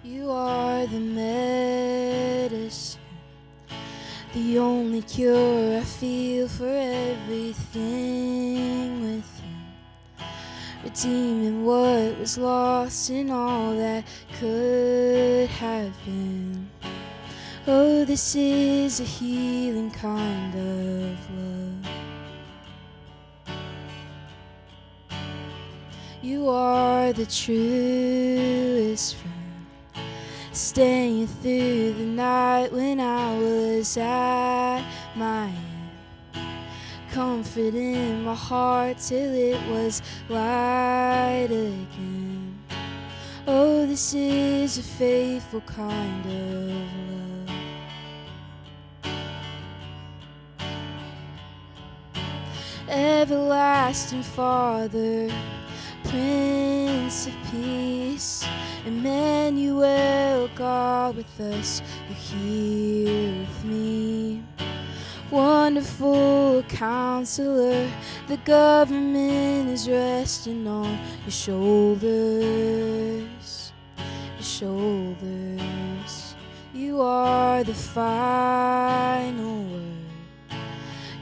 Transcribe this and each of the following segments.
You are the medicine, the only cure I feel for everything within, redeeming what was lost and all that could have been. Oh, this is a healing kind of love. You are the truest friend, staying through the night when I was at my end, comforting my heart till it was light again. Oh, this is a faithful kind of love. Everlasting Father, Prince of Peace, Emmanuel, God with us, you're here with me. Wonderful Counselor, the government is resting on your shoulders, your shoulders. You are the final word.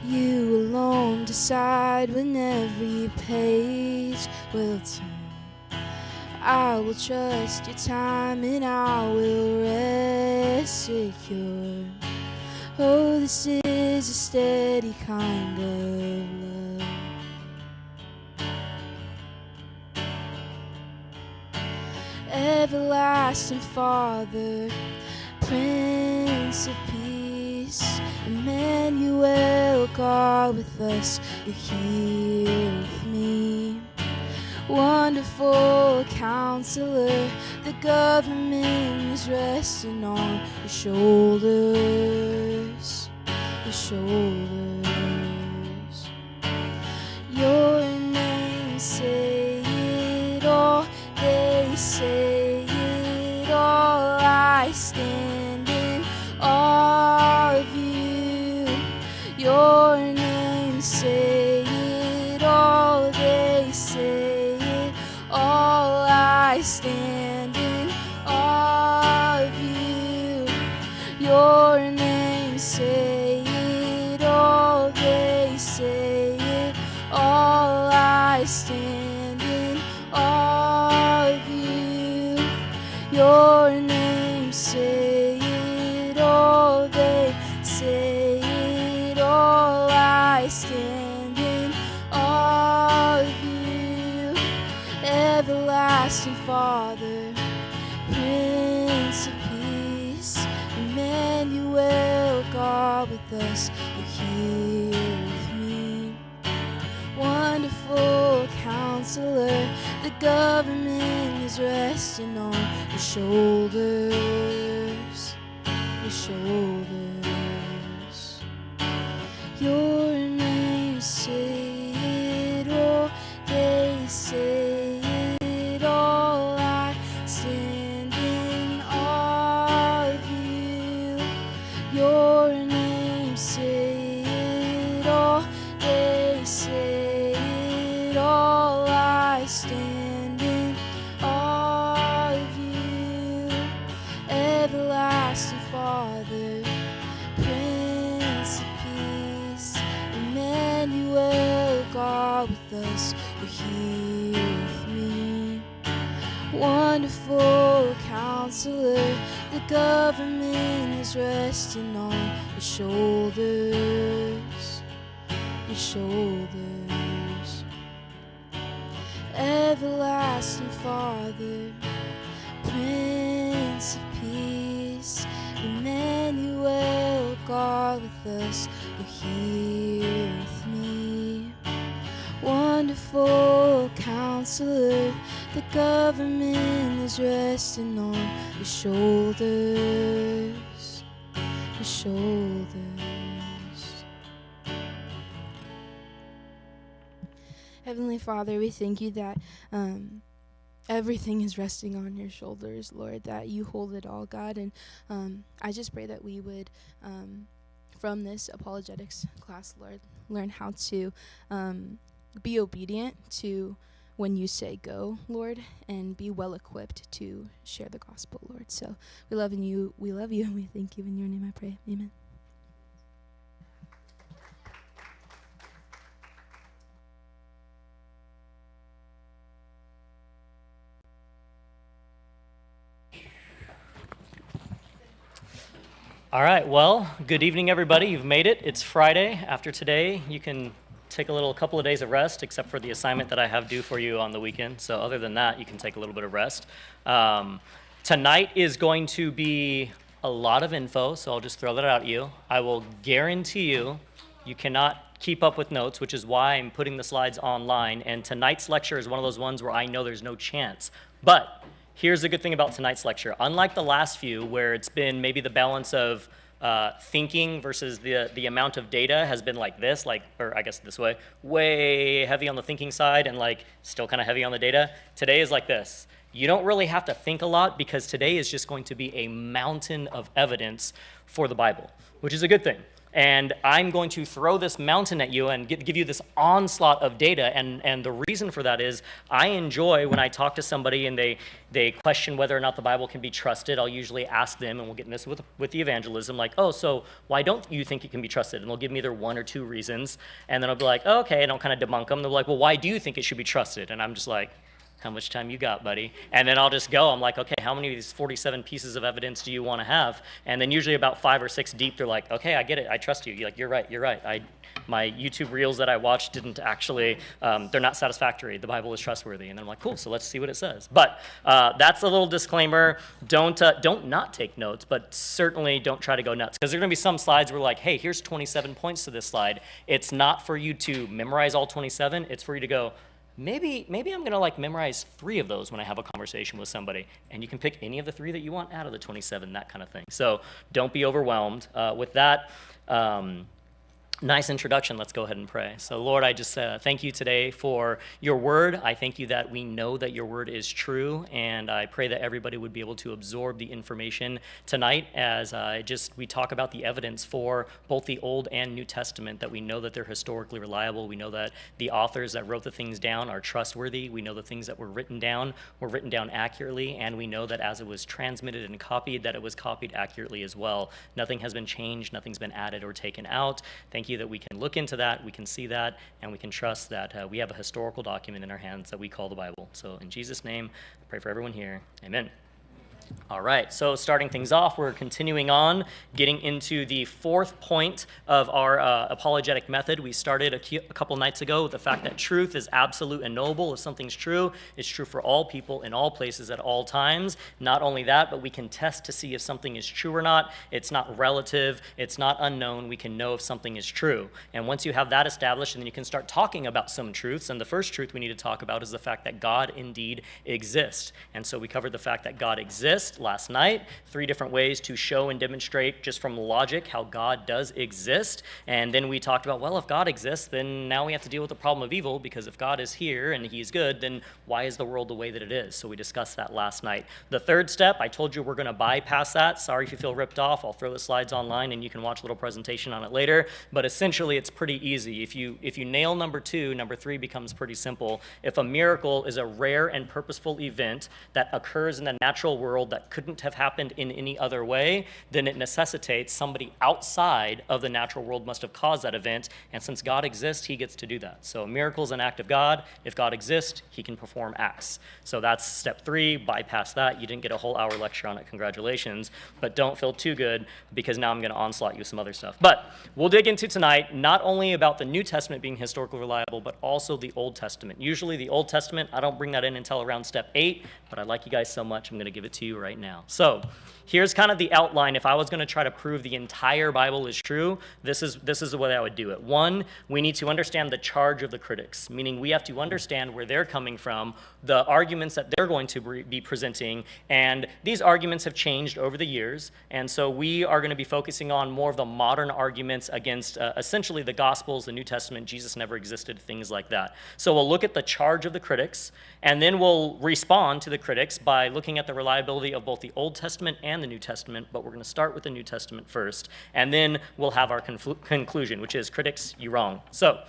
You alone decide when every page will turn. I will trust your time and I will rest secure. Oh, this is a steady kind of love. Everlasting Father, Prince of Peace, Emmanuel, God with us, you're here with me. Wonderful Counselor, the government is resting on your shoulders, your shoulders. Your name, say it all, they say it all. I stand in awe of you. Your name, say it all, they say it all. I stand in awe of you. Your name, say it all, they say it all. I stand in awe of you. Your name, say it all, they say it all. I stand in awe of you. Everlasting Father, Prince of Peace, Emmanuel, God with us, you're here with me. Wonderful Counselor, the government is resting on your shoulders, your shoulders. Your name, say it all, they say it all. I stand in awe of you. Your name, say it all, they say it all. I stand in awe of you. Everlasting Father, Prince of Peace, Emmanuel, God with us, you're here with me. Wonderful Counselor, the government is resting on your shoulders, your shoulders. Everlasting Father, Prince of Peace, Emmanuel, God with us, you're here with me. Wonderful Counselor, the government is resting on your shoulders, your shoulders. Heavenly Father, we thank you that everything is resting on your shoulders, Lord, that you hold it all, God. And I just pray that we would, from this apologetics class, Lord, learn how to be obedient to when you say go, Lord, and be well equipped to share the gospel, Lord. So we love you, and we thank you. In your name I pray. Amen. All right, well, good evening, everybody. You've made it. It's Friday. After today, you can take a couple of days of rest, except for the assignment that I have due for you on the weekend. So other than that, you can take a little bit of rest. Tonight is going to be a lot of info, so I'll just throw that out at you. I will guarantee you cannot keep up with notes, which is why I'm putting the slides online. And tonight's lecture is one of those ones where I know there's no chance. But here's the good thing about tonight's lecture. Unlike the last few, where it's been maybe the balance of thinking versus the amount of data has been like this, or I guess this way heavy on the thinking side and like still kind of heavy on the data. Today is like this. You don't really have to think a lot because today is just going to be a mountain of evidence for the Bible, which is a good thing. And I'm going to throw this mountain at you and give you this onslaught of data. And the reason for that is I enjoy when I talk to somebody and they question whether or not the Bible can be trusted. I'll usually ask them, and we'll get in this with the evangelism, like, oh, so why don't you think it can be trusted? And they'll give me either one or two reasons. And then I'll be like, oh, okay, and I'll kind of debunk them. They'll be like, well, why do you think it should be trusted? And I'm just like, how much time you got, buddy? And then I'll just go. I'm like, okay, how many of these 47 pieces of evidence do you want to have? And then usually about 5 or 6 deep, they're like, okay, I get it. I trust you. You're like, you're right. My YouTube reels that I watched didn't actually, they're not satisfactory. The Bible is trustworthy. And then I'm like, cool, so let's see what it says. But that's a little disclaimer. Don't not take notes, but certainly don't try to go nuts. Because there are going to be some slides where like, hey, here's 27 points to this slide. It's not for you to memorize all 27. It's for you to go, maybe I'm going to like memorize 3 of those when I have a conversation with somebody. And you can pick any of the 3 that you want out of the 27, that kind of thing. So don't be overwhelmed. With that, nice introduction. Let's go ahead and pray. So Lord, I just thank you today for your word. I thank you that we know that your word is true, and I pray that everybody would be able to absorb the information tonight as we talk about the evidence for both the Old and New Testament, that we know that they're historically reliable. We know that the authors that wrote the things down are trustworthy. We know the things that were written down accurately, and we know that as it was transmitted and copied, that it was copied accurately as well. Nothing has been changed, nothing's been added or taken out. Thank you that we can look into that, we can see that, and we can trust that we have a historical document in our hands that we call the Bible. So in Jesus' name, I pray for everyone here. Amen. All right, so starting things off, we're continuing on, getting into the 4th point of our apologetic method. We started a couple nights ago with the fact that truth is absolute and knowable. If something's true, it's true for all people in all places at all times. Not only that, but we can test to see if something is true or not. It's not relative, it's not unknown. We can know if something is true. And once you have that established, then you can start talking about some truths. And the first truth we need to talk about is the fact that God indeed exists. And so we covered the fact that God exists last night, 3 different ways to show and demonstrate just from logic how God does exist. And then we talked about, well, if God exists, then now we have to deal with the problem of evil, because if God is here and he's good, then why is the world the way that it is? So we discussed that last night. The 3rd step, I told you we're going to bypass that. Sorry if you feel ripped off. I'll throw the slides online and you can watch a little presentation on it later. But essentially, it's pretty easy. If you nail number 2, number 3 becomes pretty simple. If a miracle is a rare and purposeful event that occurs in the natural world that couldn't have happened in any other way, then it necessitates somebody outside of the natural world must have caused that event. And since God exists, he gets to do that. So a miracle is an act of God. If God exists, he can perform acts. So that's step 3. Bypass that. You didn't get a whole hour lecture on it. Congratulations. But don't feel too good, because now I'm going to onslaught you with some other stuff. But we'll dig into tonight not only about the New Testament being historically reliable, but also the Old Testament. Usually the Old Testament, I don't bring that in until around step 8, but I like you guys so much, I'm going to give it to you right now. So here's kind of the outline. If I was going to try to prove the entire Bible is true, this is the way I would do it. 1, we need to understand the charge of the critics, meaning we have to understand where they're coming from, the arguments that they're going to be presenting, and these arguments have changed over the years, and so we are going to be focusing on more of the modern arguments against essentially the Gospels, the New Testament, Jesus never existed, things like that. So we'll look at the charge of the critics, and then we'll respond to the critics by looking at the reliability of both the Old Testament and the New Testament, but we're going to start with the New Testament first, and then we'll have our conclusion, which is, critics, you wrong. So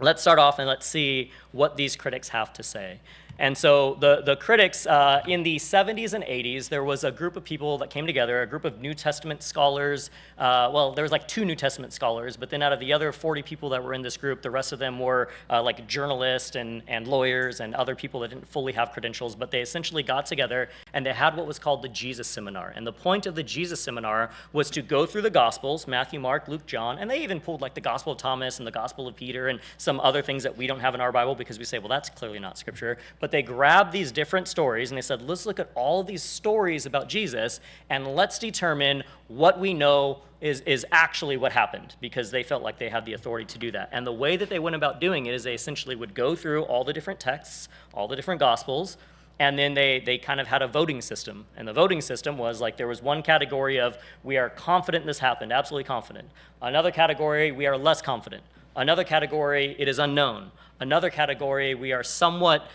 let's start off and let's see what these critics have to say. And so the critics, in the 70s and 80s, there was a group of people that came together, a group of New Testament scholars. Well, there was like 2 New Testament scholars, but then out of the other 40 people that were in this group, the rest of them were like journalists and lawyers and other people that didn't fully have credentials, but they essentially got together and they had what was called the Jesus Seminar. And the point of the Jesus Seminar was to go through the Gospels, Matthew, Mark, Luke, John, and they even pulled like the Gospel of Thomas and the Gospel of Peter and some other things that we don't have in our Bible because we say, well, that's clearly not Scripture. But they grabbed these different stories and they said, let's look at all these stories about Jesus and let's determine what we know is actually what happened, because they felt like they had the authority to do that. And the way that they went about doing it is they essentially would go through all the different texts, all the different Gospels, and then they kind of had a voting system. And the voting system was like there was one category of we are confident this happened, absolutely confident. Another category, we are less confident. Another category, it is unknown. Another category, we are somewhat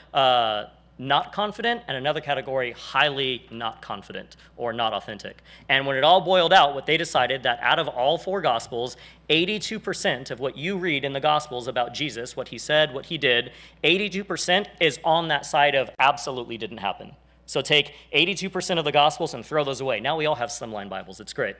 not confident, and another category, highly not confident or not authentic. And when it all boiled out, what they decided that out of all 4 Gospels, 82% of what you read in the Gospels about Jesus, what he said, what he did, 82% is on that side of absolutely didn't happen. So take 82% of the Gospels and throw those away. Now we all have slimline Bibles. It's great.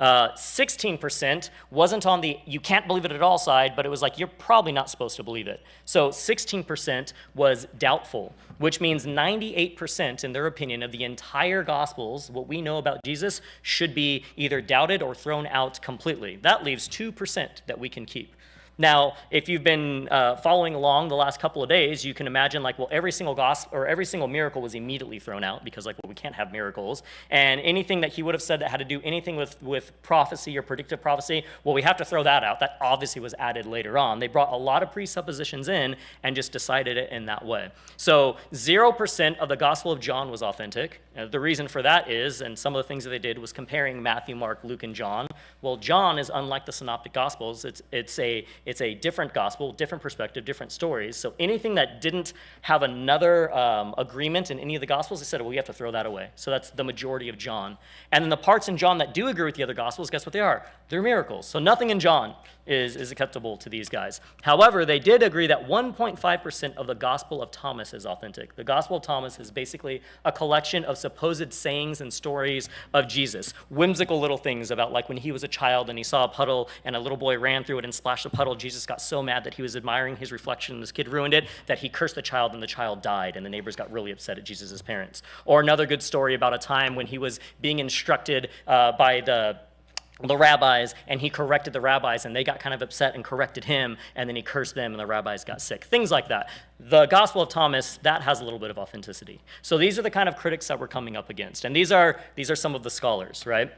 16% wasn't on the you can't believe it at all side, but it was like you're probably not supposed to believe it. So 16% was doubtful, which means 98%, in their opinion, of the entire Gospels, what we know about Jesus, should be either doubted or thrown out completely. That leaves 2% that we can keep. Now, if you've been following along the last couple of days, you can imagine like, well, every single gospel or every single miracle was immediately thrown out because like, well, we can't have miracles. And anything that he would have said that had to do anything with prophecy or predictive prophecy, well, we have to throw that out. That obviously was added later on. They brought a lot of presuppositions in and just decided it in that way. So 0% of the Gospel of John was authentic. The reason for that is, and some of the things that they did was comparing Matthew, Mark, Luke, and John. Well, John is unlike the Synoptic Gospels. It's a different gospel, different perspective, different stories. So anything that didn't have another agreement in any of the Gospels, they said, well, we have to throw that away. So that's the majority of John. And then the parts in John that do agree with the other Gospels, guess what they are? They're miracles. So nothing in John is acceptable to these guys. However, they did agree that 1.5% of the Gospel of Thomas is authentic. The Gospel of Thomas is basically a collection of supposed sayings and stories of Jesus. Whimsical little things about like when he was a child and he saw a puddle and a little boy ran through it and splashed the puddle. Jesus got so mad that he was admiring his reflection and this kid ruined it that he cursed the child and the child died and the neighbors got really upset at Jesus' parents. Or another good story about a time when he was being instructed by the rabbis, and he corrected the rabbis, and they got kind of upset and corrected him, and then he cursed them, and the rabbis got sick. Things like that. The Gospel of Thomas, that has a little bit of authenticity. So these are the kind of critics that we're coming up against, and these are some of the scholars, right?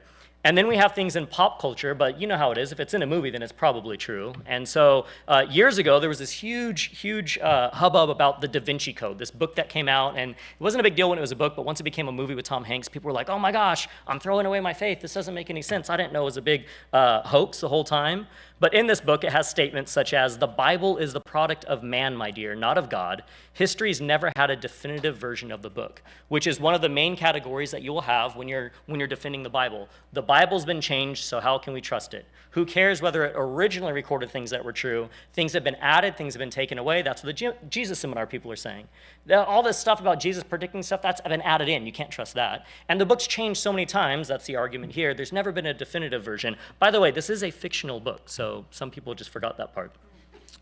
And then we have things in pop culture, but you know how it is. If it's in a movie, then it's probably true. And so years ago, there was this huge hubbub about the Da Vinci Code, this book that came out. And it wasn't a big deal when it was a book, but once it became a movie with Tom Hanks, people were like, oh my gosh, I'm throwing away my faith. This doesn't make any sense. I didn't know it was a big hoax the whole time. But in this book, it has statements such as, the Bible is the product of man, my dear, not of God. History's never had a definitive version of the book, which is one of the main categories that you will have when you're defending the Bible. The Bible's been changed, so how can we trust it? Who cares whether it originally recorded things that were true? Things have been added, things have been taken away. That's what the Jesus Seminar people are saying. All this stuff about Jesus predicting stuff, that's been added in. You can't trust that. And the book's changed so many times, that's the argument here. There's never been a definitive version. By the way, this is a fictional book, so some people just forgot that part.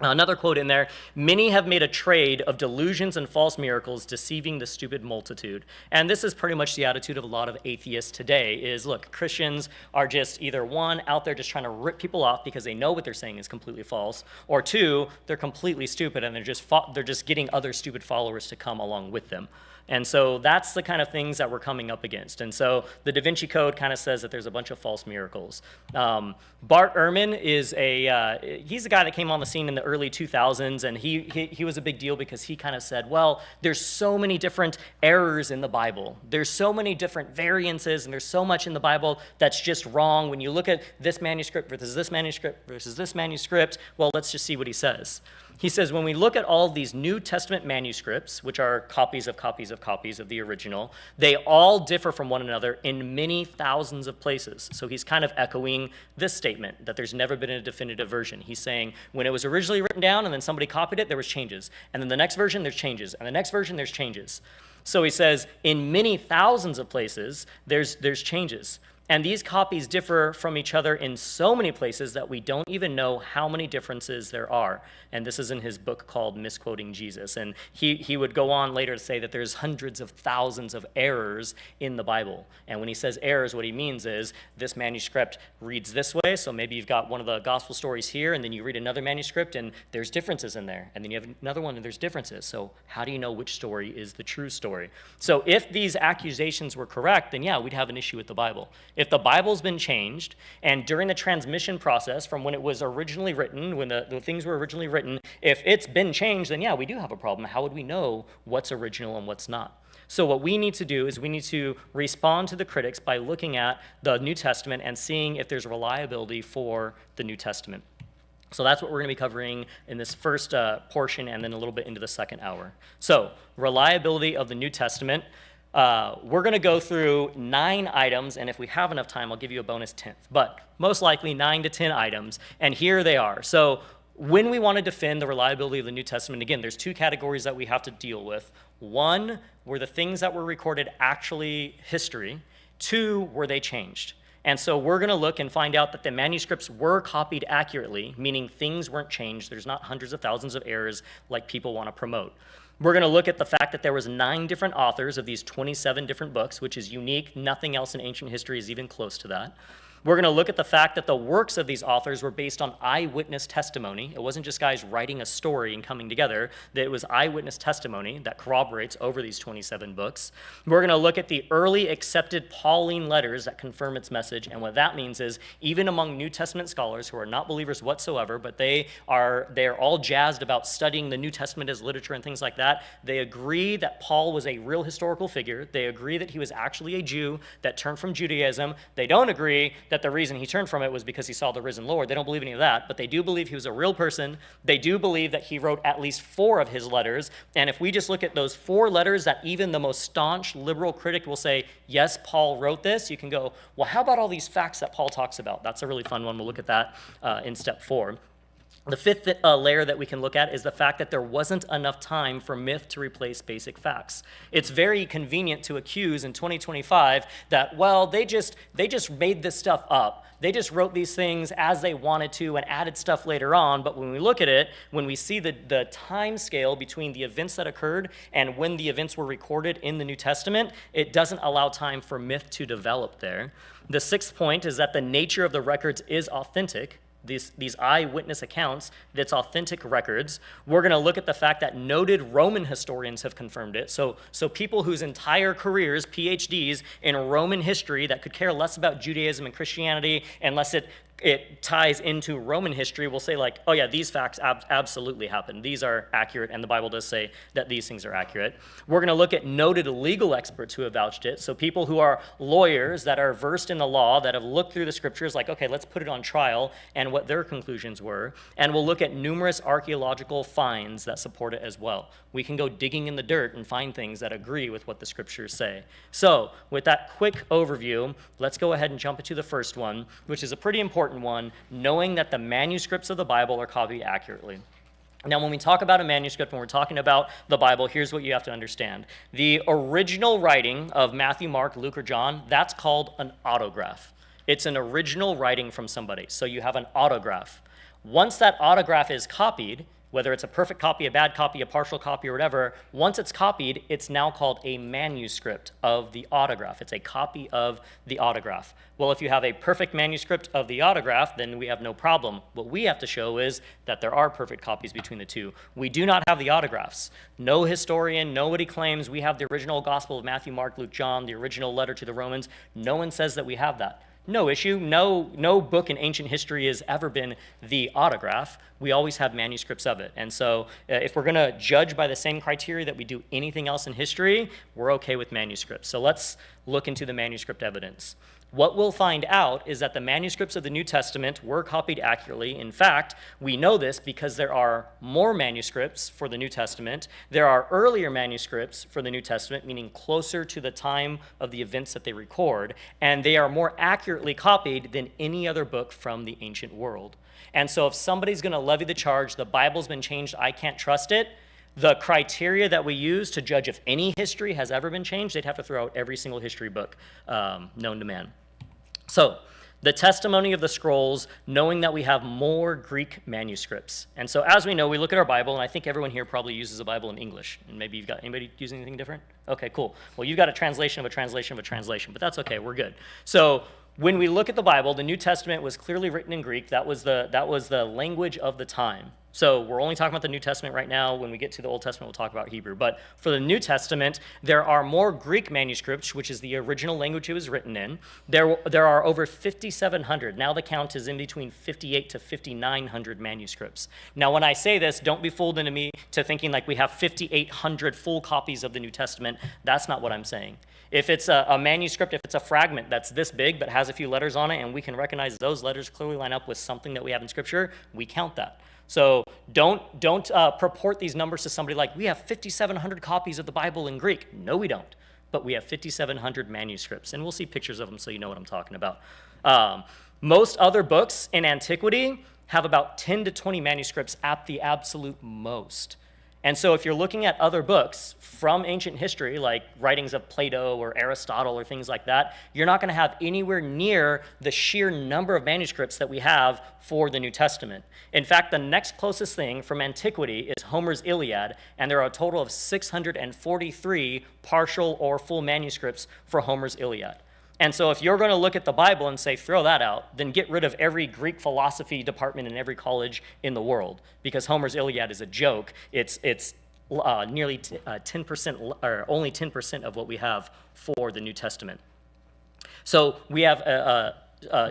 Another quote in there, many have made a trade of delusions and false miracles, deceiving the stupid multitude. And this is pretty much the attitude of a lot of atheists today is, look, Christians are just either one, out there just trying to rip people off because they know what they're saying is completely false, or two, they're completely stupid and they're just getting other stupid followers to come along with them. And so that's the kind of things that we're coming up against. And so the Da Vinci Code kind of says that there's a bunch of false miracles. Bart Ehrman is he's a guy that came on the scene in the early 2000s, and he was a big deal because he kind of said, well, there's so many different errors in the Bible. There's so many different variances, and there's so much in the Bible that's just wrong. When you look at this manuscript versus this manuscript versus this manuscript, well, let's just see what he says. He says, when we look at all of these New Testament manuscripts, which are copies of copies of copies of the original, they all differ from one another in many thousands of places. So he's kind of echoing this statement, that there's never been a definitive version. He's saying, when it was originally written down and then somebody copied it, there was changes. And then the next version, there's changes. And the next version, there's changes. So he says, in many thousands of places, there's changes. And these copies differ from each other in so many places that we don't even know how many differences there are. And this is in his book called Misquoting Jesus. And he would go on later to say that there's hundreds of thousands of errors in the Bible. And when he says errors, what he means is this manuscript reads this way. So maybe you've got one of the gospel stories here, and then you read another manuscript, and there's differences in there. And then you have another one, and there's differences. So how do you know which story is the true story? So if these accusations were correct, then yeah, we'd have an issue with the Bible. If the Bible's been changed, and during the transmission process from when it was originally written, when the things were originally written, if it's been changed, then yeah, we do have a problem. How would we know what's original and what's not? So what we need to do is we need to respond to the critics by looking at the New Testament and seeing if there's reliability for the New Testament. So that's what we're going to be covering in this first portion and then a little bit into the second hour. So reliability of the New Testament. We're going to go through 9 items, and if we have enough time, I'll give you a bonus 10th. But most likely 9 to 10 items, and here they are. So when we want to defend the reliability of the New Testament, again, there's 2 categories that we have to deal with. 1, were the things that were recorded actually history? 2, were they changed? And so we're going to look and find out that the manuscripts were copied accurately, meaning things weren't changed. There's not hundreds of thousands of errors like people want to promote. We're going to look at the fact that there was 9 different authors of these 27 different books, which is unique. Nothing else in ancient history is even close to that. We're going to look at the fact that the works of these authors were based on eyewitness testimony. It wasn't just guys writing a story and coming together. That it was eyewitness testimony that corroborates over these 27 books. We're going to look at the early accepted Pauline letters that confirm its message. And what that means is, even among New Testament scholars who are not believers whatsoever, but they're all jazzed about studying the New Testament as literature and things like that, they agree that Paul was a real historical figure. They agree that he was actually a Jew that turned from Judaism. They don't agree that the reason he turned from it was because he saw the risen Lord. They don't believe any of that, but they do believe he was a real person. They do believe that he wrote at least 4 of his letters, and if we just look at those 4 letters that even the most staunch liberal critic will say, yes, Paul wrote this, you can go, well, how about all these facts that Paul talks about? That's a really fun one. We'll look at that in step 4. The 5th layer that we can look at is the fact that there wasn't enough time for myth to replace basic facts. It's very convenient to accuse in 2025 that, well, they just made this stuff up. They just wrote these things as they wanted to and added stuff later on. But when we look at it, when we see the time scale between the events that occurred and when the events were recorded in the New Testament, it doesn't allow time for myth to develop there. The 6th point is that the nature of the records is authentic. These eyewitness accounts, that's authentic records. We're going to look at the fact that noted Roman historians have confirmed it. So people whose entire careers, PhDs in Roman history, that could care less about Judaism and Christianity unless it ties into Roman history, will say like, oh yeah, these facts absolutely happened. These are accurate, and the Bible does say that these things are accurate. We're going to look at noted legal experts who have vouched it. So people who are lawyers that are versed in the law, that have looked through the scriptures like, okay, let's put it on trial, and what their conclusions were. And we'll look at numerous archaeological finds that support it as well. We can go digging in the dirt and find things that agree with what the scriptures say. So with that quick overview, let's go ahead and jump into the first one, which is a pretty important one, knowing that the manuscripts of the Bible are copied accurately. Now, when we talk about a manuscript, when we're talking about the Bible, here's what you have to understand. The original writing of Matthew, Mark, Luke, or John, that's called an autograph. It's an original writing from somebody. So you have an autograph. Once that autograph is copied, whether it's a perfect copy, a bad copy, a partial copy, or whatever, once it's copied, it's now called a manuscript of the autograph. It's a copy of the autograph. Well, if you have a perfect manuscript of the autograph, then we have no problem. What we have to show is that there are perfect copies between the two. We do not have the autographs. No historian, nobody claims we have the original Gospel of Matthew, Mark, Luke, John, the original letter to the Romans. No one says that we have that. No issue. No book in ancient history has ever been the autograph. we always have manuscripts of it. And so if we're going to judge by the same criteria that we do anything else in history, we're okay with manuscripts. So let's look into the manuscript evidence. What we'll find out is that the manuscripts of the New Testament were copied accurately. In fact, we know this because there are more manuscripts for the New Testament. There are earlier manuscripts for the New Testament, meaning closer to the time of the events that they record, and they are more accurately copied than any other book from the ancient world. And so if somebody's going to levy the charge, the Bible's been changed, I can't trust it, the criteria that we use to judge if any history has ever been changed, they'd have to throw out every single history book known to man. So, the testimony of the scrolls, knowing that we have more Greek manuscripts. And so, as we know, we look at our Bible, and I think everyone here probably uses a Bible in English. And maybe you've got anybody using anything different? Okay, cool. Well, you've got a translation of a translation of a translation, but that's okay, we're good. So, when we look at the Bible, the New Testament was clearly written in Greek. That was the language of the time. So we're only talking about the New Testament right now. When we get to the Old Testament, we'll talk about Hebrew. But for the New Testament, there are more Greek manuscripts, which is the original language it was written in. There are over 5,700. Now the count is in between 58 to 5,900 manuscripts. Now when I say this, don't be fooled into me to thinking like we have 5,800 full copies of the New Testament. That's not what I'm saying. If it's a manuscript, if it's a fragment that's this big but has a few letters on it, and we can recognize those letters clearly line up with something that we have in Scripture, we count that. So don't purport these numbers to somebody like, we have 5,700 copies of the Bible in Greek. No, we don't. But we have 5,700 manuscripts, and we'll see pictures of them so you know what I'm talking about. Most other books in antiquity have about 10 to 20 manuscripts at the absolute most. And so if you're looking at other books from ancient history, like writings of Plato or Aristotle or things like that, you're not going to have anywhere near the sheer number of manuscripts that we have for the New Testament. In fact, the next closest thing from antiquity is Homer's Iliad, and there are a total of 643 partial or full manuscripts for Homer's Iliad. And so if you're going to look at the Bible and say, throw that out, then get rid of every Greek philosophy department in every college in the world, because Homer's Iliad is a joke. It's nearly 10%, or only 10% of what we have for the New Testament. So we have a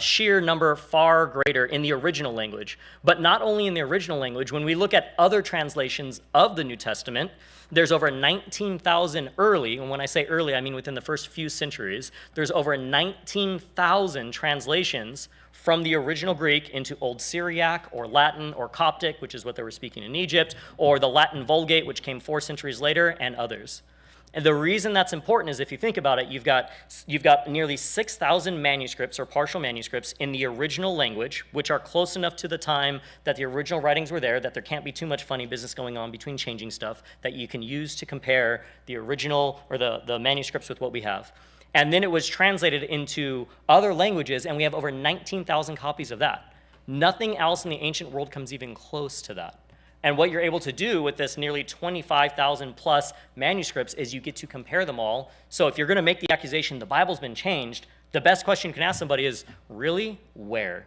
sheer number far greater in the original language. But not only in the original language, when we look at other translations of the New Testament, there's over 19,000 early, and when I say early, I mean within the first few centuries, there's over 19,000 translations from the original Greek into Old Syriac or Latin or Coptic, which is what they were speaking in Egypt, or the Latin Vulgate, which came 4 centuries later, and others. And the reason that's important is if you think about it, you've got nearly 6,000 manuscripts or partial manuscripts in the original language, which are close enough to the time that the original writings were there, that there can't be too much funny business going on between changing stuff, that you can use to compare the original or the manuscripts with what we have. And then it was translated into other languages, and we have over 19,000 copies of that. Nothing else in the ancient world comes even close to that. And what you're able to do with this nearly 25,000 plus manuscripts is you get to compare them all. So if you're going to make the accusation the Bible's been changed, the best question you can ask somebody is, really, where?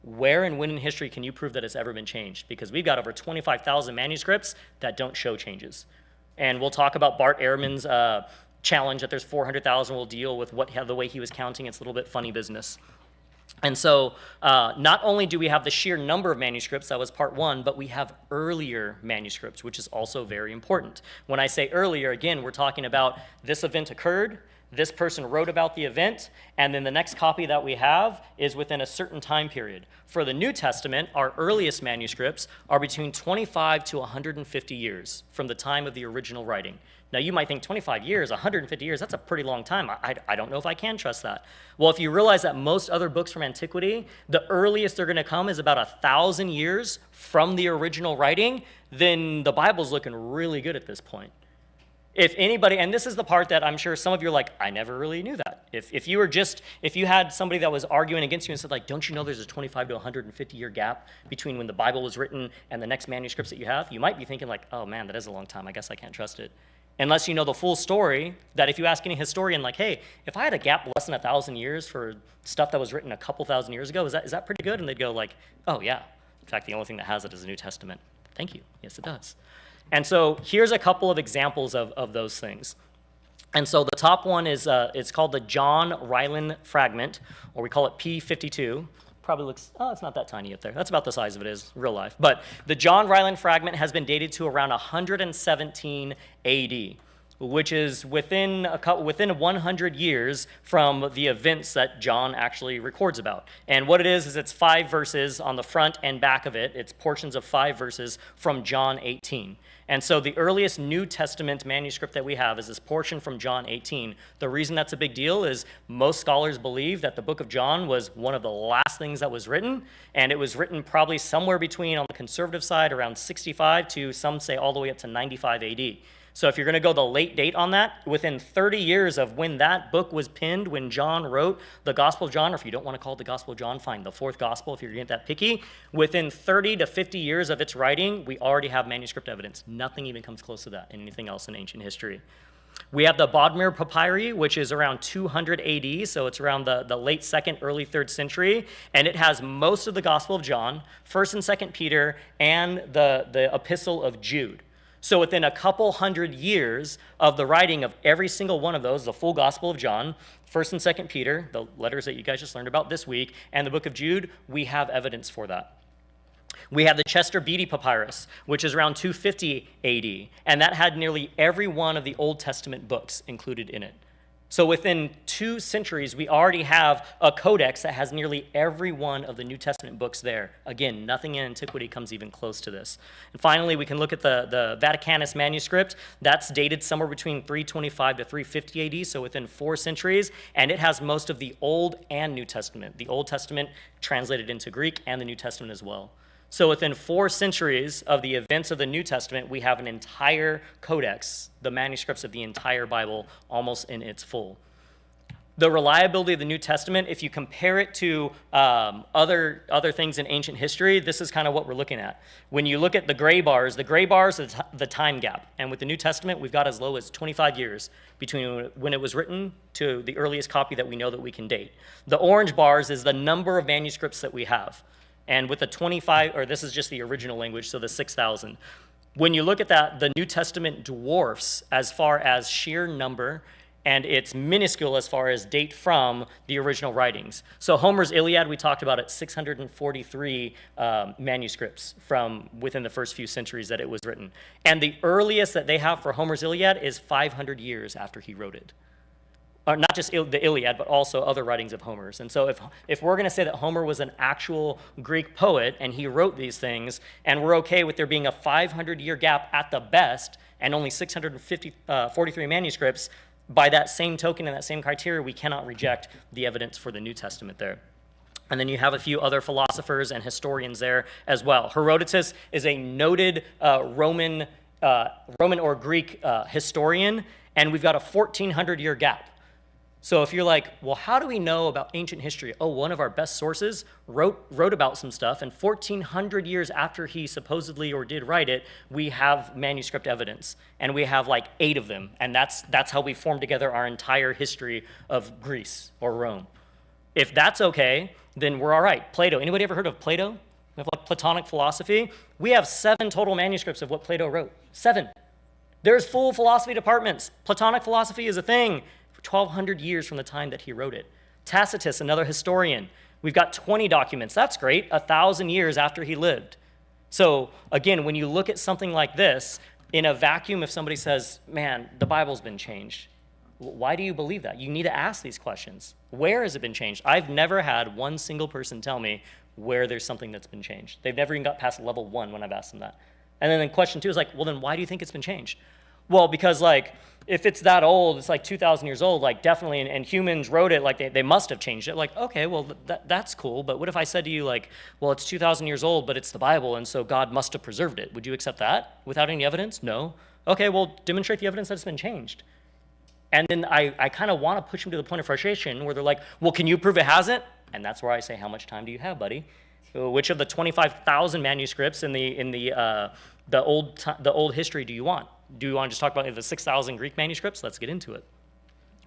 Where and when in history can you prove that it's ever been changed? Because we've got over 25,000 manuscripts that don't show changes. And we'll talk about Bart Ehrman's challenge that there's 400,000. We'll deal with the way he was counting. It's a little bit funny business. And so not only do we have the sheer number of manuscripts, that was part one, but we have earlier manuscripts, which is also very important. When I say earlier, again, we're talking about this event occurred, this person wrote about the event, and then the next copy that we have is within a certain time period. For the New Testament, our earliest manuscripts are between 25 to 150 years from the time of the original writing. Now, you might think 25 years, 150 years, that's a pretty long time. I don't know if I can trust that. Well, if you realize that most other books from antiquity, the earliest they're going to come is about 1,000 years from the original writing, then the Bible's looking really good at this point. If anybody, and this is the part that I'm sure some of you are like, I never really knew that. If you had somebody that was arguing against you and said like, don't you know there's a 25 to 150 year gap between when the Bible was written and the next manuscripts that you have, you might be thinking like, oh man, that is a long time. I guess I can't trust it. Unless you know the full story, that if you ask any historian, like, hey, if I had a gap less than 1,000 years for stuff that was written a couple thousand years ago, is that pretty good? And they'd go like, oh yeah. In fact, the only thing that has it is the New Testament. Thank you. Yes, it does. And so here's a couple of examples of those things. And so the top one is, it's called the John Ryland fragment, or we call it P52. probably looks, oh, it's not that tiny up there. That's about the size of it is, real life. But the John Ryland fragment has been dated to around 117 AD, which is within 100 years from the events that John actually records about. And what it is it's 5 verses on the front and back of it. It's portions of 5 verses from John 18. And so the earliest New Testament manuscript that we have is this portion from John 18. The reason that's a big deal is most scholars believe that the book of John was one of the last things that was written, and it was written probably somewhere between, on the conservative side, around 65 to, some say, all the way up to 95 AD. So if you're going to go the late date on that, within 30 years of when that book was penned, when John wrote the Gospel of John, or if you don't want to call it the Gospel of John, fine, the fourth Gospel if you're going to get that picky, within 30 to 50 years of its writing, we already have manuscript evidence. Nothing even comes close to that in anything else in ancient history. We have the Bodmer Papyri, which is around 200 AD, so it's around the late 2nd, early 3rd century, and it has most of the Gospel of John, 1st and 2nd Peter, and the Epistle of Jude. So within a couple hundred years of the writing of every single one of those, the full Gospel of John, 1st and 2nd Peter, the letters that you guys just learned about this week, and the book of Jude, we have evidence for that. We have the Chester Beatty Papyrus, which is around 250 AD, and that had nearly every one of the Old Testament books included in it. So within 2 centuries, we already have a codex that has nearly every one of the New Testament books there. Again, nothing in antiquity comes even close to this. And finally, we can look at the Vaticanus manuscript. That's dated somewhere between 325 to 350 AD, so within 4 centuries, and it has most of the Old and New Testament. The Old Testament translated into Greek and the New Testament as well. So within 4 centuries of the events of the New Testament, we have an entire codex, the manuscripts of the entire Bible, almost in its full. The reliability of the New Testament, if you compare it to other things in ancient history, this is kind of what we're looking at. When you look at the gray bars is the time gap. And with the New Testament, we've got as low as 25 years between when it was written to the earliest copy that we know that we can date. The orange bars is the number of manuscripts that we have. And with the 25, or this is just the original language, so the 6,000. When you look at that, the New Testament dwarfs as far as sheer number, and it's minuscule as far as date from the original writings. So Homer's Iliad, we talked about it, 643 manuscripts from within the first few centuries that it was written. And the earliest that they have for Homer's Iliad is 500 years after he wrote it. Or not just the Iliad, but also other writings of Homer's. And so if we're going to say that Homer was an actual Greek poet and he wrote these things, and we're okay with there being a 500-year gap at the best and only 643 manuscripts, by that same token and that same criteria, we cannot reject the evidence for the New Testament there. And then you have a few other philosophers and historians there as well. Herodotus is a noted Roman or Greek historian, and we've got a 1,400-year gap. So if you're like, well, how do we know about ancient history? Oh, one of our best sources wrote about some stuff, and 1,400 years after he supposedly or did write it, we have manuscript evidence, and we have like 8 of them, and that's how we form together our entire history of Greece or Rome. If that's okay, then we're all right. Plato, anybody ever heard of Plato? Of like Platonic philosophy? We have 7 total manuscripts of what Plato wrote. 7. There's full philosophy departments. Platonic philosophy is a thing. 1,200 years from the time that he wrote it. Tacitus, another historian, we've got 20 documents. That's great, 1,000 years after he lived. So again, when you look at something like this, in a vacuum, if somebody says, man, the Bible's been changed, why do you believe that? You need to ask these questions. Where has it been changed? I've never had one single person tell me where there's something that's been changed. They've never even got past level 1 when I've asked them that. And then question 2 is like, well, then why do you think it's been changed? Well, because like, if it's that old, it's like 2,000 years old, like definitely, and humans wrote it, like they must have changed it. Like, okay, well, that's cool, but what if I said to you like, well, it's 2,000 years old, but it's the Bible, and so God must have preserved it. Would you accept that without any evidence? No. Okay, well, demonstrate the evidence that it's been changed. And then I kind of want to push them to the point of frustration where they're like, well, can you prove it hasn't? And that's where I say, how much time do you have, buddy? Which of the 25,000 manuscripts in the old history do you want? Do you want to just talk about the 6,000 Greek manuscripts? Let's get into it.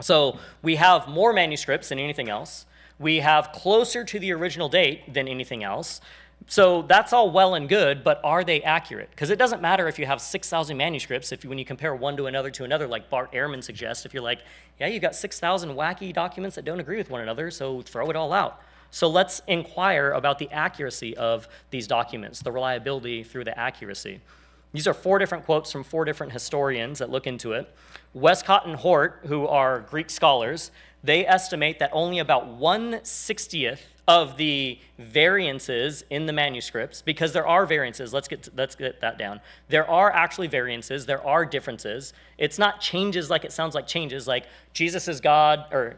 So we have more manuscripts than anything else. We have closer to the original date than anything else. So that's all well and good, but are they accurate? Because it doesn't matter if you have 6,000 manuscripts, when you compare one to another, like Bart Ehrman suggests, if you're like, yeah, you've got 6,000 wacky documents that don't agree with one another, so throw it all out. So let's inquire about the accuracy of these documents, the reliability through the accuracy. These are 4 different quotes from 4 different historians that look into it. Westcott and Hort, who are Greek scholars, they estimate that only about 1/60th of the variances in the manuscripts, because there are variances, let's get that down. There are actually variances, there are differences. It's not changes like it sounds like changes, like Jesus is God, or,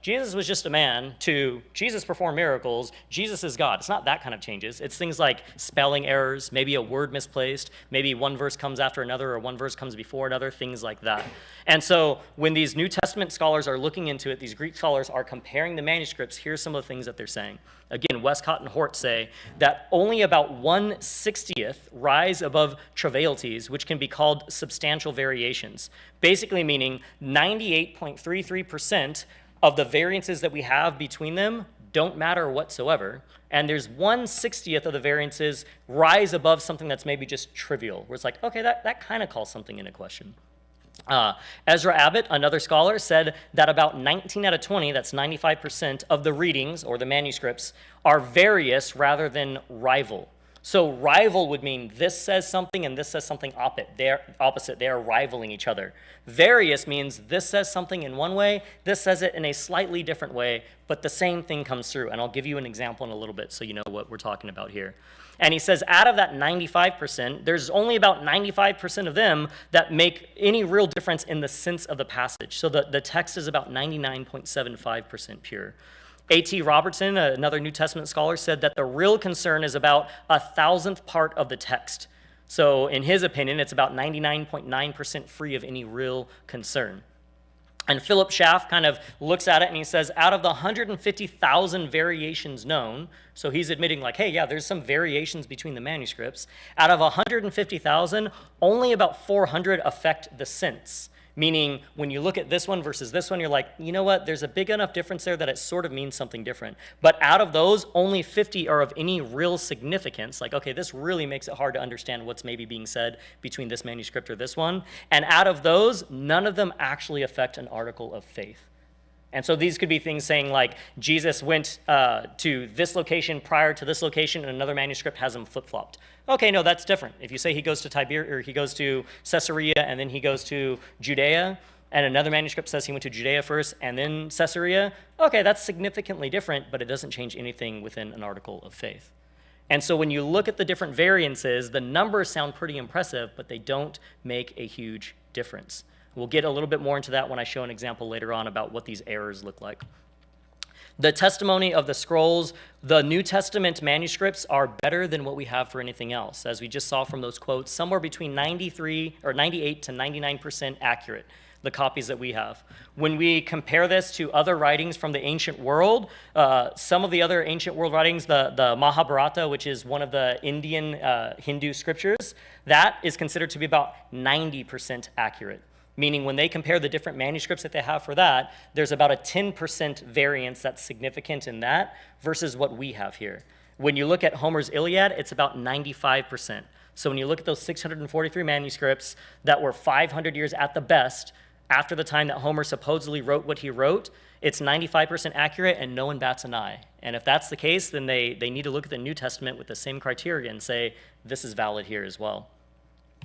Jesus was just a man, to Jesus performed miracles, Jesus is God. It's not that kind of changes. It's things like spelling errors, maybe a word misplaced, maybe one verse comes after another, or one verse comes before another, things like that. And so when these New Testament scholars are looking into it, these Greek scholars are comparing the manuscripts, here's some of the things that they're saying. Again, Westcott and Hort say that only about 1/60th rise above trivialities, which can be called substantial variations, basically meaning 98.33% of the variances that we have between them don't matter whatsoever, and there's 1/60th of the variances rise above something that's maybe just trivial, where it's like, okay, that kind of calls something into question. Ezra Abbott, another scholar, said that about 19 out of 20, that's 95% of the readings or the manuscripts, are various rather than rival. So rival would mean this says something and this says something opposite. They are rivaling each other. Various means this says something in one way, this says it in a slightly different way, but the same thing comes through. And I'll give you an example in a little bit so you know what we're talking about here. And he says out of that 95%, there's only about 95% of them that make any real difference in the sense of the passage. So the text is about 99.75% pure. A.T. Robertson, another New Testament scholar, said that the real concern is about 1,000th part of the text. So in his opinion, it's about 99.9% free of any real concern. And Philip Schaff kind of looks at it and he says, out of the 150,000 variations known, so he's admitting like, hey, yeah, there's some variations between the manuscripts. Out of 150,000, only about 400 affect the sense. Meaning, when you look at this one versus this one, you're like, you know what, there's a big enough difference there that it sort of means something different. But out of those, only 50 are of any real significance. Like, okay, this really makes it hard to understand what's maybe being said between this manuscript or this one. And out of those, none of them actually affect an article of faith. And so these could be things saying like, Jesus went to this location prior to this location, and another manuscript has him flip-flopped. Okay, no, that's different. If you say he goes to he goes to Caesarea and then he goes to Judea, and another manuscript says he went to Judea first and then Caesarea, okay, that's significantly different, but it doesn't change anything within an article of faith. And so when you look at the different variances, the numbers sound pretty impressive, but they don't make a huge difference. We'll get a little bit more into that when I show an example later on about what these errors look like. The testimony of the scrolls, the New Testament manuscripts are better than what we have for anything else. As we just saw from those quotes, somewhere between 98 to 99% accurate, the copies that we have. When we compare this to other writings from the ancient world, some of the other ancient world writings, the Mahabharata, which is one of the Indian Hindu scriptures, that is considered to be about 90% accurate. Meaning when they compare the different manuscripts that they have for that, there's about a 10% variance that's significant in that versus what we have here. When you look at Homer's Iliad, it's about 95%. So when you look at those 643 manuscripts that were 500 years at the best, after the time that Homer supposedly wrote what he wrote, it's 95% accurate and no one bats an eye. And if that's the case, then they need to look at the New Testament with the same criteria and say, this is valid here as well.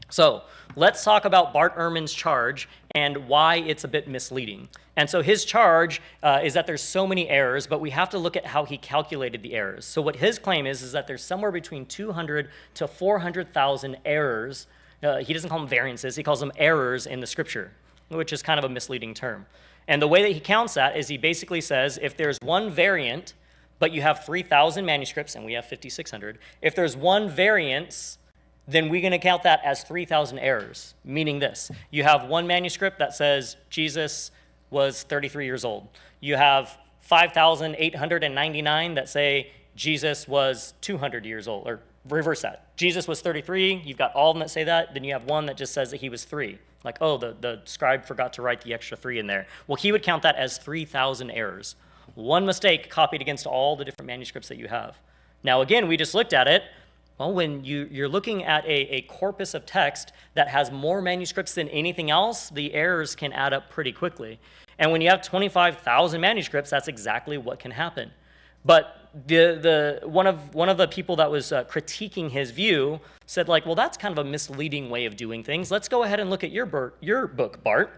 So let's talk about Bart Ehrman's charge and why it's a bit misleading. And so his charge is that there's so many errors, but we have to look at how he calculated the errors. So what his claim is that there's somewhere between 200 to 400,000 errors. He doesn't call them variances, he calls them errors in the scripture, which is kind of a misleading term. And the way that he counts that is he basically says if there's one variant, but you have 3,000 manuscripts and we have 5,600, if there's one variance, then we're going to count that as 3,000 errors, meaning this. You have one manuscript that says Jesus was 33 years old. You have 5,899 that say Jesus was 200 years old, or reverse that. Jesus was 33, you've got all of them that say that, then you have one that just says that he was 3. Like, oh, the scribe forgot to write the extra 3 in there. Well, he would count that as 3,000 errors. One mistake copied against all the different manuscripts that you have. Now, again, we just looked at it. Well, when you're looking at a corpus of text that has more manuscripts than anything else, the errors can add up pretty quickly. And when you have 25,000 manuscripts, that's exactly what can happen. But one of the people that was critiquing his view said, like, well, that's kind of a misleading way of doing things. Let's go ahead and look at your book, Bart.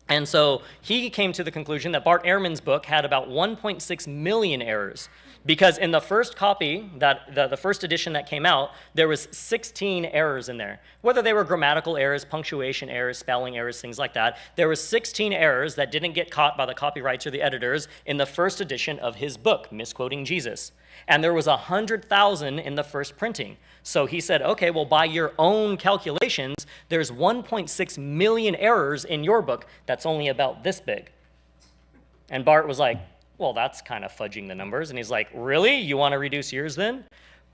And so he came to the conclusion that Bart Ehrman's book had about 1.6 million errors, because in the first copy, that the first edition that came out, there was 16 errors in there. Whether they were grammatical errors, punctuation errors, spelling errors, things like that, there was 16 errors that didn't get caught by the copyrights or the editors in the first edition of his book, Misquoting Jesus. And there was 100,000 in the first printing. So he said, okay, well, by your own calculations, there's 1.6 million errors in your book that's only about this big. And Bart was like, well, that's kind of fudging the numbers. And he's like, really? You want to reduce yours then?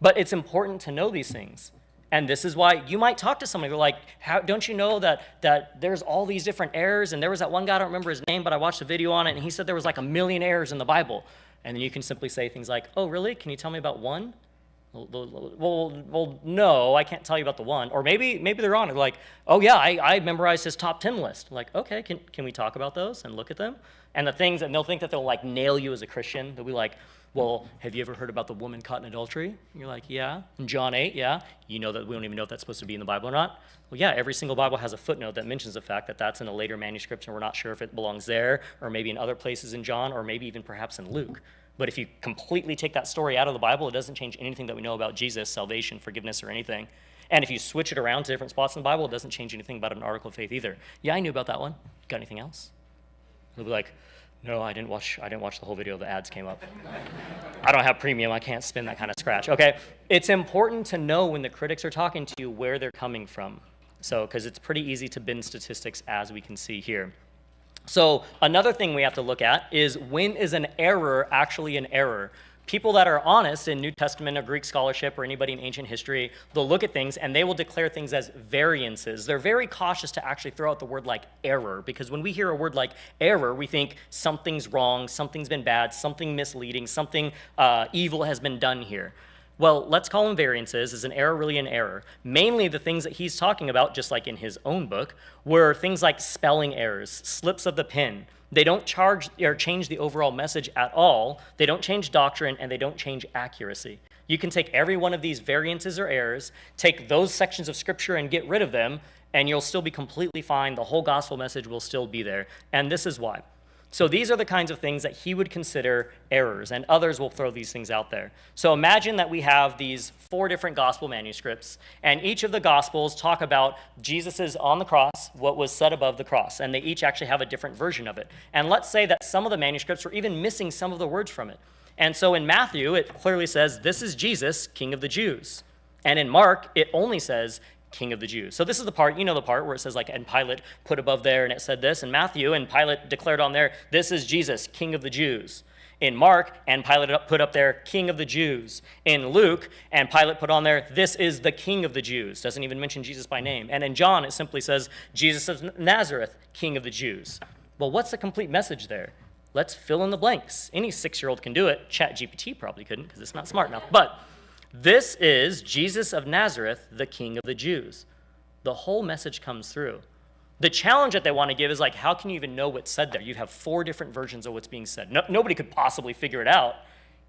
But it's important to know these things. And this is why you might talk to somebody, they're like, don't you know that there's all these different errors? And there was that one guy, I don't remember his name, but I watched a video on it, and he said there was like 1 million errors in the Bible. And then you can simply say things like, oh, really? Can you tell me about one? Well, no, I can't tell you about the one. Or maybe they're on it. Like, oh, yeah, I memorized his top 10 list. Like, okay, can we talk about those and look at them? And the things, and they'll think that they'll, like, nail you as a Christian. They'll be like, well, have you ever heard about the woman caught in adultery? And you're like, yeah. In John 8, yeah. You know that we don't even know if that's supposed to be in the Bible or not. Well, yeah, every single Bible has a footnote that mentions the fact that that's in a later manuscript, and we're not sure if it belongs there, or maybe in other places in John, or maybe even perhaps in Luke. But if you completely take that story out of the Bible, it doesn't change anything that we know about Jesus, salvation, forgiveness, or anything. And if you switch it around to different spots in the Bible, it doesn't change anything about an article of faith either. Yeah, I knew about that one. Got anything else? They'll be like, no, I didn't watch the whole video. The ads came up. I don't have premium. I can't spin that kind of scratch. Okay, it's important to know when the critics are talking to you where they're coming from. So, because it's pretty easy to bend statistics, as we can see here. So another thing we have to look at is, when is an error actually an error? People that are honest in New Testament or Greek scholarship or anybody in ancient history, they'll look at things and they will declare things as variances. They're very cautious to actually throw out the word like error, because when we hear a word like error, we think something's wrong, something's been bad, something misleading, something evil has been done here. Well, let's call them variances. Is an error really an error? Mainly the things that he's talking about, just like in his own book, were things like spelling errors, slips of the pen. They don't change the overall message at all. They don't change doctrine, and they don't change accuracy. You can take every one of these variances or errors, take those sections of Scripture and get rid of them, and you'll still be completely fine. The whole gospel message will still be there. And this is why. So these are the kinds of things that he would consider errors, and others will throw these things out there. So imagine that we have these 4 different gospel manuscripts, and each of the gospels talk about Jesus' on the cross, what was said above the cross, and they each actually have a different version of it. And let's say that some of the manuscripts were even missing some of the words from it. And so in Matthew, it clearly says, this is Jesus, King of the Jews. And in Mark, it only says, King of the Jews. So this is the part, you know the part where it says like, and Pilate put above there, and it said this. In Matthew, and Pilate declared on there, this is Jesus, King of the Jews. In Mark, and Pilate put up there, King of the Jews. In Luke, and Pilate put on there, this is the King of the Jews. Doesn't even mention Jesus by name. And in John, it simply says, Jesus of Nazareth, King of the Jews. Well, what's the complete message there? Let's fill in the blanks. Any 6-year-old can do it. ChatGPT probably couldn't, because it's not smart enough. But this is Jesus of Nazareth, the King of the Jews. The whole message comes through. The challenge that they want to give is like, how can you even know what's said there? You have 4 different versions of what's being said. Nobody could possibly figure it out.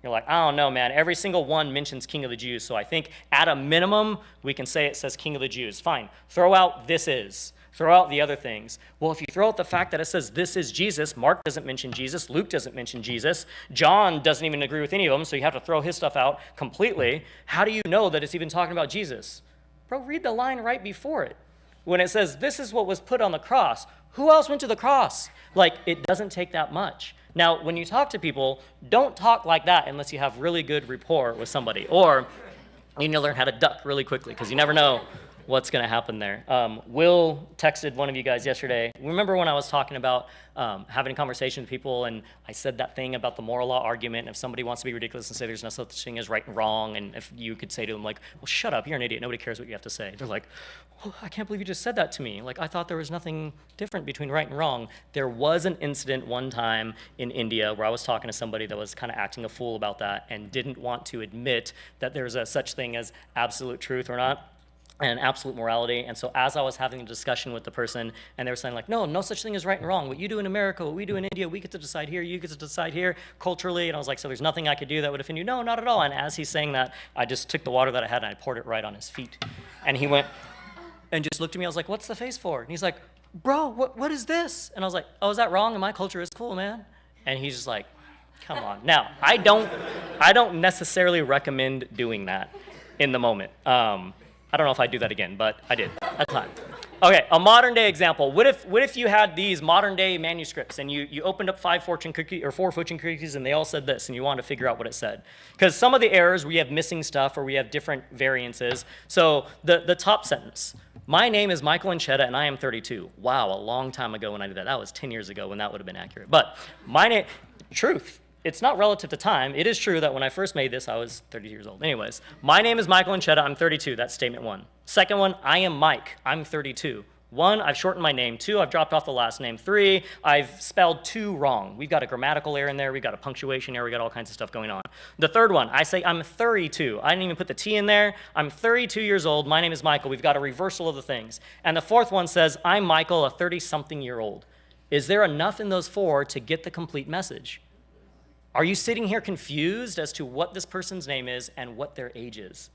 You're like, I don't know, man. Every single one mentions King of the Jews. So I think at a minimum, we can say it says King of the Jews. Fine. Throw out this is. Throw out the other things. Well, if you throw out the fact that it says this is Jesus, Mark doesn't mention Jesus, Luke doesn't mention Jesus, John doesn't even agree with any of them, so you have to throw his stuff out completely. How do you know that it's even talking about Jesus? Bro, read the line right before it. When it says this is what was put on the cross, who else went to the cross? Like, it doesn't take that much. Now, when you talk to people, don't talk like that unless you have really good rapport with somebody, or you need to learn how to duck really quickly, because you never know what's going to happen there. Will texted one of you guys yesterday. Remember when I was talking about having a conversation with people, and I said that thing about the moral law argument, and if somebody wants to be ridiculous and say there's no such thing as right and wrong, and if you could say to them like, well, shut up, you're an idiot, nobody cares what you have to say. They're like, oh, I can't believe you just said that to me. Like, I thought there was nothing different between right and wrong. There was an incident one time in India where I was talking to somebody that was kind of acting a fool about that and didn't want to admit that there's a such thing as absolute truth or not. and absolute morality. And so as I was having a discussion with the person, and they were saying like, no such thing as right and wrong. What you do in America, what we do in India, we get to decide here, you get to decide here culturally. And I was like, so there's nothing I could do that would offend you? No, not at all. And as he's saying that, I just took the water that I had and I poured it right on his feet. And he went and just looked at me. I was like, what's the face for? And he's like, bro, what is this? And I was like, oh, is that wrong? In my culture, it's cool, man. And he's just like, come on. Now, I don't necessarily recommend doing that in the moment. I don't know if I'd do that again, but I did at the time. Okay, a modern day example. What if you had these modern day manuscripts and you opened up 4 fortune cookies and they all said this and you wanted to figure out what it said? Because some of the errors, we have missing stuff or we have different variances. So the top sentence, my name is Michael Ancheta and I am 32. Wow, a long time ago when I did that. That was 10 years ago when that would have been accurate. But my name, truth. It's not relative to time. It is true that when I first made this, I was 30 years old. Anyways, my name is Michael Ancheta. I'm 32. That's statement 1. Second one, I am Mike. I'm 32. 1, I've shortened my name. 2, I've dropped off the last name. 3, I've spelled 2 wrong. We've got a grammatical error in there. We've got a punctuation error. We've got all kinds of stuff going on. The third one, I say I'm 32. I didn't even put the T in there. I'm 32 years old. My name is Michael. We've got a reversal of the things. And the fourth one says, I'm Michael, a 30-something-year-old. Is there enough in those 4 to get the complete message? Are you sitting here confused as to what this person's name is and what their age is?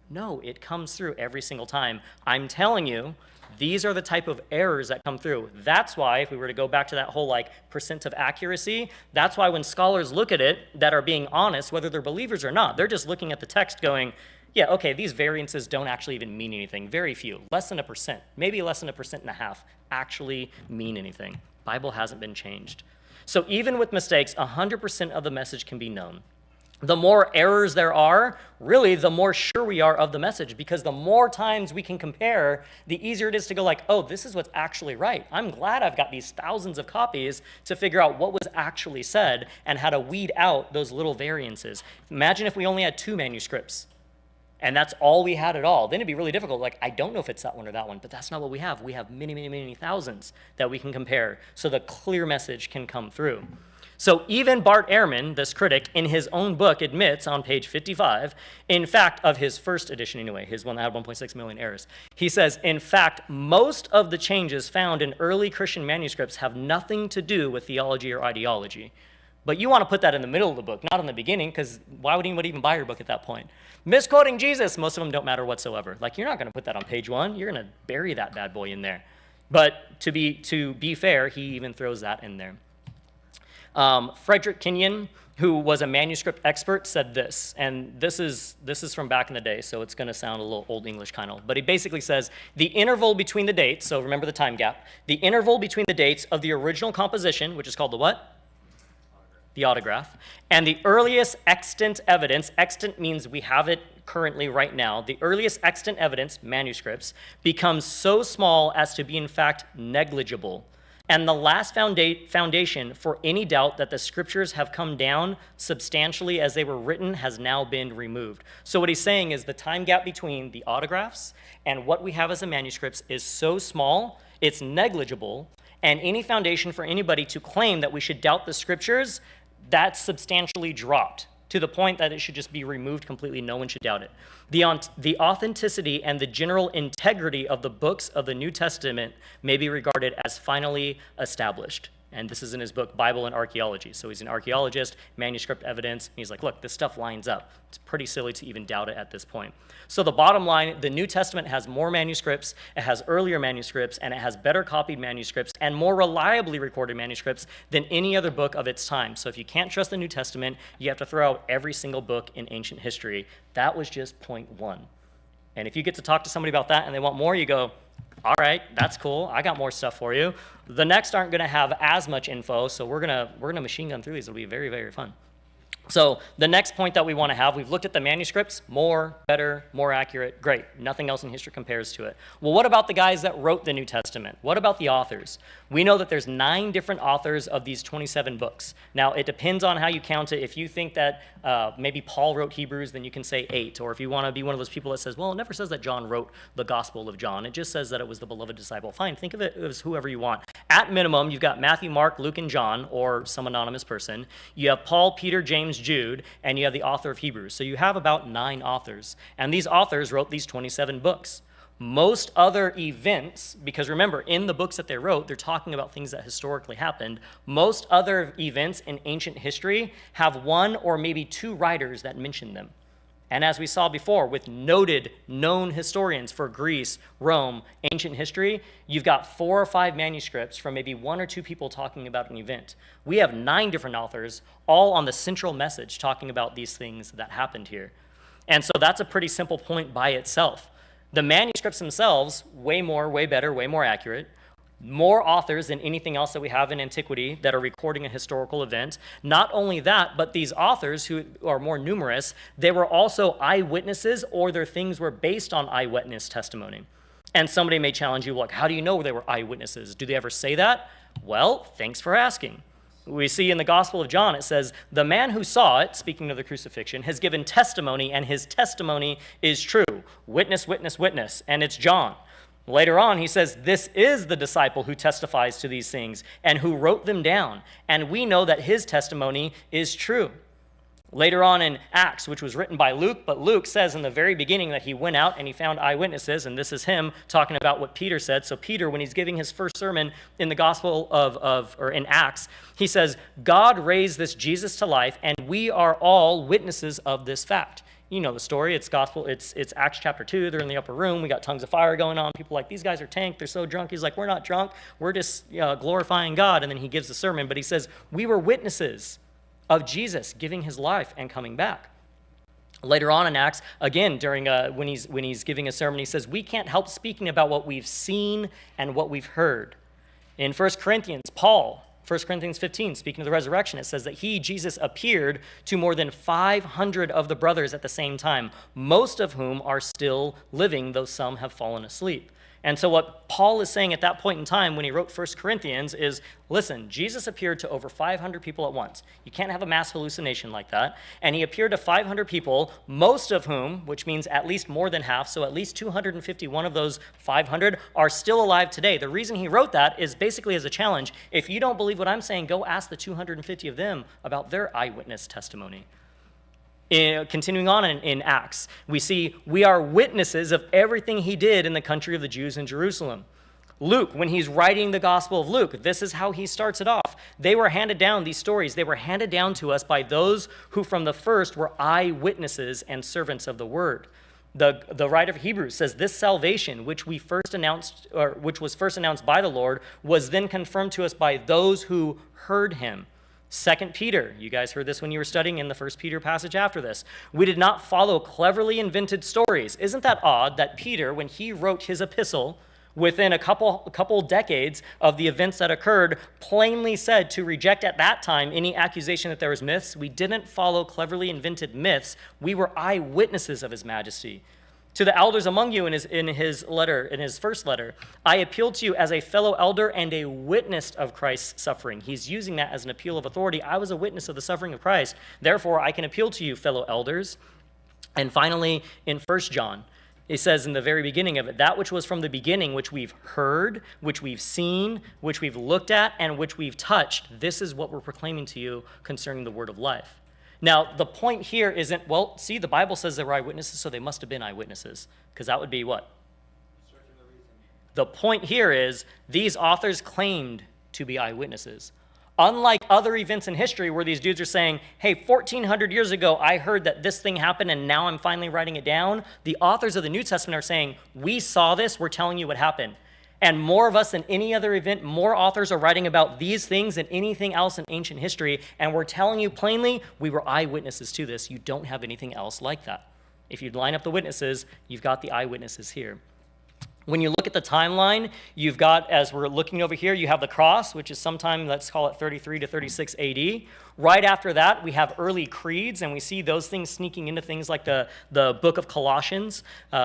No, it comes through every single time. I'm telling you, these are the type of errors that come through. That's why, if we were to go back to that whole percent of accuracy, that's why when scholars look at it that are being honest, whether they're believers or not, they're just looking at the text going, yeah, okay, these variances don't actually even mean anything. Very few, less than 1%, maybe less than 1.5% actually mean anything. Bible hasn't been changed. So even with mistakes, 100% of the message can be known. The more errors there are, really, the more sure we are of the message, because the more times we can compare, the easier it is to go oh, this is what's actually right. I'm glad I've got these thousands of copies to figure out what was actually said and how to weed out those little variances. Imagine if we only had 2 manuscripts and that's all we had at all. Then it'd be really difficult. I don't know if it's that one or that one, but that's not what we have. We have many, many, many thousands that we can compare so the clear message can come through. So even Bart Ehrman, this critic, in his own book admits on page 55, in fact, of his first edition anyway, his one that had 1.6 million errors, he says, in fact, most of the changes found in early Christian manuscripts have nothing to do with theology or ideology. But you want to put that in the middle of the book, not in the beginning, because why would anybody even buy your book at that point? Misquoting Jesus, most of them don't matter whatsoever. You're not going to put that on page 1. You're going to bury that bad boy in there. But to be fair, he even throws that in there. Frederick Kenyon, who was a manuscript expert, said this, and this is from back in the day, so it's going to sound a little old English kind of, but he basically says, the interval between the dates, so remember the time gap, the interval between the dates of the original composition, which is called the what? The autograph, and the earliest extant evidence, extant means we have it currently right now, the earliest extant evidence, manuscripts, becomes so small as to be in fact negligible. And the last foundation for any doubt that the scriptures have come down substantially as they were written has now been removed. So what he's saying is the time gap between the autographs and what we have as the manuscripts is so small, it's negligible, and any foundation for anybody to claim that we should doubt the scriptures, that's substantially dropped to the point that it should just be removed completely. No one should doubt it. The authenticity and the general integrity of the books of the New Testament may be regarded as finally established. And this is in his book, Bible and Archaeology. So he's an archaeologist, manuscript evidence, and he's like, look, this stuff lines up. It's pretty silly to even doubt it at this point. So the bottom line, the New Testament has more manuscripts, it has earlier manuscripts, and it has better copied manuscripts and more reliably recorded manuscripts than any other book of its time. So if you can't trust the New Testament, you have to throw out every single book in ancient history. That was just point 1. And if you get to talk to somebody about that and they want more, you go, all right, that's cool. I got more stuff for you. The next aren't going to have as much info, so we're gonna machine gun through these. It'll be very, very fun. So the next point that we want to have, we've looked at the manuscripts, more, better, more accurate, great. Nothing else in history compares to it. Well, what about the guys that wrote the New Testament? What about the authors? We know that there's 9 different authors of these 27 books. Now, it depends on how you count it. If you think that maybe Paul wrote Hebrews, then you can say 8. Or if you want to be one of those people that says, well, it never says that John wrote the Gospel of John. It just says that it was the beloved disciple. Fine, think of it as whoever you want. At minimum, you've got Matthew, Mark, Luke, and John, or some anonymous person. You have Paul, Peter, James, Jude, and you have the author of Hebrews. So you have about 9 authors. And these authors wrote these 27 books. Most other events, because remember, in the books that they wrote, they're talking about things that historically happened. Most other events in ancient history have one or maybe two writers that mention them. And as we saw before, with noted, known historians for Greece, Rome, ancient history, you've got 4 or 5 manuscripts from maybe 1 or 2 people talking about an event. We have 9 different authors, all on the central message, talking about these things that happened here. And so that's a pretty simple point by itself. The manuscripts themselves, way more, way better, way more accurate. More authors than anything else that we have in antiquity that are recording a historical event. Not only that, but these authors who are more numerous, they were also eyewitnesses, or their things were based on eyewitness testimony. And somebody may challenge you, like, how do you know they were eyewitnesses? Do they ever say that? Well, thanks for asking. We see in the Gospel of John, it says, the man who saw it, speaking of the crucifixion, has given testimony, and his testimony is true. Witness, witness, witness. And it's John. Later on, he says, this is the disciple who testifies to these things and who wrote them down, and we know that his testimony is true. Later on in Acts, which was written by Luke, but Luke says in the very beginning that he went out and he found eyewitnesses, and this is him talking about what Peter said. So Peter, when he's giving his first sermon in the Gospel or in Acts, he says, God raised this Jesus to life, and we are all witnesses of this fact. You know the story. It's Acts chapter 2. They're in the upper room. We got tongues of fire going on. People are like, these guys are tanked. They're so drunk. He's like, we're not drunk. We're just glorifying God. And then he gives the sermon. But he says, we were witnesses of Jesus giving his life and coming back. Later on in Acts, again, during when he's giving a sermon, he says, we can't help speaking about what we've seen and what we've heard. In 1 Corinthians, Paul, 1 Corinthians 15, speaking of the resurrection, it says that he, Jesus, appeared to more than 500 of the brothers at the same time, most of whom are still living, though some have fallen asleep. And so what Paul is saying at that point in time when he wrote 1 Corinthians is, listen, Jesus appeared to over 500 people at once. You can't have a mass hallucination like that. And he appeared to 500 people, most of whom, which means at least more than half, so at least 251 of those 500 are still alive today. The reason he wrote that is basically as a challenge. If you don't believe what I'm saying, go ask the 250 of them about their eyewitness testimony. Continuing on in Acts, we see we are witnesses of everything he did in the country of the Jews in Jerusalem. Luke, when he's writing the Gospel of Luke, this is how he starts it off. They were handed down, these stories, they were handed down to us by those who from the first were eyewitnesses and servants of the word. The writer of Hebrews says this salvation, which was first announced by the Lord, was then confirmed to us by those who heard him. 2 Peter, you guys heard this when you were studying in the 1 Peter passage after this. We did not follow cleverly invented stories. Isn't that odd that Peter, when he wrote his epistle, within a couple decades of the events that occurred, plainly said to reject at that time any accusation that there was myths? We didn't follow cleverly invented myths. We were eyewitnesses of his majesty. To the elders among you in his first letter, I appeal to you as a fellow elder and a witness of Christ's suffering. He's using that as an appeal of authority. I was a witness of the suffering of Christ. Therefore, I can appeal to you, fellow elders. And finally, in 1 John, it says in the very beginning of it, that which was from the beginning, which we've heard, which we've seen, which we've looked at, and which we've touched, this is what we're proclaiming to you concerning the word of life. Now, the point here isn't, well, see, the Bible says they were eyewitnesses, so they must have been eyewitnesses, because that would be what? The point here is these authors claimed to be eyewitnesses. Unlike other events in history where these dudes are saying, hey, 1,400 years ago, I heard that this thing happened, and now I'm finally writing it down, the authors of the New Testament are saying, we saw this, we're telling you what happened. And more of us than any other event, more authors are writing about these things than anything else in ancient history. And we're telling you plainly, we were eyewitnesses to this. You don't have anything else like that. If you line up the witnesses, you've got the eyewitnesses here. When you look at the timeline, you've got, as we're looking over here, you have the cross, which is sometime, let's call it 33 to 36 AD. Right after that, we have early creeds, and we see those things sneaking into things like the book of Colossians.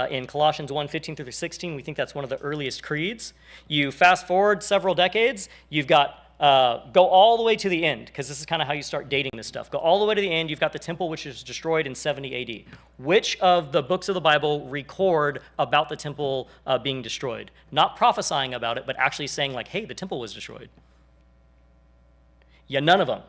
In Colossians 1, 15 through 16, we think that's one of the earliest creeds. You fast forward several decades, you've got go all the way to the end, because this is kind of how you start dating this stuff. Go all the way to the end. You've got the temple, which is destroyed in 70 AD. Which of the books of the Bible record about the temple being destroyed? Not prophesying about it, but actually saying like, hey, the temple was destroyed. Yeah, none of them.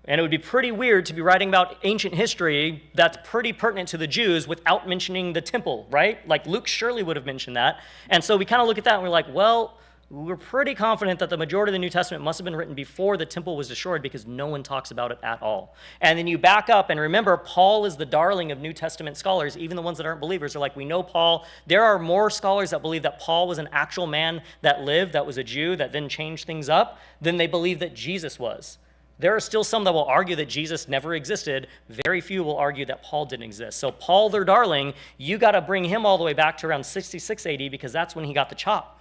And it would be pretty weird to be writing about ancient history that's pretty pertinent to the Jews without mentioning the temple, right? Like Luke surely would have mentioned that. And so we kind of look at that and we're like, well, we're pretty confident that the majority of the New Testament must have been written before the temple was destroyed because no one talks about it at all. And then you back up and remember, Paul is the darling of New Testament scholars. Even the ones that aren't believers are like, we know Paul. There are more scholars that believe that Paul was an actual man that lived, that was a Jew, that then changed things up, than they believe that Jesus was. There are still some that will argue that Jesus never existed. Very few will argue that Paul didn't exist. So Paul, their darling, you got to bring him all the way back to around 66 AD because that's when he got the chop.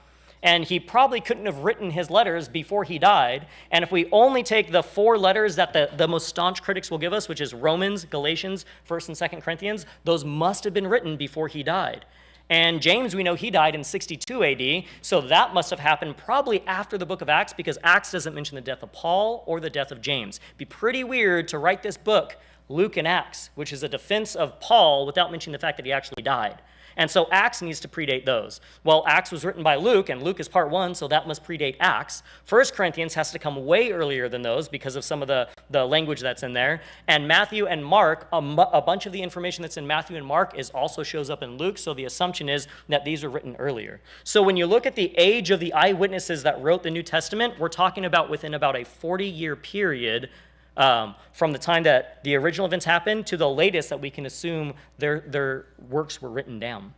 And he probably couldn't have written his letters before he died. And if we only take the 4 letters that the most staunch critics will give us, which is Romans, Galatians, 1st and 2nd Corinthians, those must have been written before he died. And James, we know he died in 62 AD, so that must have happened probably after the book of Acts because Acts doesn't mention the death of Paul or the death of James. It'd be pretty weird to write this book, Luke and Acts, which is a defense of Paul without mentioning the fact that he actually died. And so Acts needs to predate those. Well, Acts was written by Luke, and Luke is part 1, so that must predate Acts. 1 Corinthians has to come way earlier than those because of some of the language that's in there. And Matthew and Mark, a bunch of the information that's in Matthew and Mark also shows up in Luke, so the assumption is that these were written earlier. So when you look at the age of the eyewitnesses that wrote the New Testament, we're talking about within about a 40-year period from the time that the original events happened to the latest that we can assume their works were written down.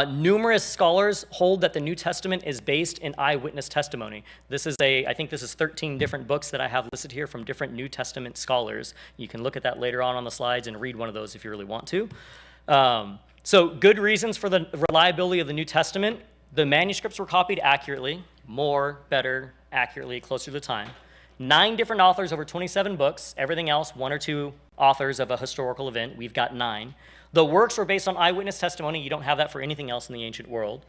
Numerous scholars hold that the New Testament is based in eyewitness testimony. I think this is 13 different books that I have listed here from different New Testament scholars. You can look at that later on the slides and read one of those if you really want to. So good reasons for the reliability of the New Testament. The manuscripts were copied accurately, more, better, accurately, closer to the time. 9 different authors over 27 books. Everything else, 1 or 2 authors of a historical event. We've got 9. The works were based on eyewitness testimony. You don't have that for anything else in the ancient world.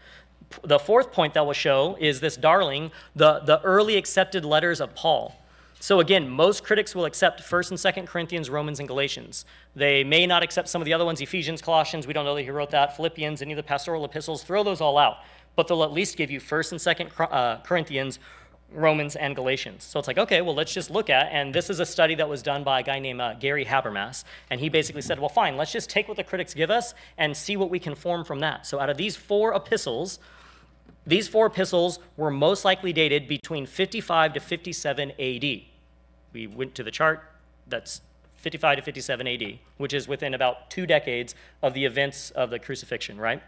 The 4th point that we'll show is this darling, the early accepted letters of Paul. So again, most critics will accept 1st and 2nd Corinthians, Romans, and Galatians. They may not accept some of the other ones, Ephesians, Colossians, we don't know that he wrote that, Philippians, any of the pastoral epistles, throw those all out. But they'll at least give you 1st and 2nd Corinthians, Romans, and Galatians. So it's like, okay, well, let's just look at, and this is a study that was done by a guy named Gary Habermas, and he basically said, well, fine, let's just take what the critics give us and see what we can form from that. So out of these 4 epistles were most likely dated between 55 to 57 AD. We went to the chart, that's 55 to 57 AD, which is within about 2 decades of the events of the crucifixion, right?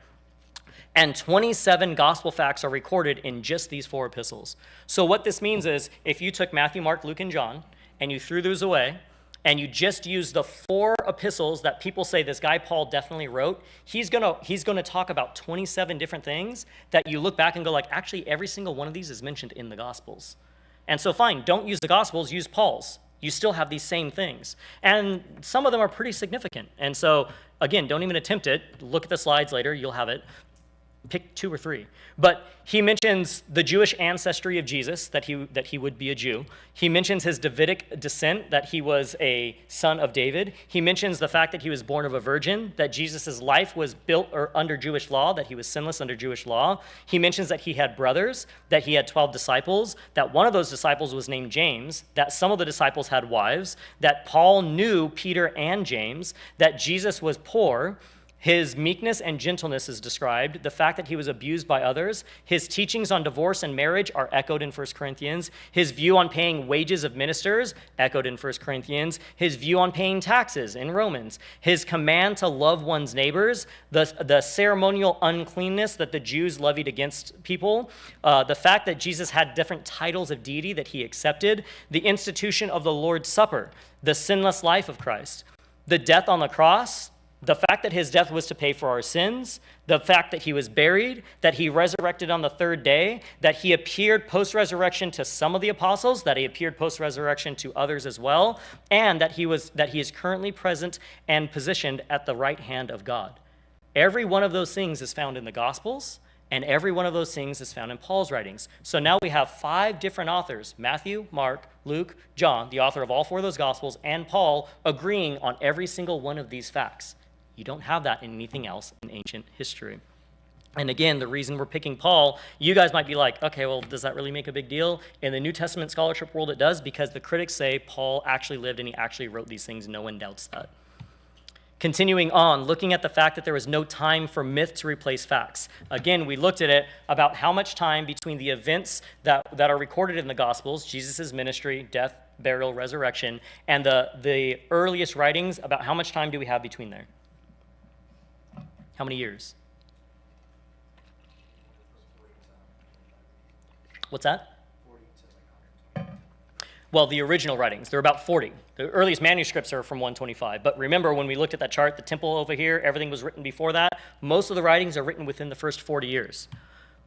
And 27 gospel facts are recorded in just these 4 epistles. So what this means is if you took Matthew, Mark, Luke, and John, and you threw those away, and you just use the 4 epistles that people say this guy Paul definitely wrote, he's gonna talk about 27 different things that you look back and go like, actually, every single one of these is mentioned in the Gospels. And so fine, don't use the Gospels, use Paul's. You still have these same things. And some of them are pretty significant. And so, again, don't even attempt it. Look at the slides later, you'll have it. Pick 2 or 3. But he mentions the Jewish ancestry of Jesus, that he would be a Jew. He mentions his Davidic descent, that he was a son of David. He mentions the fact that he was born of a virgin, that Jesus' life was built under Jewish law, that he was sinless under Jewish law. He mentions that he had brothers, that he had 12 disciples, that one of those disciples was named James, that some of the disciples had wives, that Paul knew Peter and James, that Jesus was poor. His meekness and gentleness is described, the fact that he was abused by others. His teachings on divorce and marriage are echoed in 1 Corinthians. His view on paying wages of ministers, echoed in 1 Corinthians. His view on paying taxes in Romans. His command to love one's neighbors, the ceremonial uncleanness that the Jews levied against people, the fact that Jesus had different titles of deity that he accepted, the institution of the Lord's Supper, the sinless life of Christ, the death on the cross, the fact that his death was to pay for our sins, the fact that he was buried, that he resurrected on the 3rd day, that he appeared post-resurrection to some of the apostles, that he appeared post-resurrection to others as well, and that he is currently present and positioned at the right hand of God. Every one of those things is found in the Gospels, and every one of those things is found in Paul's writings. So now we have 5 different authors, Matthew, Mark, Luke, John, the author of all 4 of those Gospels, and Paul agreeing on every single one of these facts. You don't have that in anything else in ancient history. And again, the reason we're picking Paul, you guys might be like, okay, well, does that really make a big deal? In the New Testament scholarship world, it does, because the critics say Paul actually lived and he actually wrote these things. No one doubts that. Continuing on, looking at the fact that there was no time for myth to replace facts. Again, we looked at it about how much time between the events that are recorded in the Gospels, Jesus' ministry, death, burial, resurrection, and the earliest writings, about how much time do we have between there? How many years? What's that? Well, the original writings, they're about 40. The earliest manuscripts are from 125. But remember, when we looked at that chart, the temple over here, everything was written before that. Most of the writings are written within the first 40 years.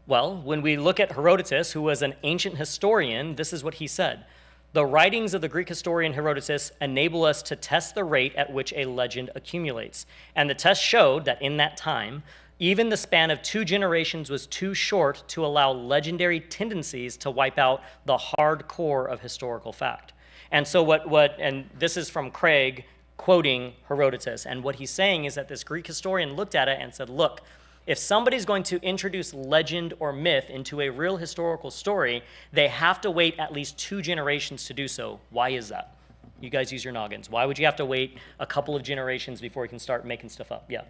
Well, when we look at Herodotus, who was an ancient historian, this is what he said. The writings of the Greek historian Herodotus enable us to test the rate at which a legend accumulates. And the test showed that in that time, even the span of 2 generations was too short to allow legendary tendencies to wipe out the hard core of historical fact. And so and this is from Craig quoting Herodotus, and what he's saying is that this Greek historian looked at it and said, look, if somebody's going to introduce legend or myth into a real historical story, they have to wait at least 2 generations to do so. Why is that? You guys use your noggins. Why would you have to wait a couple of generations before you can start making stuff up? Yeah.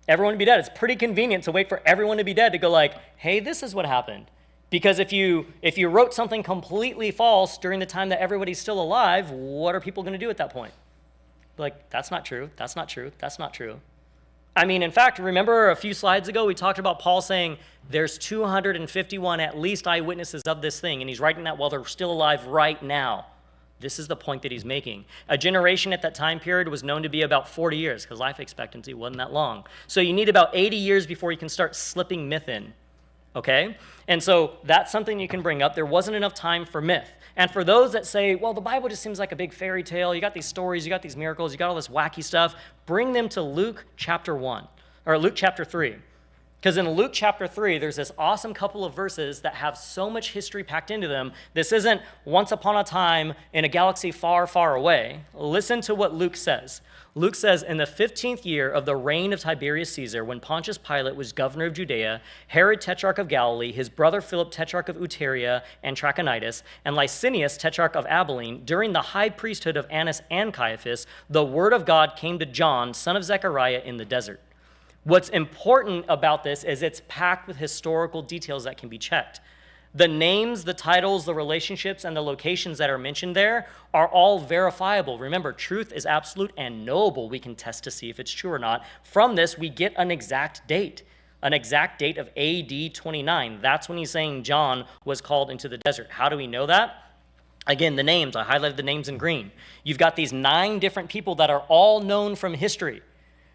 Everyone would be dead. It's pretty convenient to wait for everyone to be dead to go like, hey, this is what happened. Because if you wrote something completely false during the time that everybody's still alive, what are people going to do at that point? Like, that's not true. That's not true. That's not true. I mean, in fact, remember a few slides ago, we talked about Paul saying there's 251 at least eyewitnesses of this thing, and he's writing that while they're still alive right now. This is the point that he's making. A generation at that time period was known to be about 40 years, because life expectancy wasn't that long. So you need about 80 years before you can start slipping myth in, okay? And so that's something you can bring up. There wasn't enough time for myth. And for those that say, well, the Bible just seems like a big fairy tale, you got these stories, you got these miracles, you got all this wacky stuff, bring them to Luke chapter 1, or Luke chapter 3. Because in Luke chapter 3, there's this awesome couple of verses that have so much history packed into them. This isn't once upon a time in a galaxy far, far away. Listen to what Luke says. Luke says, in the 15th year of the reign of Tiberius Caesar, when Pontius Pilate was governor of Judea, Herod tetrarch of Galilee, his brother Philip tetrarch of Iturea and Trachonitis, and Licinius tetrarch of Abilene, during the high priesthood of Annas and Caiaphas, the word of God came to John, son of Zechariah, in the desert. What's important about this is it's packed with historical details that can be checked. The names, the titles, the relationships, and the locations that are mentioned there are all verifiable. Remember, truth is absolute and knowable. We can test to see if it's true or not. From this, we get an exact date of AD 29. That's when he's saying John was called into the desert. How do we know that? Again, the names. I highlighted the names in green. You've got these 9 different people that are all known from history.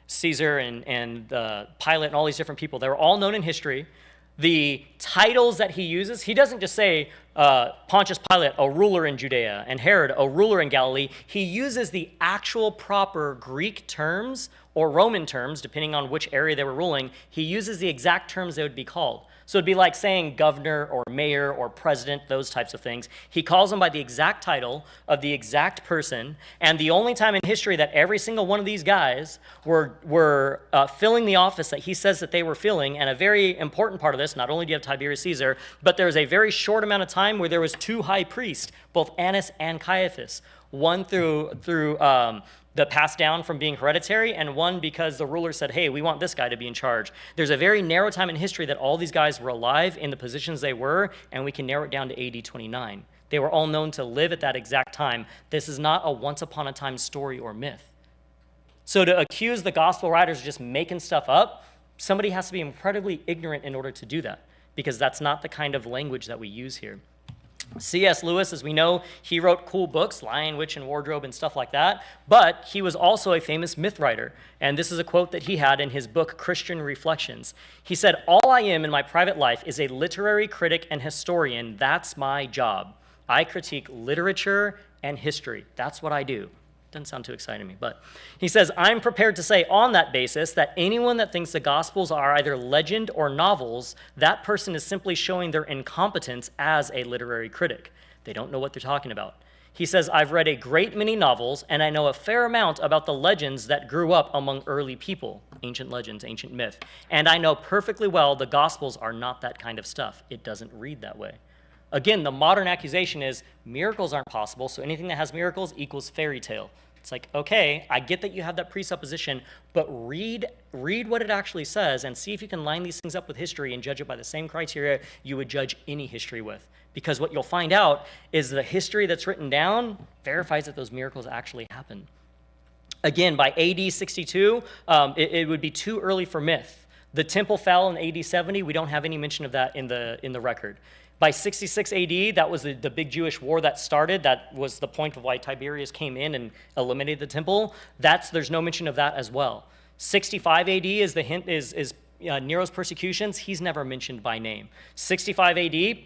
Caesar and Pilate and all these different people. They're all known in history. The titles that he uses, he doesn't just say Pontius Pilate, a ruler in Judea, and Herod, a ruler in Galilee. He uses the actual proper Greek terms or Roman terms, depending on which area they were ruling. He uses the exact terms they would be called. So it'd be like saying governor or mayor or president, those types of things. He calls them by the exact title of the exact person. And the only time in history that every single one of these guys were filling the office that he says that they were filling, and a very important part of this, not only do you have Tiberius Caesar, but there's a very short amount of time where there was 2 high priests, both Annas and Caiaphas. One through the passed down from being hereditary, and one because the ruler said, hey, we want this guy to be in charge. There's a very narrow time in history that all these guys were alive in the positions they were, and we can narrow it down to AD 29. They were all known to live at that exact time. This is not a once upon a time story or myth. So to accuse the gospel writers of just making stuff up, somebody has to be incredibly ignorant in order to do that, because that's not the kind of language that we use here. C.S. Lewis, as we know, he wrote cool books, Lion, Witch, and Wardrobe and stuff like that, but he was also a famous myth writer, and this is a quote that he had in his book, Christian Reflections. He said, all I am in my private life is a literary critic and historian. That's my job. I critique literature and history. That's what I do. Doesn't sound too exciting to me, but he says, I'm prepared to say on that basis that anyone that thinks the Gospels are either legend or novels, that person is simply showing their incompetence as a literary critic. They don't know what they're talking about. He says, I've read a great many novels, and I know a fair amount about the legends that grew up among early people, ancient legends, ancient myth. And I know perfectly well the Gospels are not that kind of stuff. It doesn't read that way. Again, the modern accusation is miracles aren't possible, so anything that has miracles equals fairy tale. It's like, okay, I get that you have that presupposition, but read what it actually says and see if you can line these things up with history and judge it by the same criteria you would judge any history with. Because what you'll find out is the history that's written down verifies that those miracles actually happen. Again, by AD 62, it would be too early for myth. The temple fell in AD 70. We don't have any mention of that in the record. By 66 AD, that was the big Jewish war that started. That was the point of why Tiberius came in and eliminated the temple. There's no mention of that as well. 65 AD is the hint is Nero's persecutions. He's never mentioned by name. 65 AD,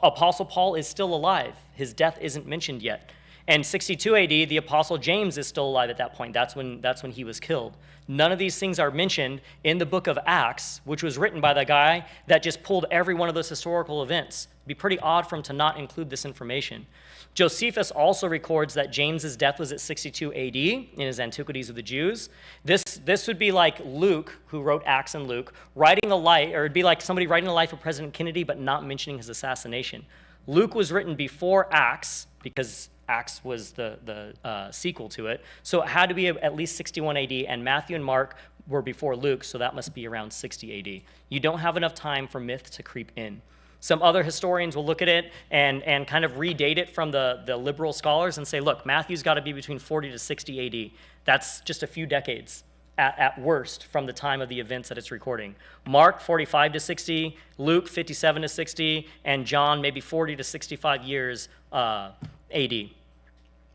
Apostle Paul is still alive. His death isn't mentioned yet. And 62 AD, the Apostle James is still alive at that point. That's when he was killed. None of these things are mentioned in the book of Acts, which was written by the guy that just pulled every one of those historical events. It'd be pretty odd for him to not include this information. Josephus also records that James's death was at 62 AD in his Antiquities of the Jews. This would be like Luke, who wrote Acts and Luke, writing the life, or it'd be like somebody writing the life of President Kennedy but not mentioning his assassination. Luke was written before Acts because Acts was the sequel to it. So it had to be at least 61 AD, and Matthew and Mark were before Luke, so that must be around 60 AD. You don't have enough time for myth to creep in. Some other historians will look at it and kind of redate it from the liberal scholars and say, look, Matthew's got to be between 40 to 60 AD. That's just a few decades at worst from the time of the events that it's recording. Mark, 45 to 60, Luke, 57 to 60, and John, maybe 40 to 65 years AD.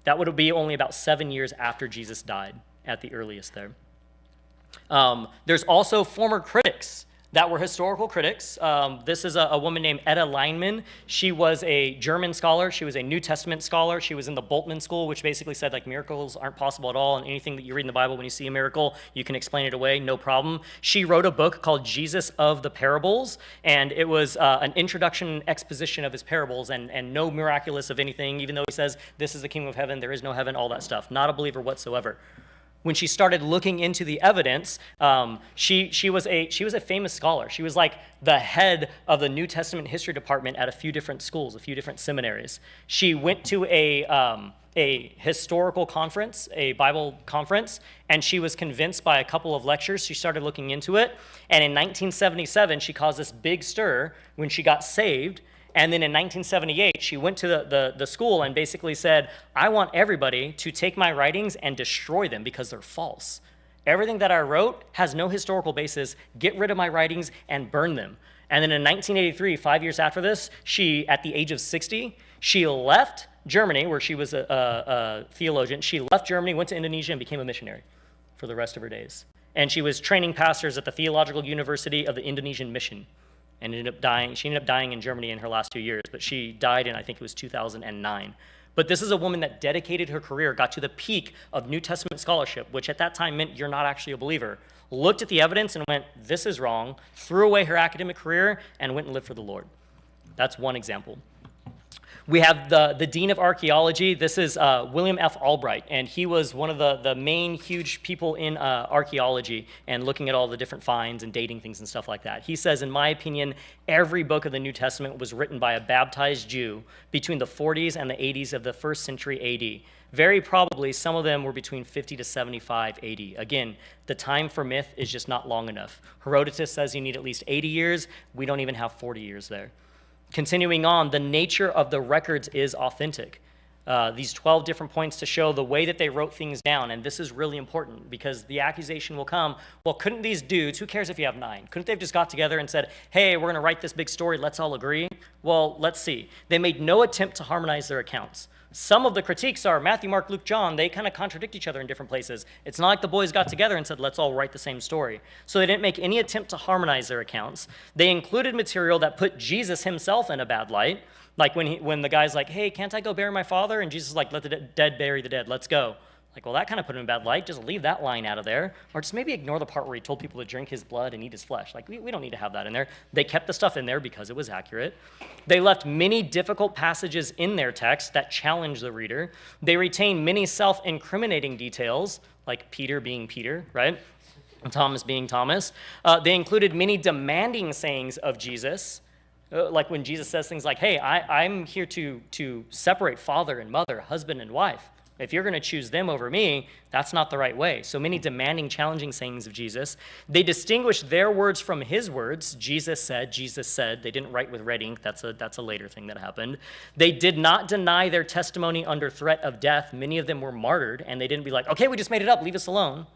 That would be only about 7 years after Jesus died at the earliest there. There's also former critics that were historical critics. This is a woman named Etta Leinman. She was a German scholar. She was a New Testament scholar. She was in the Bultmann School, which basically said like miracles aren't possible at all, and anything that you read in the Bible, when you see a miracle, you can explain it away, no problem. She wrote a book called Jesus of the Parables, and it was an introduction exposition of his parables, and no miraculous of anything, even though he says, this is the kingdom of heaven, there is no heaven, all that stuff. Not a believer whatsoever. When she started looking into the evidence, she was a famous scholar. She was like the head of the New Testament history department at a few different schools, a few different seminaries. She went to a historical conference, a Bible conference, and she was convinced by a couple of lectures. She started looking into it, and in 1977, she caused this big stir when she got saved. And then in 1978, she went to the school and basically said, I want everybody to take my writings and destroy them because they're false. Everything that I wrote has no historical basis. Get rid of my writings and burn them. And then in 1983, 5 years after this, she, at the age of 60, she left Germany, where she was a theologian. She left Germany, went to Indonesia, and became a missionary for the rest of her days. And she was training pastors at the Theological University of the Indonesian Mission. And ended up dying. She ended up dying in Germany in her last 2 years, but she died in, I think it was 2009. But this is a woman that dedicated her career, got to the peak of New Testament scholarship, which at that time meant you're not actually a believer, looked at the evidence and went, this is wrong, threw away her academic career, and went and lived for the Lord. That's one example. We have the Dean of Archaeology. This is William F. Albright, and he was one of the main huge people in archaeology and looking at all the different finds and dating things and stuff like that. He says, in my opinion, every book of the New Testament was written by a baptized Jew between the 40s and the 80s of the first century AD. Very probably, some of them were between 50 to 75 AD. Again, the time for myth is just not long enough. Herodotus says you need at least 80 years. We don't even have 40 years there. Continuing on, the nature of the records is authentic. These 12 different points to show the way that they wrote things down, and this is really important because the accusation will come, well, couldn't these dudes, who cares if you have 9, couldn't they have just got together and said, hey, we're going to write this big story, let's all agree? Well, let's see. They made no attempt to harmonize their accounts. Some of the critiques are Matthew, Mark, Luke, John, they kind of contradict each other in different places. It's not like the boys got together and said, let's all write the same story. So they didn't make any attempt to harmonize their accounts. They included material that put Jesus himself in a bad light. Like when the guy's like, hey, can't I go bury my father? And Jesus is like, let the dead bury the dead, let's go. Like, well, that kind of put him in bad light. Just leave that line out of there. Or just maybe ignore the part where he told people to drink his blood and eat his flesh. Like, we don't need to have that in there. They kept the stuff in there because it was accurate. They left many difficult passages in their text that challenge the reader. They retain many self-incriminating details, like Peter being Peter, right? And Thomas being Thomas. They included many demanding sayings of Jesus, like when Jesus says things like, hey, I'm here to separate father and mother, husband and wife. If you're going to choose them over me, that's not the right way. So many demanding, challenging sayings of Jesus. They distinguished their words from his words. Jesus said, Jesus said. They didn't write with red ink. That's a later thing that happened. They did not deny their testimony under threat of death. Many of them were martyred, and they didn't be like, okay, we just made it up, leave us alone.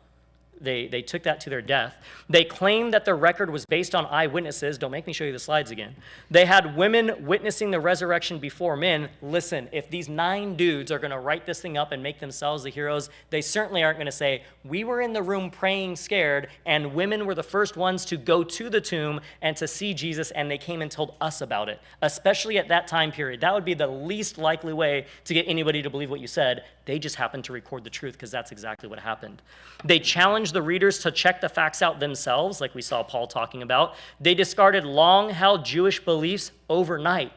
They took that to their death. They claimed that their record was based on eyewitnesses. Don't make me show you the slides again. They had women witnessing the resurrection before men. Listen, if these 9 dudes are going to write this thing up and make themselves the heroes, they certainly aren't going to say, we were in the room praying scared, and women were the first ones to go to the tomb and to see Jesus, and they came and told us about it, especially at that time period. That would be the least likely way to get anybody to believe what you said. They just happened to record the truth because that's exactly what happened. They challenged the readers to check the facts out themselves, like we saw Paul talking about. They discarded long-held Jewish beliefs overnight.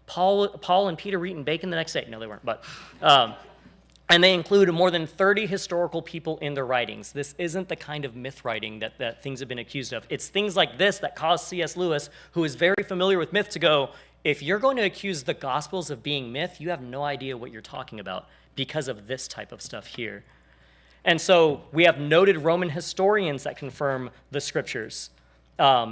Paul and Peter were eating bacon the next day. No, they weren't, but... and they include more than 30 historical people in their writings. This isn't the kind of myth writing that things have been accused of. It's things like this that caused C.S. Lewis, who is very familiar with myth, to go, if you're going to accuse the Gospels of being myth, you have no idea what you're talking about because of this type of stuff here. And so we have noted Roman historians that confirm the scriptures.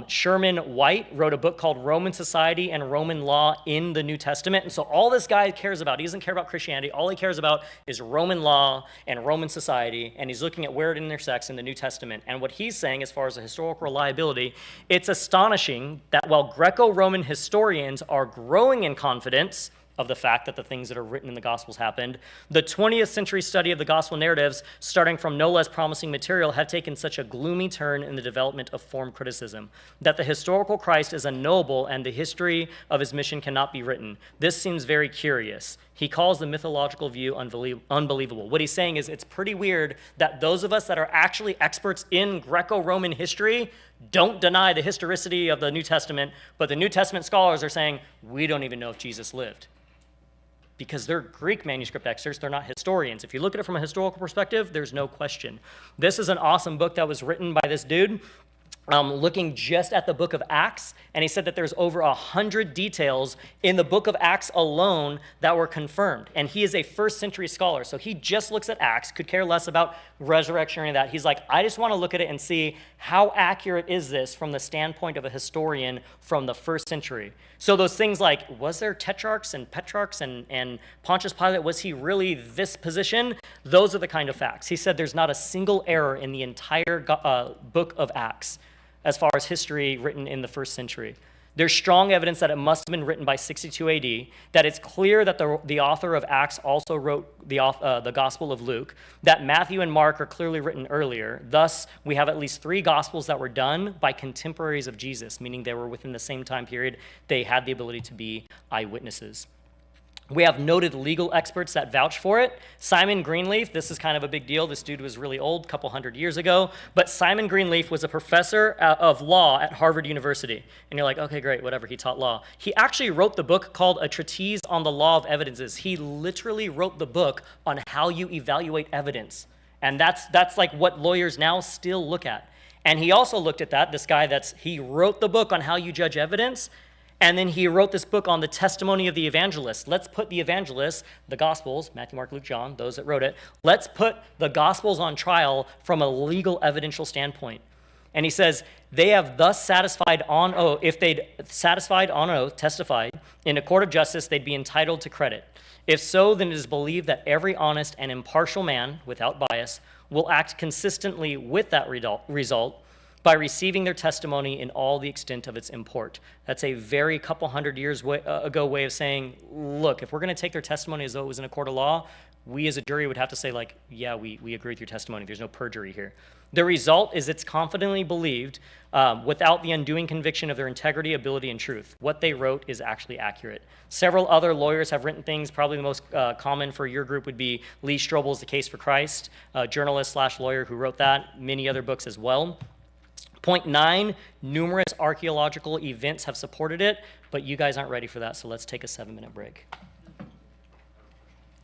Sherman White wrote a book called Roman Society and Roman Law in the New Testament. And so all this guy cares about, he doesn't care about Christianity. All he cares about is Roman law and Roman society. And he's looking at where it intersects in the New Testament. And what he's saying as far as the historical reliability, it's astonishing that while Greco-Roman historians are growing in confidence of the fact that the things that are written in the Gospels happened, the 20th century study of the Gospel narratives, starting from no less promising material, have taken such a gloomy turn in the development of form criticism, that the historical Christ is unknowable and the history of his mission cannot be written. This seems very curious. He calls the mythological view unbelievable. What he's saying is it's pretty weird that those of us that are actually experts in Greco-Roman history don't deny the historicity of the New Testament, but the New Testament scholars are saying, we don't even know if Jesus lived. Because they're Greek manuscript experts, they're not historians. If you look at it from a historical perspective, there's no question. This is an awesome book that was written by this dude, looking just at the book of Acts, and he said that there's over 100 details in the book of Acts alone that were confirmed. And he is a first century scholar, so he just looks at Acts, could care less about resurrection or any of that. He's like, I just want to look at it and see how accurate is this from the standpoint of a historian from the first century. So those things like, was there tetrarchs and petrarchs and Pontius Pilate, was he really this position? Those are the kind of facts. He said there's not a single error in the entire book of Acts as far as history written in the first century. There's strong evidence that it must have been written by 62 AD, that it's clear that the author of Acts also wrote the Gospel of Luke, that Matthew and Mark are clearly written earlier. Thus, we have at least 3 Gospels that were done by contemporaries of Jesus, meaning they were within the same time period. They had the ability to be eyewitnesses. We have noted legal experts that vouch for it. Simon Greenleaf, this is kind of a big deal. This dude was really old, a couple hundred years ago. But Simon Greenleaf was a professor of law at Harvard University. And you're like, okay, great, whatever, he taught law. He actually wrote the book called A Treatise on the Law of Evidences. He literally wrote the book on how you evaluate evidence. And that's like what lawyers now still look at. And he also looked at that, this guy he wrote the book on how you judge evidence. And then he wrote this book on the testimony of the evangelists. Let's put the evangelists, the Gospels, Matthew, Mark, Luke, John, those that wrote it, let's put the Gospels on trial from a legal evidential standpoint. And he says, they have thus satisfied on oath, if they'd satisfied on oath, testified, in a court of justice, they'd be entitled to credit. If so, then it is believed that every honest and impartial man, without bias, will act consistently with that result, by receiving their testimony in all the extent of its import. That's a very couple hundred years ago way of saying, look, if we're going to take their testimony as though it was in a court of law, we as a jury would have to say, like, yeah, we agree with your testimony. There's no perjury here. The result is it's confidently believed without the undoing conviction of their integrity, ability, and truth. What they wrote is actually accurate. Several other lawyers have written things. Probably the most common for your group would be Lee Strobel's The Case for Christ, journalist/lawyer who wrote that, many other books as well. Point 9, numerous archaeological events have supported it, but you guys aren't ready for that, so let's take a 7-minute break.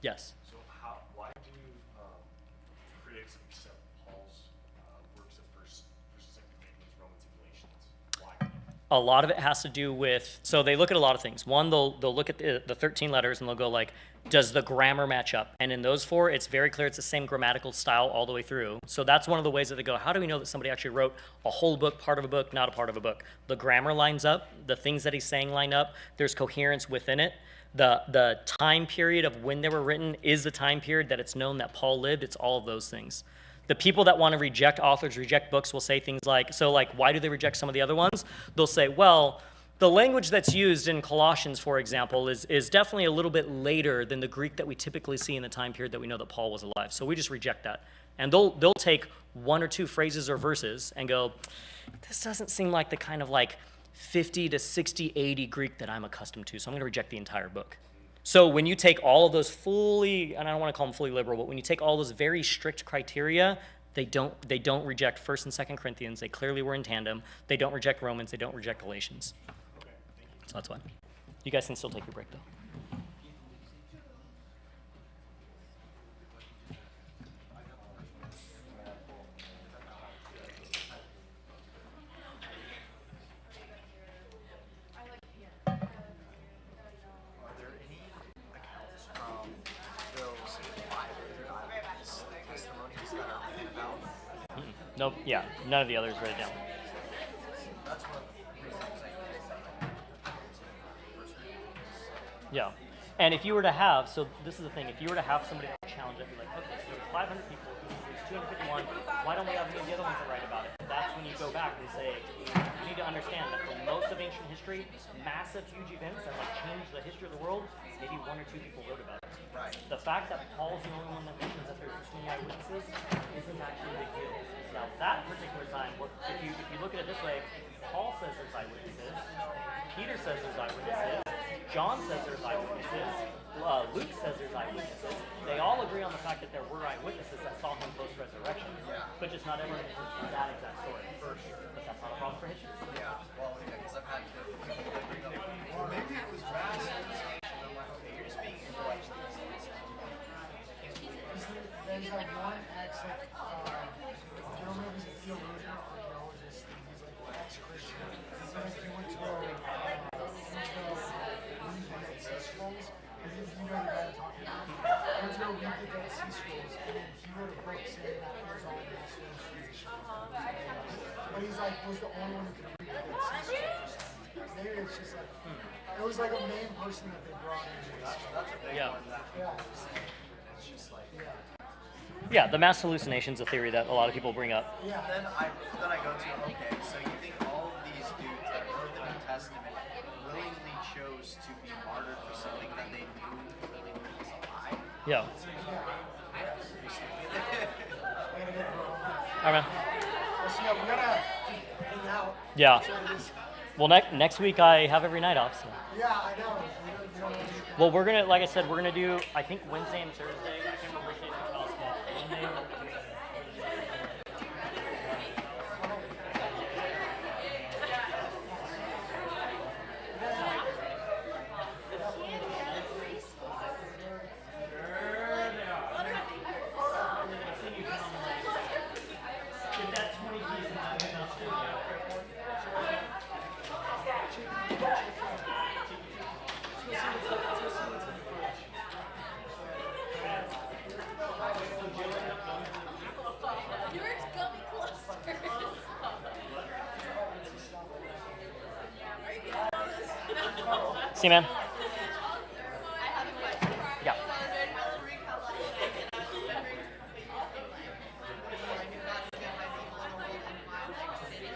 Yes? So why do critics accept Paul's works of First, Second Corinthians, Romans, and Galatians? Why? A lot of it has to do with, so they look at a lot of things. One, they'll look at the 13 letters and they'll go like, does the grammar match up? And in those 4, it's very clear it's the same grammatical style all the way through. So that's one of the ways that they go, how do we know that somebody actually wrote a whole book, part of a book, not a part of a book? The grammar lines up, the things that he's saying line up, there's coherence within it. The time period of when they were written is the time period that it's known that Paul lived. It's all of those things. The people that want to reject authors, reject books, will say things like, so like, why do they reject some of the other ones? They'll say, well, the language that's used in Colossians, for example, is definitely a little bit later than the Greek that we typically see in the time period that we know that Paul was alive. So we just reject that. And they'll take 1 or 2 phrases or verses and go, this doesn't seem like the kind of like 50 to 60, 80 Greek that I'm accustomed to, so I'm going to reject the entire book. So when you take all of those fully, and I don't want to call them fully liberal, but when you take all those very strict criteria, they don't reject 1st and 2nd Corinthians. They clearly were in tandem. They don't reject Romans. They don't reject Galatians. Okay, thank you. So that's why. You guys can still take your break, though. Are there any accounts from those 500 eyewitness testimonies that are written about? Nope, yeah, none of the others write it down. That's one of the reasons I use that. Yeah. And if you were to have, so this is the thing, if you were to have somebody challenge it, be like, okay, so there's 500 people, there's 251, why don't we have any of the other ones that write about it? That's when you go back and say, you need to understand that for most of ancient history, massive, huge events that like change the history of the world, maybe 1 or 2 people wrote about it. Right. The fact that Paul's the only one that mentions that there's this many eyewitnesses isn't actually a big deal. Now that particular time, if you look at it this way, Paul says there's eyewitnesses, Peter says there's eyewitnesses, John says there's eyewitnesses, Luke says there's eyewitnesses. They all agree on the fact that there were eyewitnesses that saw him post-resurrection, but just not everyone mentions that exact story first. But that's not a problem for history. Yeah, well, yeah, because I've had people that bring up, well, maybe it was mass hallucination. I'm like, okay, you're just being intellectual. There's like one ex, like, I don't know if he's a theologian or archaeologist, and he's like ex-Christian. He's like, he went to go read the Dead Sea Scrolls. And you know the guy I'm talking about? He went to go read the Dead Sea Scrolls, and then he wrote a book saying that there's all mass hallucination. But he's like, was the only one who could read the Dead Sea Scrolls. Maybe it's just like, it was like a main person that they brought in. That's a big Yeah. one. Yeah. It's just like, Yeah, the mass hallucination is a theory that a lot of people bring up. Yeah. then I go to, okay, so you think all of these dudes that wrote the New Testament willingly chose to be martyred for something that they knew really was a lie? Yeah. All right, man. So yeah, we gotta hang out. Yeah. So this- Well, next week I have every night off. So. Yeah, I know. We don't know. Well, we're gonna, like I said, we're gonna do, I think Wednesday and Thursday. I can't remember which day it's possible. Monday. If that 20 pieces is good enough, Yours gummy clusters. see, you, man. I have a question. Yeah. So during Halloween, how long did it get out? Before I knew God was gonna be little and wild like cities.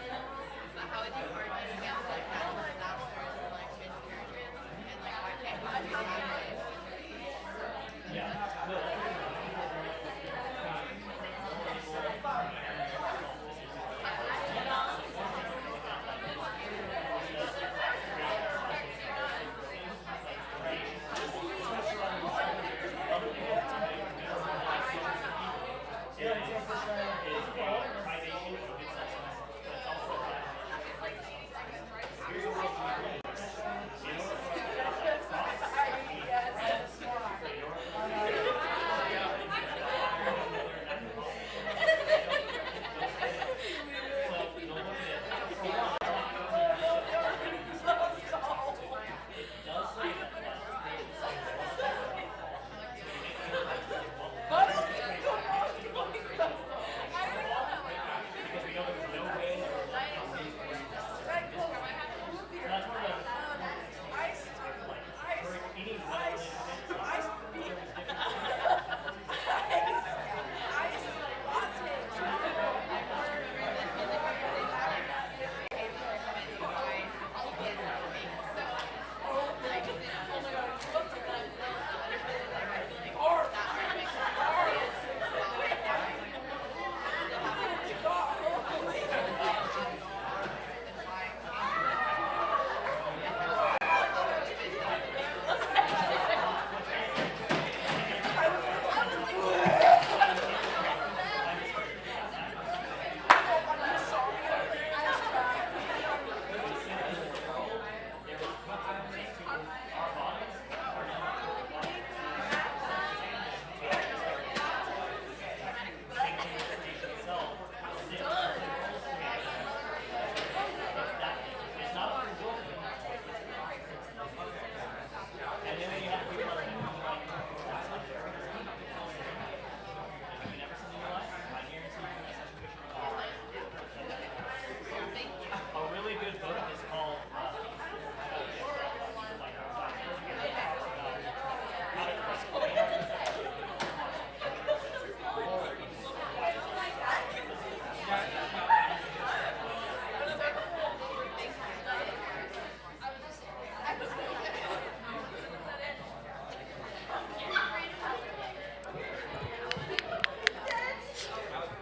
But how would you argue against like that disasters or like miscarriages and like why can't God be that way? Yeah.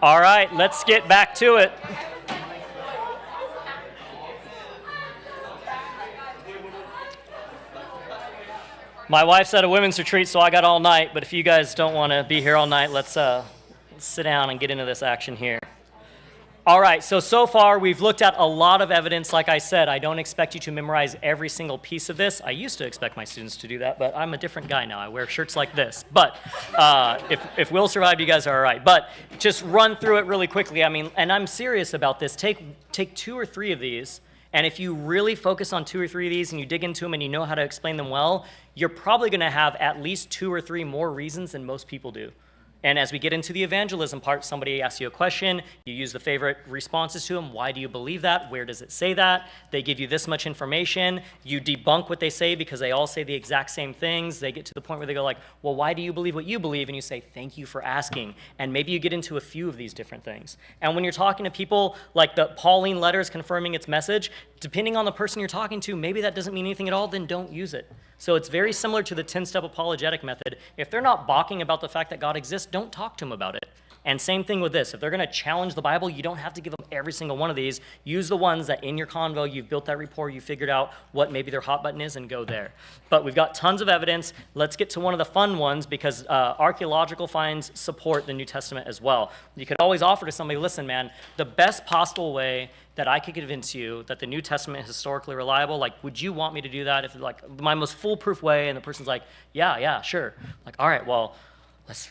All right, let's get back to it. My wife's at a women's retreat, so I got all night, but if you guys don't want to be here all night, let's sit down and get into this action here. All right, so far we've looked at a lot of evidence. Like I said, I don't expect you to memorize every single piece of this. I used to expect my students to do that, but I'm a different guy now. I wear shirts like this. But if Will survived, you guys are all right. But just run through it really quickly. I mean, and I'm serious about this. Take 2 or 3 of these, and if you really focus on 2 or 3 of these and you dig into them and you know how to explain them well, you're probably going to have at least 2 or 3 more reasons than most people do. And as we get into the evangelism part, somebody asks you a question, you use the favorite responses to them. Why do you believe that? Where does it say that? They give you this much information. You debunk what they say because they all say the exact same things. They get to the point where they go like, well, why do you believe what you believe? And you say, thank you for asking. And maybe you get into a few of these different things. And when you're talking to people like the Pauline letters confirming its message, depending on the person you're talking to, maybe that doesn't mean anything at all, then don't use it. So it's very similar to the 10-step apologetic method. If they're not balking about the fact that God exists, don't talk to them about it. And same thing with this. If they're going to challenge the Bible, you don't have to give them every single one of these. Use the ones that in your convo, you've built that rapport, you figured out what maybe their hot button is, and go there. But we've got tons of evidence. Let's get to one of the fun ones, because archaeological finds support the New Testament as well. You could always offer to somebody, listen, man, the best possible way that I could convince you that the New Testament is historically reliable, like, would you want me to do that? If like my most foolproof way, and the person's like, yeah, sure. Like, all right, well,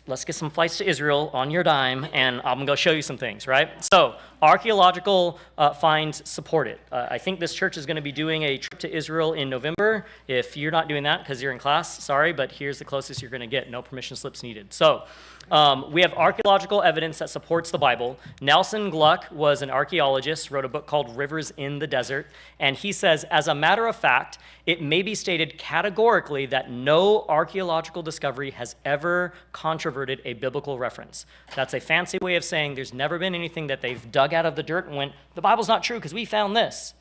let's get some flights to Israel on your dime, and I'm gonna go show you some things, right? So archaeological finds support it. I think this church is gonna be doing a trip to Israel in November. If you're not doing that because you're in class, sorry, but here's the closest you're gonna get. No permission slips needed. So we have archaeological evidence that supports the Bible. Nelson Gluck was an archaeologist, wrote a book called Rivers in the Desert, and he says, as a matter of fact, it may be stated categorically that no archaeological discovery has ever controverted a biblical reference. That's a fancy way of saying there's never been anything that they've dug out of the dirt and went, the Bible's not true because we found this.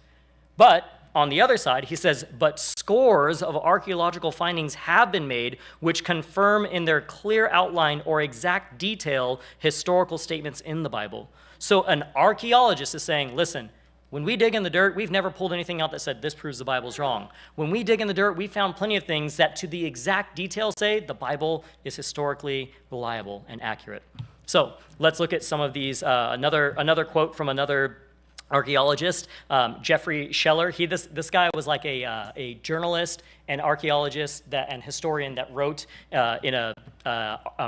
But on the other side, he says, but scores of archaeological findings have been made which confirm in their clear outline or exact detail historical statements in the Bible. So an archaeologist is saying, listen, when we dig in the dirt, we've never pulled anything out that said this proves the Bible's wrong. When we dig in the dirt, we found plenty of things that to the exact detail say the Bible is historically reliable and accurate. So let's look at some of these. Another quote from another archaeologist, Jeffrey Scheller. This guy was like a journalist and archaeologist and historian that wrote in a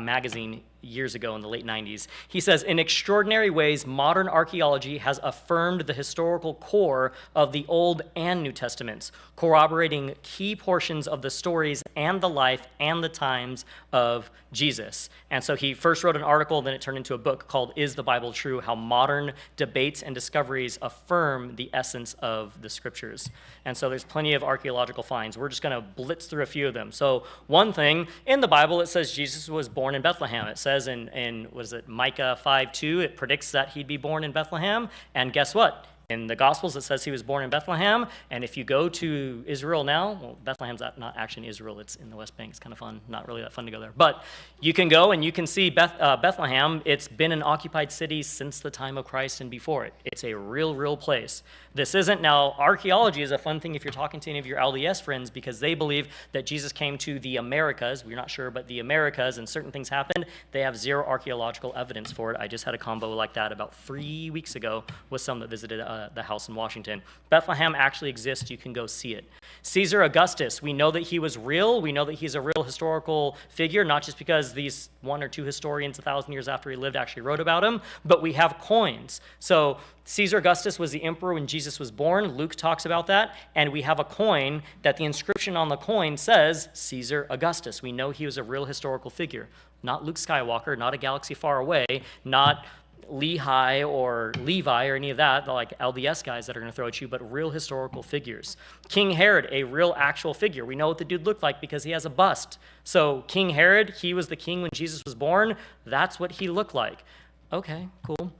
magazine years ago in the late 90s. He says, in extraordinary ways, modern archaeology has affirmed the historical core of the Old and New Testaments, corroborating key portions of the stories and the life and the times of Jesus. And so he first wrote an article, then it turned into a book called Is the Bible True? How Modern Debates and Discoveries Affirm the Essence of the Scriptures. And so there's plenty of archaeological finds. We're just going to blitz through a few of them. So one thing, in the Bible, it says Jesus was born in Bethlehem. It says in Micah 5:2, it predicts that he'd be born in Bethlehem. And guess what? In the Gospels, it says he was born in Bethlehem. And if you go to Israel now, well, Bethlehem's not actually in Israel. It's in the West Bank. It's kind of fun. Not really that fun to go there. But you can go and you can see Bethlehem. It's been an occupied city since the time of Christ and before it. It's a real place. This isn't, now, archaeology is a fun thing if you're talking to any of your LDS friends, because they believe that Jesus came to the Americas. We're not sure, but the Americas, and certain things happened. They have zero archaeological evidence for it. I just had a combo like that about 3 weeks ago with some that visited the house in Washington. Bethlehem actually exists. You can go see it. Caesar Augustus, we know that he was real. We know that he's a real historical figure, not just because these 1 or 2 historians 1,000 years after he lived actually wrote about him, but we have coins. So Caesar Augustus was the emperor when Jesus was born. Luke talks about that. And we have a coin that the inscription on the coin says Caesar Augustus. We know he was a real historical figure. Not Luke Skywalker, not a galaxy far away, not Lehi or Levi or any of that, the like LDS guys that are going to throw at you, but real historical figures. King Herod, a real actual figure. We know what the dude looked like because he has a bust. So King Herod, he was the king when Jesus was born. That's what he looked like. Okay, cool.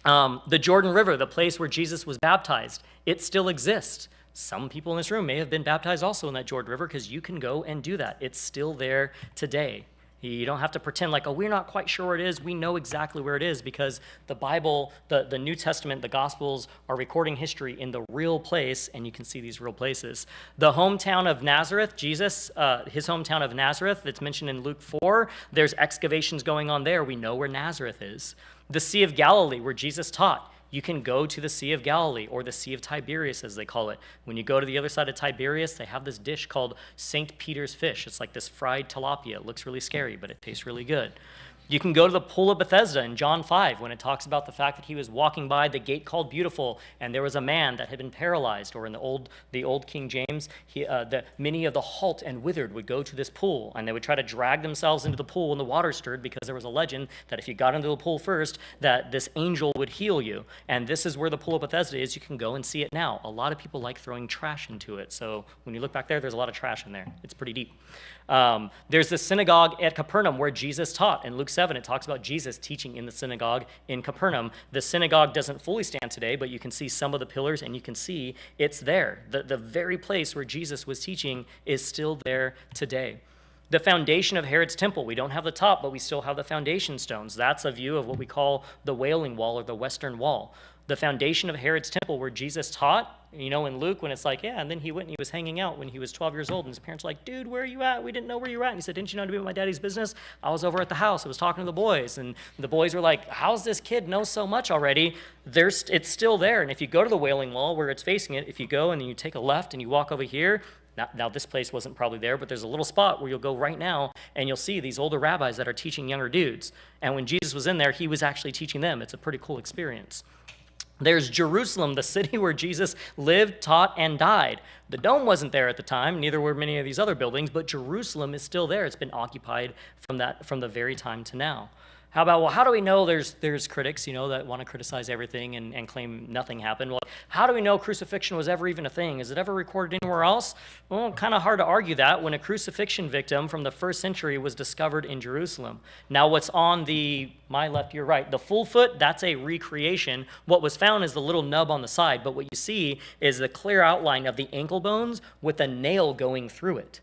The Jordan River, the place where Jesus was baptized, it still exists. Some people in this room may have been baptized also in that Jordan River, because you can go and do that. It's still there today. You don't have to pretend like, oh, we're not quite sure where it is. We know exactly where it is because the Bible, the New Testament, the Gospels are recording history in the real place, and you can see these real places. The hometown of Nazareth, Jesus, his hometown of Nazareth, that's mentioned in Luke 4, there's excavations going on there. We know where Nazareth is. The Sea of Galilee, where Jesus taught. You can go to the Sea of Galilee, or the Sea of Tiberias, as they call it. When you go to the other side of Tiberias, they have this dish called St. Peter's fish. It's like this fried tilapia. It looks really scary, but it tastes really good. You can go to the Pool of Bethesda in John 5 when it talks about the fact that he was walking by the gate called Beautiful, and there was a man that had been paralyzed, or in the old King James, many of the halt and withered would go to this pool, and they would try to drag themselves into the pool when the water stirred, because there was a legend that if you got into the pool first, that this angel would heal you. And this is where the Pool of Bethesda is. You can go and see it now. A lot of people like throwing trash into it, so when you look back there, there's a lot of trash in there. It's pretty deep. There's the synagogue at Capernaum where Jesus taught. In Luke 7, it talks about Jesus teaching in the synagogue in Capernaum. The synagogue doesn't fully stand today, but you can see some of the pillars, and you can see it's there. The very place where Jesus was teaching is still there today. The foundation of Herod's temple, we don't have the top, but we still have the foundation stones. That's a view of what we call the Wailing Wall, or the Western Wall. The foundation of Herod's temple where Jesus taught, in Luke, when it's like, yeah, and then he went and he was hanging out when he was 12 years old, and his parents were like, dude, where are you at? We didn't know where you were at. And he said, didn't you know to be with my daddy's business? I was over at the house. I was talking to the boys, and the boys were like, how's this kid know so much already? It's still there. And if you go to the Wailing Wall where it's facing it, if you go and you take a left and you walk over here, now this place wasn't probably there, but there's a little spot where you'll go right now, and you'll see these older rabbis that are teaching younger dudes. And when Jesus was in there, he was actually teaching them. It's a pretty cool experience. There's Jerusalem, the city where Jesus lived, taught, and died. The dome wasn't there at the time, neither were many of these other buildings, but Jerusalem is still there. It's been occupied from the very time to now. How about, well, how do we know there's critics, that want to criticize everything and claim nothing happened? Well, how do we know crucifixion was ever even a thing? Is it ever recorded anywhere else? Well, kind of hard to argue that when a crucifixion victim from the first century was discovered in Jerusalem. Now, what's on my left, your right, the full foot, that's a recreation. What was found is the little nub on the side, but what you see is the clear outline of the ankle bones with a nail going through it.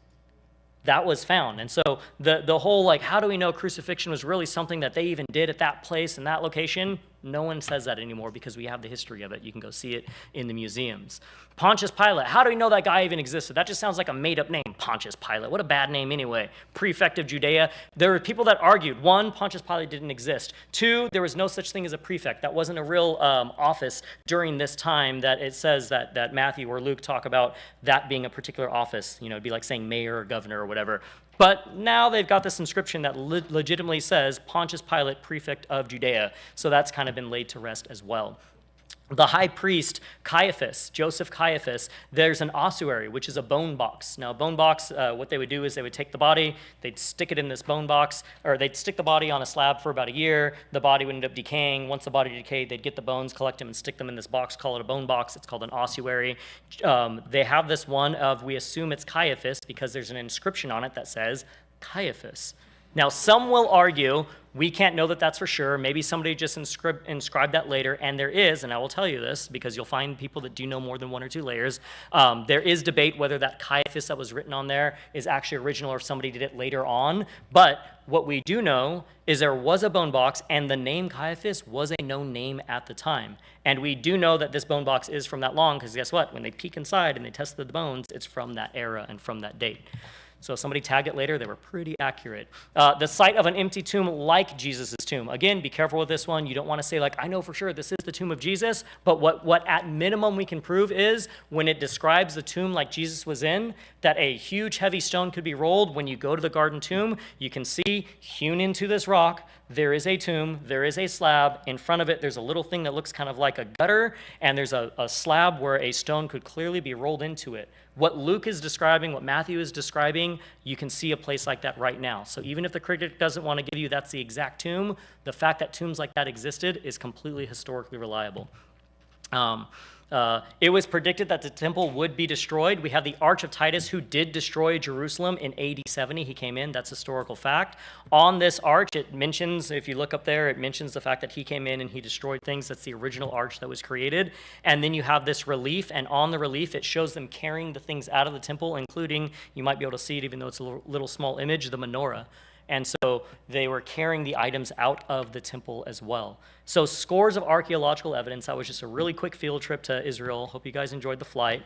That was found. And so the whole, how do we know crucifixion was really something that they even did at that place and that location? No one says that anymore because we have the history of it. You can go see it in the museums. Pontius Pilate, how do we know that guy even existed? That just sounds like a made-up name, Pontius Pilate. What a bad name anyway. Prefect of Judea. There were people that argued. One, Pontius Pilate didn't exist. Two, there was no such thing as a prefect. That wasn't a real office during this time that it says that Matthew or Luke talk about that being a particular office. It'd be like saying mayor or governor or whatever. But now they've got this inscription that legitimately says Pontius Pilate, prefect of Judea. So that's kind of been laid to rest as well. The high priest, Caiaphas, Joseph Caiaphas, there's an ossuary, which is a bone box. Now, a bone box, what they would do is they would take the body, they'd stick it in this bone box, or they'd stick the body on a slab for about a year. The body would end up decaying. Once the body decayed, they'd get the bones, collect them, and stick them in this box, call it a bone box. It's called an ossuary. They have this one of, we assume it's Caiaphas, because there's an inscription on it that says Caiaphas. Now, some will argue, we can't know that that's for sure. Maybe somebody just inscribed that later, and there is, and I will tell you this, because you'll find people that do know more than one or two layers. There is debate whether that Caiaphas that was written on there is actually original or if somebody did it later on. But what we do know is there was a bone box, and the name Caiaphas was a known name at the time. And we do know that this bone box is from that long, because guess what? When they peek inside and they tested the bones, it's from that era and from that date. So if somebody tagged it later, they were pretty accurate. The site of an empty tomb like Jesus' tomb. Again, be careful with this one. You don't want to say, I know for sure this is the tomb of Jesus, but what at minimum we can prove is when it describes the tomb like Jesus was in, that a huge heavy stone could be rolled. When you go to the garden tomb, you can see hewn into this rock, there is a tomb, there is a slab. In front of it, there's a little thing that looks kind of like a gutter, and there's a slab where a stone could clearly be rolled into it. What Luke is describing, what Matthew is describing, you can see a place like that right now. So even if the critic doesn't want to give you that's the exact tomb, the fact that tombs like that existed is completely historically reliable. It was predicted that the temple would be destroyed. We have the Arch of Titus, who did destroy Jerusalem in AD 70. He came in. That's historical fact. On this arch, it mentions, if you look up there, it mentions the fact that he came in and he destroyed things. That's the original arch that was created. And then you have this relief, and on the relief, it shows them carrying the things out of the temple, including, you might be able to see it even though it's a little small image, the menorah. And so they were carrying the items out of the temple as well. So scores of archaeological evidence. That was just a really quick field trip to Israel. Hope you guys enjoyed the flight.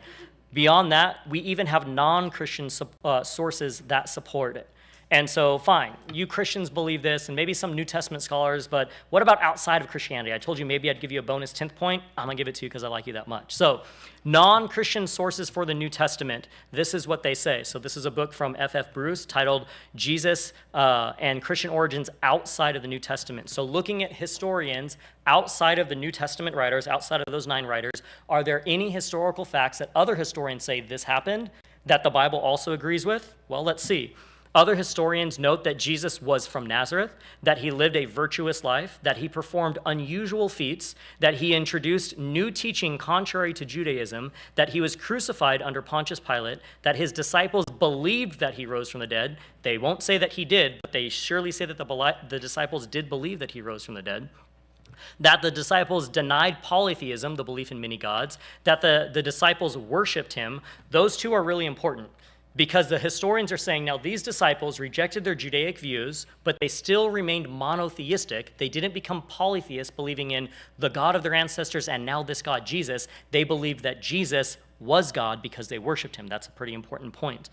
Beyond that, we even have non-Christian sources that support it. And so, fine, you Christians believe this, and maybe some New Testament scholars, but what about outside of Christianity? I told you maybe I'd give you a bonus 10th point. I'm going to give it to you because I like you that much. So, non-Christian sources for the New Testament, this is what they say. So this is a book from F.F. Bruce titled Jesus and Christian Origins Outside of the New Testament. So looking at historians outside of the New Testament writers, outside of those 9 writers, are there any historical facts that other historians say this happened that the Bible also agrees with? Well, let's see. Other historians note that Jesus was from Nazareth, that he lived a virtuous life, that he performed unusual feats, that he introduced new teaching contrary to Judaism, that he was crucified under Pontius Pilate, that his disciples believed that he rose from the dead. They won't say that he did, but they surely say that the disciples did believe that he rose from the dead. That the disciples denied polytheism, the belief in many gods, that the disciples worshiped him. Those two are really important. Because the historians are saying, now these disciples rejected their Judaic views, but they still remained monotheistic. They didn't become polytheists, believing in the God of their ancestors and now this God, Jesus. They believed that Jesus was God because they worshiped him. That's a pretty important point.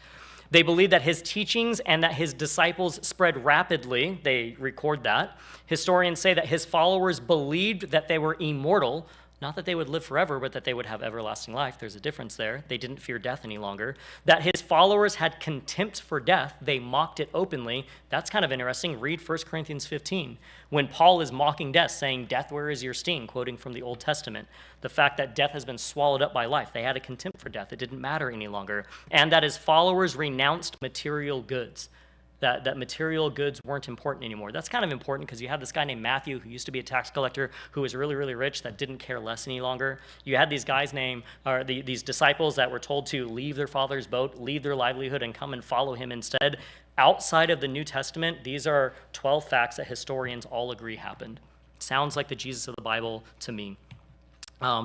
They believed that his teachings and that his disciples spread rapidly. They record that. Historians say that his followers believed that they were immortal. Not that they would live forever, but that they would have everlasting life. There's a difference there. They didn't fear death any longer. That his followers had contempt for death. They mocked it openly. That's kind of interesting. Read 1 Corinthians 15, when Paul is mocking death, saying, "Death, where is your sting?" quoting from the Old Testament. The fact that death has been swallowed up by life. They had a contempt for death. It didn't matter any longer. And that his followers renounced material goods. That material goods weren't important anymore. That's kind of important because you had this guy named Matthew who used to be a tax collector who was really, really rich that didn't care less any longer. You had these guys these disciples that were told to leave their father's boat, leave their livelihood, and come and follow him instead. Outside of the New Testament, these are 12 facts that historians all agree happened. Sounds like the Jesus of the Bible to me.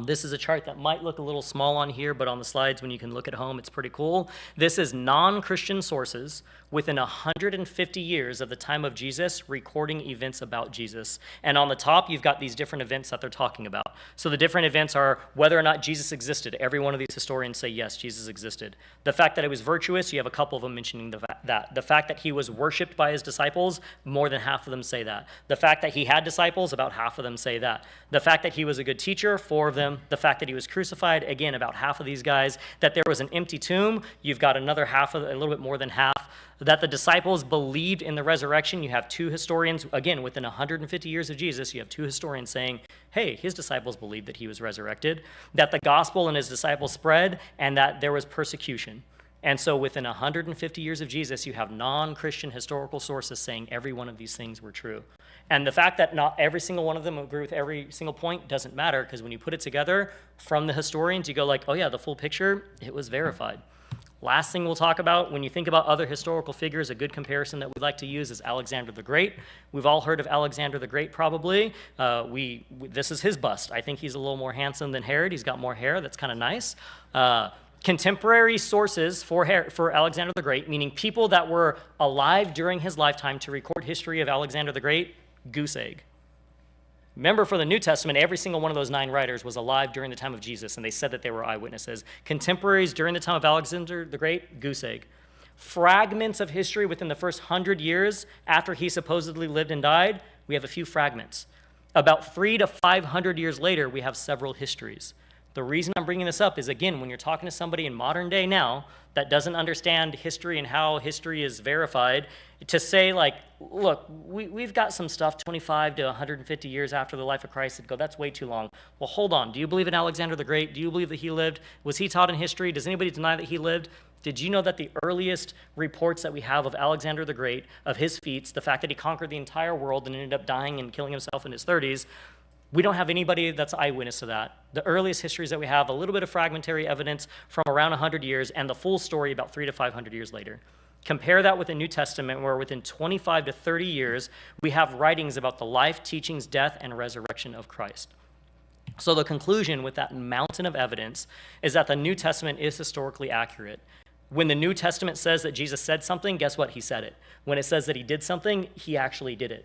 This is a chart that might look a little small on here, but on the slides, when you can look at home, it's pretty cool. This is non-Christian sources within 150 years of the time of Jesus recording events about Jesus. And on the top, you've got these different events that they're talking about. So the different events are whether or not Jesus existed. Every one of these historians say, yes, Jesus existed. The fact that he was virtuous, you have a couple of them mentioning that. The fact that he was worshipped by his disciples, more than half of them say that. The fact that he had disciples, about half of them say that. The fact that he was a good teacher, 4 of them. The fact that he was crucified, again, about half of these guys. That there was an empty tomb, you've got another half, a little bit more than half. That the disciples believed in the resurrection, you have 2 historians, again, within 150 years of Jesus, you have 2 historians saying, hey, his disciples believed that he was resurrected. That the gospel and his disciples spread, and that there was persecution. And so within 150 years of Jesus, you have non-Christian historical sources saying every one of these things were true. And the fact that not every single one of them agree with every single point doesn't matter, because when you put it together from the historians, you go like, oh yeah, the full picture, it was verified. Last thing we'll talk about, when you think about other historical figures, a good comparison that we like to use is Alexander the Great. We've all heard of Alexander the Great probably. This is his bust. I think he's a little more handsome than Herod. He's got more hair. That's kind of nice. Contemporary sources for Alexander the Great, meaning people that were alive during his lifetime to record history of Alexander the Great, goose egg. Remember, for the New Testament, every single one of those 9 writers was alive during the time of Jesus, and they said that they were eyewitnesses. Contemporaries during the time of Alexander the Great, goose egg. Fragments of history within the first 100 years after he supposedly lived and died, we have a few fragments. About 300 to 500 years later, we have several histories. The reason I'm bringing this up is, again, when you're talking to somebody in modern day now that doesn't understand history and how history is verified, to say like, look, we've got some stuff 25 to 150 years after the life of Christ, and go, that's way too long. Well, hold on. Do you believe in Alexander the Great? Do you believe that he lived? Was he taught in history? Does anybody deny that he lived? Did you know that the earliest reports that we have of Alexander the Great, of his feats, the fact that he conquered the entire world and ended up dying and killing himself in his 30s, we don't have anybody that's eyewitness to that. The earliest histories that we have, a little bit of fragmentary evidence from around 100 years, and the full story about 300 to 500 years later. Compare that with the New Testament, where within 25 to 30 years, we have writings about the life, teachings, death, and resurrection of Christ. So the conclusion with that mountain of evidence is that the New Testament is historically accurate. When the New Testament says that Jesus said something, guess what? He said it. When it says that he did something, he actually did it.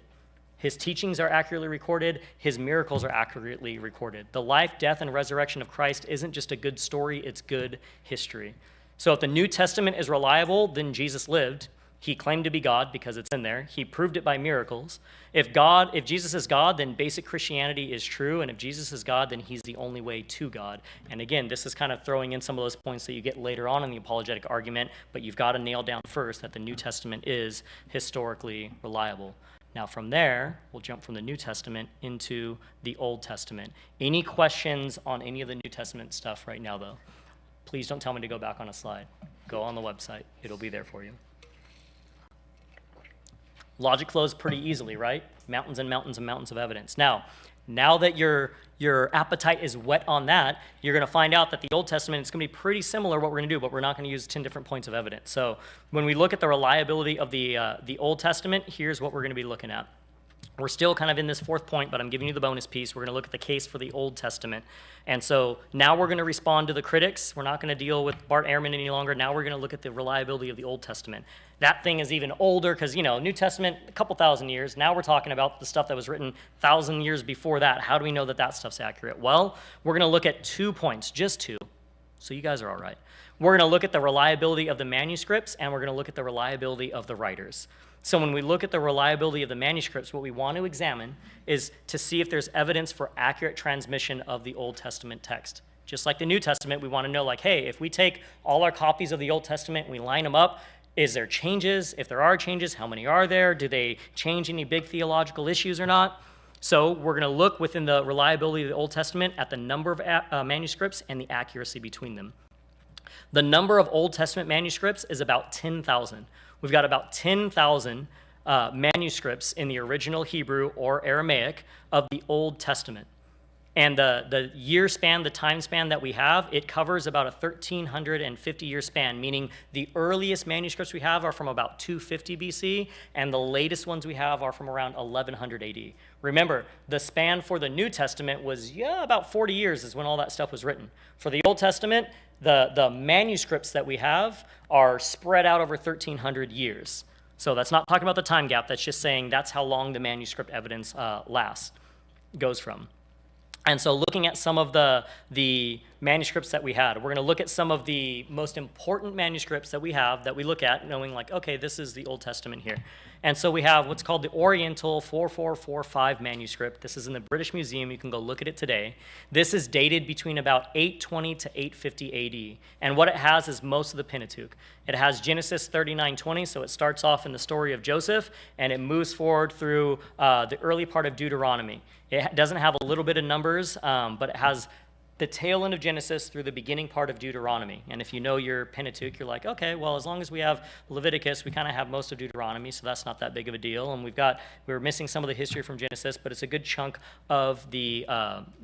His teachings are accurately recorded. His miracles are accurately recorded. The life, death, and resurrection of Christ isn't just a good story, it's good history. So if the New Testament is reliable, then Jesus lived. He claimed to be God because it's in there. He proved it by miracles. If Jesus is God, then basic Christianity is true. And if Jesus is God, then he's the only way to God. And again, this is kind of throwing in some of those points that you get later on in the apologetic argument, but you've got to nail down first that the New Testament is historically reliable. Now from there, we'll jump from the New Testament into the Old Testament. Any questions on any of the New Testament stuff right now, though? Please don't tell me to go back on a slide. Go on the website. It'll be there for you. Logic flows pretty easily, right? Mountains and mountains and mountains of evidence. Now that your appetite is wet on that, you're going to find out that the Old Testament is going to be pretty similar what we're going to do, but we're not going to use 10 different points of evidence. So when we look at the reliability of the Old Testament, here's what we're going to be looking at. We're still kind of in this fourth point, but I'm giving you the bonus piece. We're going to look at the case for the Old Testament. And so now we're going to respond to the critics. We're not going to deal with Bart Ehrman any longer. Now we're going to look at the reliability of the Old Testament. That thing is even older because, New Testament, a couple thousand years. Now we're talking about the stuff that was written 1,000 years before that. How do we know that that stuff's accurate? Well, we're going to look at 2 points, just 2. So you guys are all right. We're going to look at the reliability of the manuscripts, and we're going to look at the reliability of the writers. So when we look at the reliability of the manuscripts, what we want to examine is to see if there's evidence for accurate transmission of the Old Testament text. Just like the New Testament, we want to know, hey, if we take all our copies of the Old Testament and we line them up, is there changes? If there are changes, how many are there? Do they change any big theological issues or not? So we're going to look within the reliability of the Old Testament at the number of manuscripts and the accuracy between them. The number of Old Testament manuscripts is about 10,000. We've got about 10,000 manuscripts in the original Hebrew or Aramaic of the Old Testament. And the year span, the time span that we have, it covers about a 1,350-year span, meaning the earliest manuscripts we have are from about 250 BC, and the latest ones we have are from around 1100 AD. Remember, the span for the New Testament was, about 40 years is when all that stuff was written. For the Old Testament, the manuscripts that we have are spread out over 1,300 years. So that's not talking about the time gap. That's just saying that's how long the manuscript evidence goes from. And so looking at some of the manuscripts that we had, we're going to look at some of the most important manuscripts that we have that we look at, knowing okay, this is the Old Testament here. And so we have what's called the Oriental 4445 manuscript. This is in the British Museum. You can go look at it today. This is dated between about 820 to 850 AD. And what it has is most of the Pentateuch. It has Genesis 39:20, so it starts off in the story of Joseph, and it moves forward through the early part of Deuteronomy. It doesn't have a little bit of numbers, but it has the tail end of Genesis through the beginning part of Deuteronomy. And if you know your Pentateuch, you're like, okay, well, as long as we have Leviticus, we kind of have most of Deuteronomy, so that's not that big of a deal. And we're missing some of the history from Genesis, but it's a good chunk of the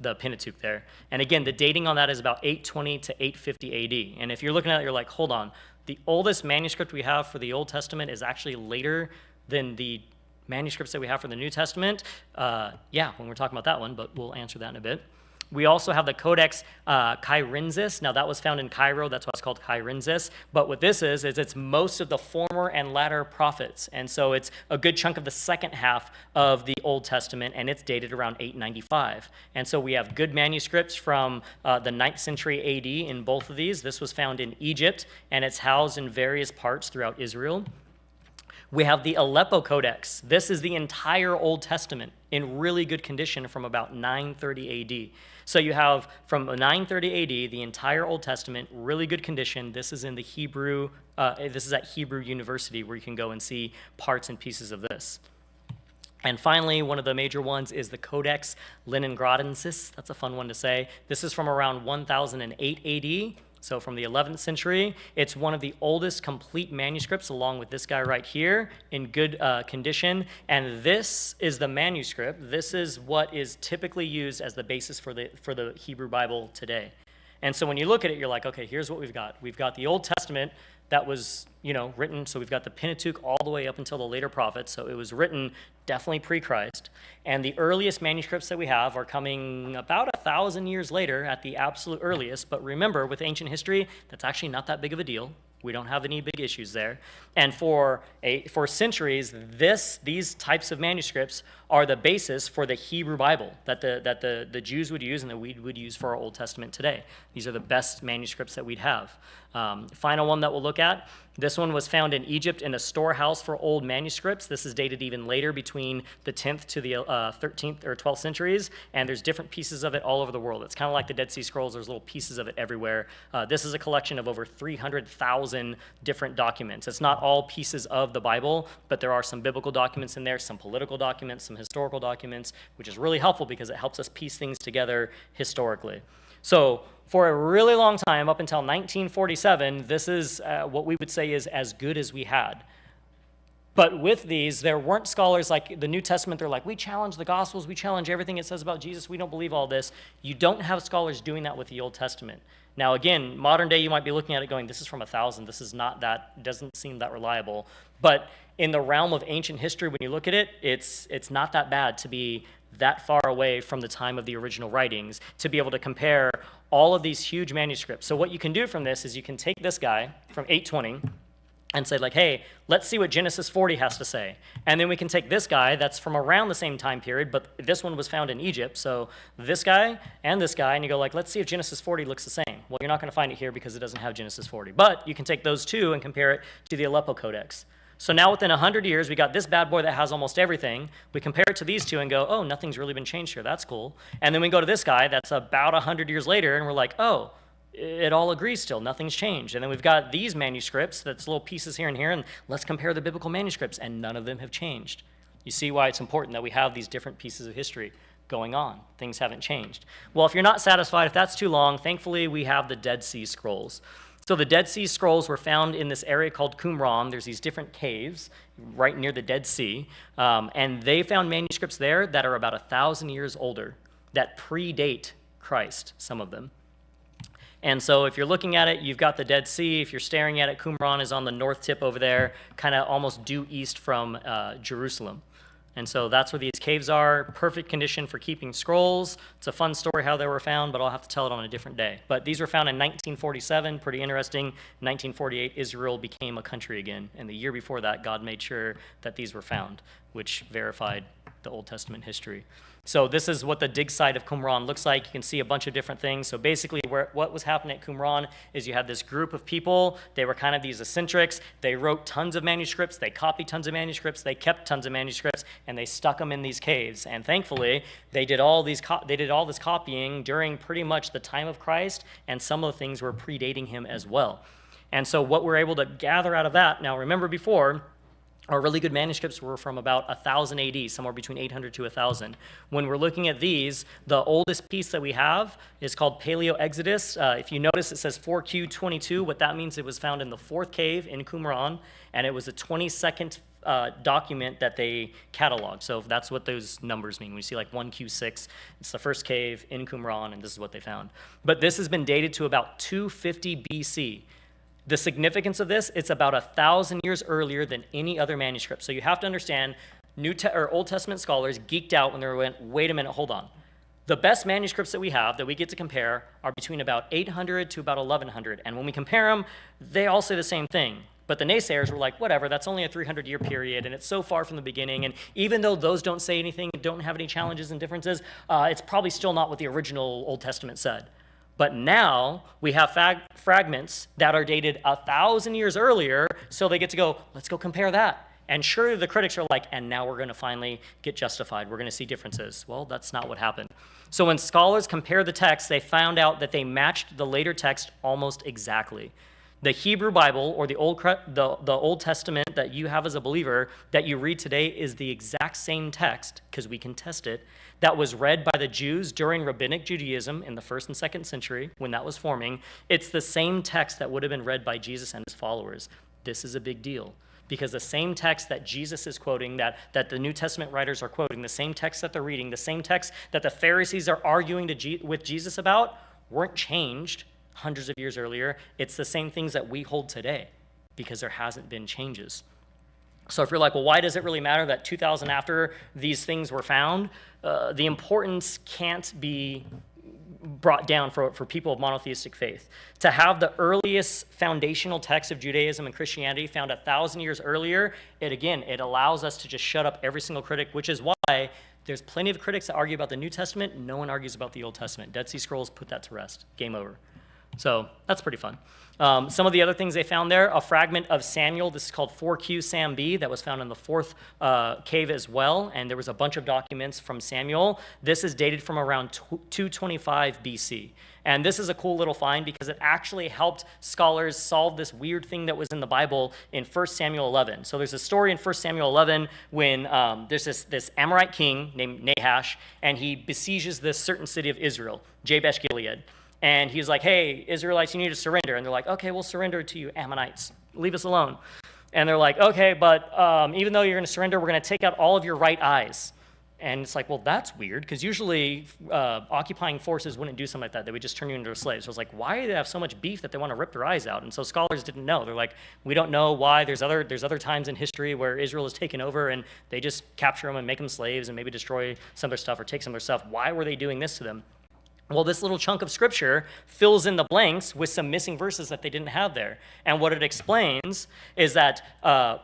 Pentateuch there. And again, the dating on that is about 820 to 850 AD. And if you're looking at it, you're like, hold on, the oldest manuscript we have for the Old Testament is actually later than the manuscripts that we have for the New Testament. When we're talking about that one, but we'll answer that in a bit. We also have the Codex Kyrensis. Now, that was found in Cairo. That's why it's called Kyrensis. But what this is it's most of the former and latter prophets. And so it's a good chunk of the second half of the Old Testament, and it's dated around 895. And so we have good manuscripts from the 9th century AD in both of these. This was found in Egypt, and it's housed in various parts throughout Israel. We have the Aleppo Codex. This is the entire Old Testament in really good condition from about 930 AD. So you have from 930 AD, the entire Old Testament, really good condition. This is in the Hebrew, this is at Hebrew University where you can go and see parts and pieces of this. And finally, one of the major ones is the Codex Leningradensis. That's a fun one to say. This is from around 1008 AD. So from the 11th century, it's one of the oldest complete manuscripts, along with this guy right here, in good condition. And this is the manuscript. This is what is typically used as the basis for the Hebrew Bible today. And so when you look at it, you're like, okay, here's what we've got. We've got the Old Testament that was, written. So we've got the Pentateuch all the way up until the later prophets. So it was written definitely pre-Christ. And the earliest manuscripts that we have are coming about 1,000 years later at the absolute earliest. But remember, with ancient history, that's actually not that big of a deal. We don't have any big issues there. And for centuries, these types of manuscripts are the basis for the Hebrew Bible that the Jews would use and that we would use for our Old Testament today. These are the best manuscripts that we'd have. Final one that we'll look at. This one was found in Egypt in a storehouse for old manuscripts. This is dated even later, between the 10th to the 13th or 12th centuries, and there's different pieces of it all over the world. It's kind of like the Dead Sea Scrolls. There's little pieces of it everywhere. This is a collection of over 300,000 different documents. It's not all pieces of the Bible, but there are some biblical documents in there, some political documents, some historical documents, which is really helpful because it helps us piece things together historically. So for a really long time, up until 1947, this is what we would say is as good as we had. But with these, there weren't scholars like the New Testament. They're like, we challenge the Gospels, we challenge everything it says about Jesus, we don't believe all this. You don't have scholars doing that with the Old Testament. Now, again, modern day, you might be looking at it going, this is from 1,000, this is not that, doesn't seem that reliable. But in the realm of ancient history, when you look at it, it's not that bad to be that far away from the time of the original writings to be able to compare all of these huge manuscripts. So what you can do from this is you can take this guy from 820 and say like, hey, let's see what Genesis 40 has to say. And then we can take this guy that's from around the same time period, but this one was found in Egypt. So this guy, and you go like, let's see if Genesis 40 looks the same. Well, you're not going to find it here because it doesn't have Genesis 40. But you can take those two and compare it to the Aleppo Codex. So now within 100 years, we got this bad boy that has almost everything. We compare it to these two and go, oh, nothing's really been changed here. That's cool. And then we go to this guy that's about 100 years later, and we're like, oh, it all agrees still. Nothing's changed. And then we've got these manuscripts that's little pieces here and here, and let's compare the biblical manuscripts, and none of them have changed. You see why it's important that we have these different pieces of history going on. Things haven't changed. Well, if you're not satisfied, if that's too long, thankfully we have the Dead Sea Scrolls. So the Dead Sea Scrolls were found in this area called Qumran. There's these different caves right near the Dead Sea, and they found manuscripts there that are about 1,000 years older, that predate Christ, some of them. And so if you're looking at it, you've got the Dead Sea. If you're staring at it, Qumran is on the north tip over there, kind of almost due east from Jerusalem. And so that's where these caves are, perfect condition for keeping scrolls. It's a fun story how they were found, but I'll have to tell it on a different day. But these were found in 1947, pretty interesting. 1948, Israel became a country again. And the year before that, God made sure that these were found, which verified the Old Testament history. So this is what the dig site of Qumran looks like. You can see a bunch of different things. So basically what was happening at Qumran is you had this group of people. They were kind of these eccentrics. They wrote tons of manuscripts. They copied tons of manuscripts. They kept tons of manuscripts, and they stuck them in these caves. And thankfully, they did all this copying during pretty much the time of Christ, and some of the things were predating him as well. And so what we're able to gather out of that, now remember before, our really good manuscripts were from about 1000 AD, somewhere between 800 to 1000. When we're looking at these, the oldest piece that we have is called Paleo-Exodus. If you notice, it says 4Q22. What that means, it was found in the fourth cave in Qumran, and it was a 22nd document that they cataloged. So that's what those numbers mean. We see like 1Q6, it's the first cave in Qumran, and this is what they found. But this has been dated to about 250 BC. The significance of this, it's about 1,000 years earlier than any other manuscript. So you have to understand, Old Testament scholars geeked out when they went, wait a minute, hold on. The best manuscripts that we have that we get to compare are between about 800 to about 1,100. And when we compare them, they all say the same thing. But the naysayers were like, whatever, that's only a 300-year period, and it's so far from the beginning. And even though those don't say anything, don't have any challenges and differences, it's probably still not what the original Old Testament said. But now we have fragments that are dated 1,000 years earlier, so they get to go, let's go compare that. And surely the critics are like, and now we're going to finally get justified. We're going to see differences. Well, that's not what happened. So when scholars compare the texts, they found out that they matched the later text almost exactly. The Hebrew Bible, or the Old Testament that you have as a believer that you read today, is the exact same text, because we can test it, that was read by the Jews during Rabbinic Judaism in the 1st and 2nd century when that was forming. It's the same text that would have been read by Jesus and his followers. This is a big deal, because the same text that Jesus is quoting, that the New Testament writers are quoting, the same text that they're reading, the same text that the Pharisees are arguing with Jesus about, weren't changed hundreds of years earlier. It's the same things that we hold today, because there hasn't been changes. So if you're like, well, why does it really matter that 2,000 after these things were found? The importance can't be brought down for people of monotheistic faith. To have the earliest foundational text of Judaism and Christianity found 1,000 years earlier, it allows us to just shut up every single critic, which is why there's plenty of critics that argue about the New Testament. No one argues about the Old Testament. Dead Sea Scrolls put that to rest. Game over. So that's pretty fun. Some of the other things they found there, a fragment of Samuel, this is called 4Q Sam B, that was found in the fourth cave as well, and there was a bunch of documents from Samuel. This is dated from around 225 BC. And this is a cool little find because it actually helped scholars solve this weird thing that was in the Bible in 1 Samuel 11. So there's a story in 1 Samuel 11 when there's this Amorite king named Nahash, and he besieges this certain city of Israel, Jabesh Gilead. And he's like, hey, Israelites, you need to surrender. And they're like, okay, we'll surrender to you, Ammonites. Leave us alone. And they're like, okay, but even though you're going to surrender, we're going to take out all of your right eyes. And it's like, well, that's weird, because usually occupying forces wouldn't do something like that. They would just turn you into a slave. So it's like, why do they have so much beef that they want to rip their eyes out? And so scholars didn't know. They're like, we don't know why. There's other times in history where Israel is taken over and they just capture them and make them slaves and maybe destroy some of their stuff or take some of their stuff. Why were they doing this to them? Well, this little chunk of scripture fills in the blanks with some missing verses that they didn't have there. And what it explains is that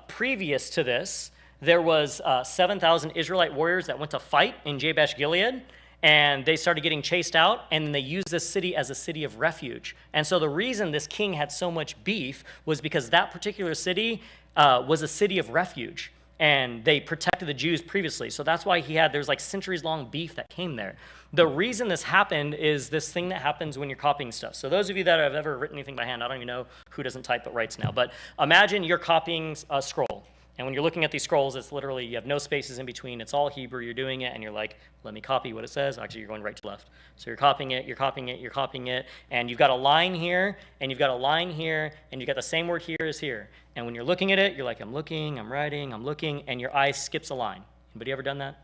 previous to this, there was 7,000 Israelite warriors that went to fight in Jabesh Gilead, and they started getting chased out, and they used this city as a city of refuge. And so the reason this king had so much beef was because that particular city was a city of refuge, and they protected the Jews previously. So that's why there's like centuries-long beef that came there. The reason this happened is this thing that happens when you're copying stuff. So those of you that have ever written anything by hand, I don't even know who doesn't type but writes now, but imagine you're copying a scroll. And when you're looking at these scrolls, it's literally, you have no spaces in between. It's all Hebrew. You're doing it, and you're like, let me copy what it says. Actually, you're going right to left. So you're copying it, you're copying it, you're copying it, and you've got a line here, and you've got a line here, and you've got the same word here as here. And when you're looking at it, you're like, I'm looking, I'm writing, I'm looking, and your eye skips a line. Anybody ever done that?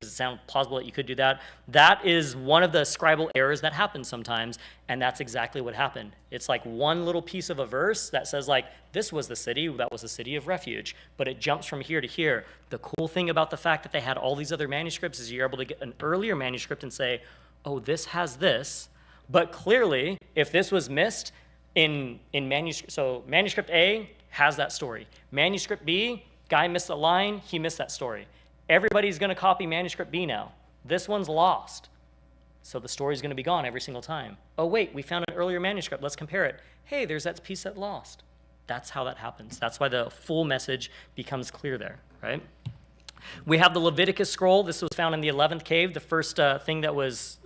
Does it sound plausible that you could do that? That is one of the scribal errors that happens sometimes, and that's exactly what happened. It's like one little piece of a verse that says like, this was the city, that was a city of refuge, but it jumps from here to here. The cool thing about the fact that they had all these other manuscripts is you're able to get an earlier manuscript and say, oh, this has this, but clearly, if this was missed in manuscript, so manuscript A has that story. Manuscript B, guy missed a line, he missed that story. Everybody's going to copy manuscript B now. This one's lost. So the story's going to be gone every single time. Oh, wait, we found an earlier manuscript. Let's compare it. Hey, there's that piece that lost. That's how that happens. That's why the full message becomes clear there, right? We have the Leviticus scroll. This was found in the 11th cave, the first thing that was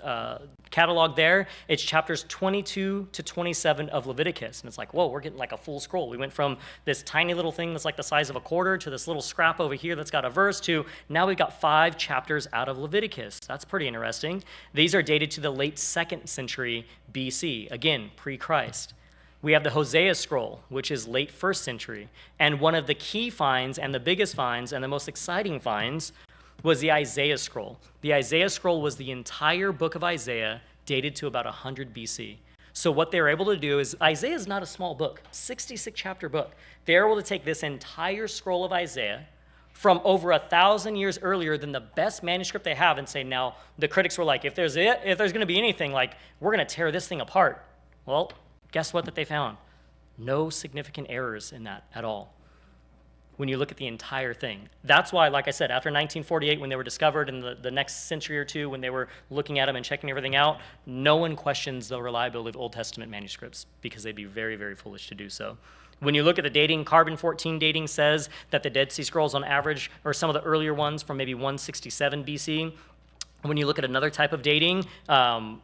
cataloged there. It's chapters 22 to 27 of Leviticus. And it's like, whoa, we're getting like a full scroll. We went from this tiny little thing that's like the size of a quarter to this little scrap over here that's got a verse to now we've got 5 chapters out of Leviticus. That's pretty interesting. These are dated to the late 2nd century BC, again, pre-Christ. We have the Hosea scroll, which is late 1st century. And one of the key finds and the biggest finds and the most exciting finds was the Isaiah scroll. The Isaiah scroll was the entire book of Isaiah dated to about 100 BC. So what they were able to do is, Isaiah is not a small book, 66 chapter book. They're able to take this entire scroll of Isaiah from over 1,000 years earlier than the best manuscript they have and say, now, the critics were like, if there's going to be anything, like, we're going to tear this thing apart. Well, guess what that they found? No significant errors in that at all when you look at the entire thing. That's why, like I said, after 1948, when they were discovered, in the next century or two, when they were looking at them and checking everything out, no one questions the reliability of Old Testament manuscripts because they'd be very, very foolish to do so. When you look at the dating, carbon-14 dating says that the Dead Sea Scrolls on average, or some of the earlier ones from maybe 167 BC, when you look at another type of dating,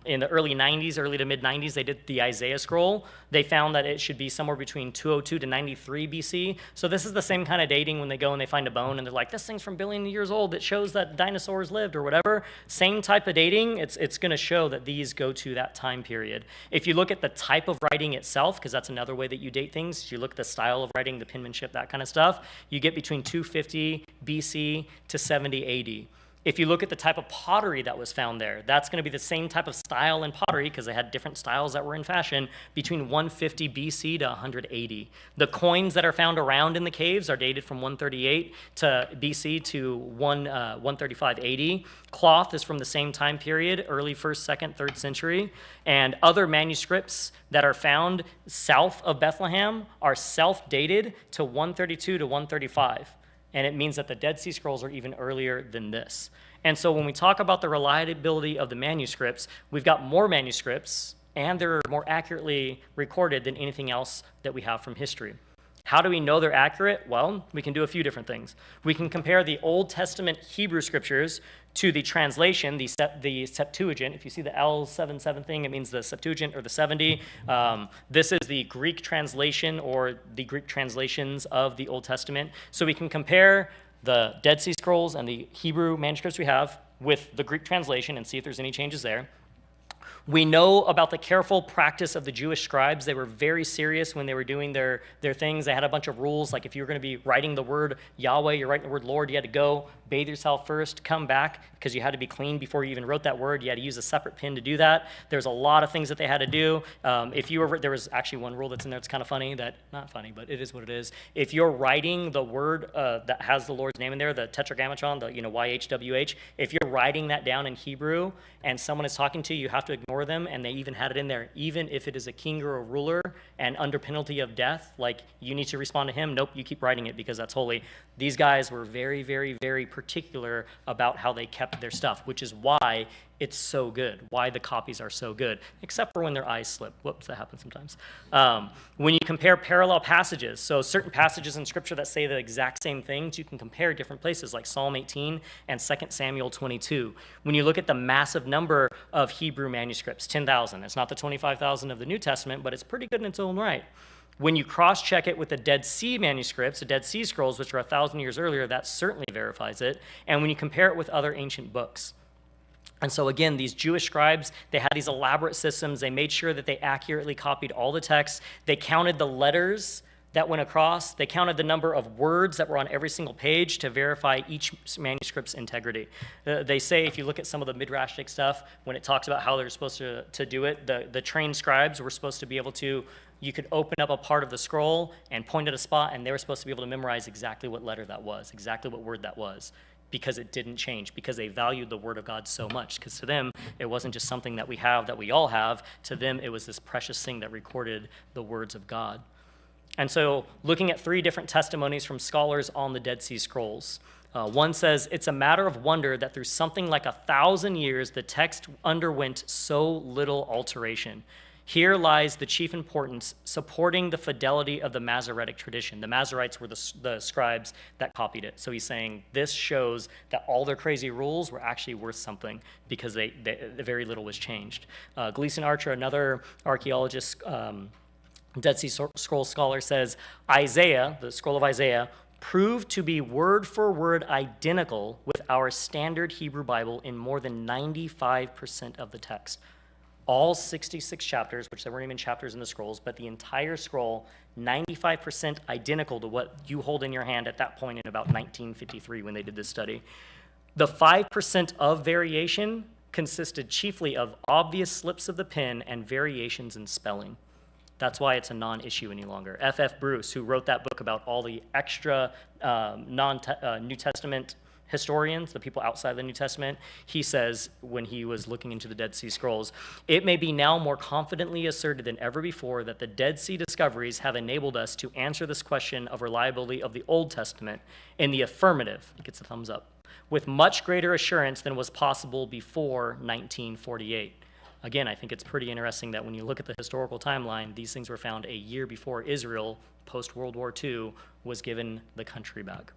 in the early 90s, early to mid-90s, they did the Isaiah scroll. They found that it should be somewhere between 202 to 93 BC. So this is the same kind of dating when they go and they find a bone and they're like, this thing's from billion years old. It shows that dinosaurs lived or whatever. Same type of dating. It's going to show that these go to that time period. If you look at the type of writing itself, because that's another way that you date things, you look at the style of writing, the penmanship, that kind of stuff, you get between 250 BC to 70 AD. If you look at the type of pottery that was found there, that's going to be the same type of style in pottery because they had different styles that were in fashion between 150 BC to 180. The coins that are found around in the caves are dated from 138 to BC to 135 AD. Cloth is from the same time period, early 1st, 2nd, 3rd century. And other manuscripts that are found south of Bethlehem are self-dated to 132 to 135. And it means that the Dead Sea Scrolls are even earlier than this. And so when we talk about the reliability of the manuscripts, we've got more manuscripts, and they're more accurately recorded than anything else that we have from history. How do we know they're accurate? Well, we can do a few different things. We can compare the Old Testament Hebrew scriptures to the translation, the Septuagint. If you see the L77 thing, it means the Septuagint or the 70. This is the Greek translation or the Greek translations of the Old Testament. So we can compare the Dead Sea Scrolls and the Hebrew manuscripts we have with the Greek translation and see if there's any changes there. We know about the careful practice of the Jewish scribes. They were very serious when they were doing their things. They had a bunch of rules, like if you were going to be writing the word Yahweh, you're writing the word Lord, you had to go, bathe yourself first, come back, because you had to be clean before you even wrote that word. You had to use a separate pen to do that. There's a lot of things that they had to do. There was actually one rule that's in there that's kind of funny, not funny, but it is what it is. If you're writing the word that has the Lord's name in there, the tetragrammaton, the YHWH, if you're writing that down in Hebrew and someone is talking to you, you have to ignore them, and they even had it in there. Even if it is a king or a ruler and under penalty of death, like you need to respond to him, nope, you keep writing it because that's holy. These guys were very, very, very particular about how they kept their stuff, which is why it's so good, why the copies are so good, except for when their eyes slip. Whoops, that happens sometimes. When you compare parallel passages, so certain passages in Scripture that say the exact same things, you can compare different places, like Psalm 18 and 2 Samuel 22. When you look at the massive number of Hebrew manuscripts, 10,000. It's not the 25,000 of the New Testament, but it's pretty good in its own right. When you cross-check it with the Dead Sea manuscripts, the Dead Sea Scrolls, which are 1,000 years earlier, that certainly verifies it. And when you compare it with other ancient books. And so again, these Jewish scribes, they had these elaborate systems. They made sure that they accurately copied all the texts. They counted the letters that went across. They counted the number of words that were on every single page to verify each manuscript's integrity. They say, if you look at some of the Midrashic stuff, when it talks about how they're supposed to do it, the trained scribes were supposed to be able to, you could open up a part of the scroll and point at a spot, and they were supposed to be able to memorize exactly what letter that was, exactly what word that was, because it didn't change, because they valued the Word of God so much. Because to them, it wasn't just something that we have, that we all have. To them, it was this precious thing that recorded the words of God. And so looking at 3 different testimonies from scholars on the Dead Sea Scrolls. One says, it's a matter of wonder that through something like 1,000 years, the text underwent so little alteration. Here lies the chief importance, supporting the fidelity of the Masoretic tradition. The Masoretes were the scribes that copied it. So he's saying this shows that all their crazy rules were actually worth something because very little was changed. Gleason Archer, another archaeologist, Dead Sea Scrolls scholar, says Isaiah, the scroll of Isaiah, proved to be word for word identical with our standard Hebrew Bible in more than 95% of the text. All 66 chapters, which there weren't even chapters in the scrolls, but the entire scroll, 95% identical to what you hold in your hand at that point in about 1953 when they did this study. The 5% of variation consisted chiefly of obvious slips of the pen and variations in spelling. That's why it's a non-issue any longer. F.F. Bruce, who wrote that book about all the extra New Testament historians, the people outside the New Testament, he says when he was looking into the Dead Sea Scrolls, it may be now more confidently asserted than ever before that the Dead Sea discoveries have enabled us to answer this question of reliability of the Old Testament in the affirmative, it gets a thumbs up, with much greater assurance than was possible before 1948. Again, I think it's pretty interesting that when you look at the historical timeline, these things were found a year before Israel, post-World War II, was given the country back.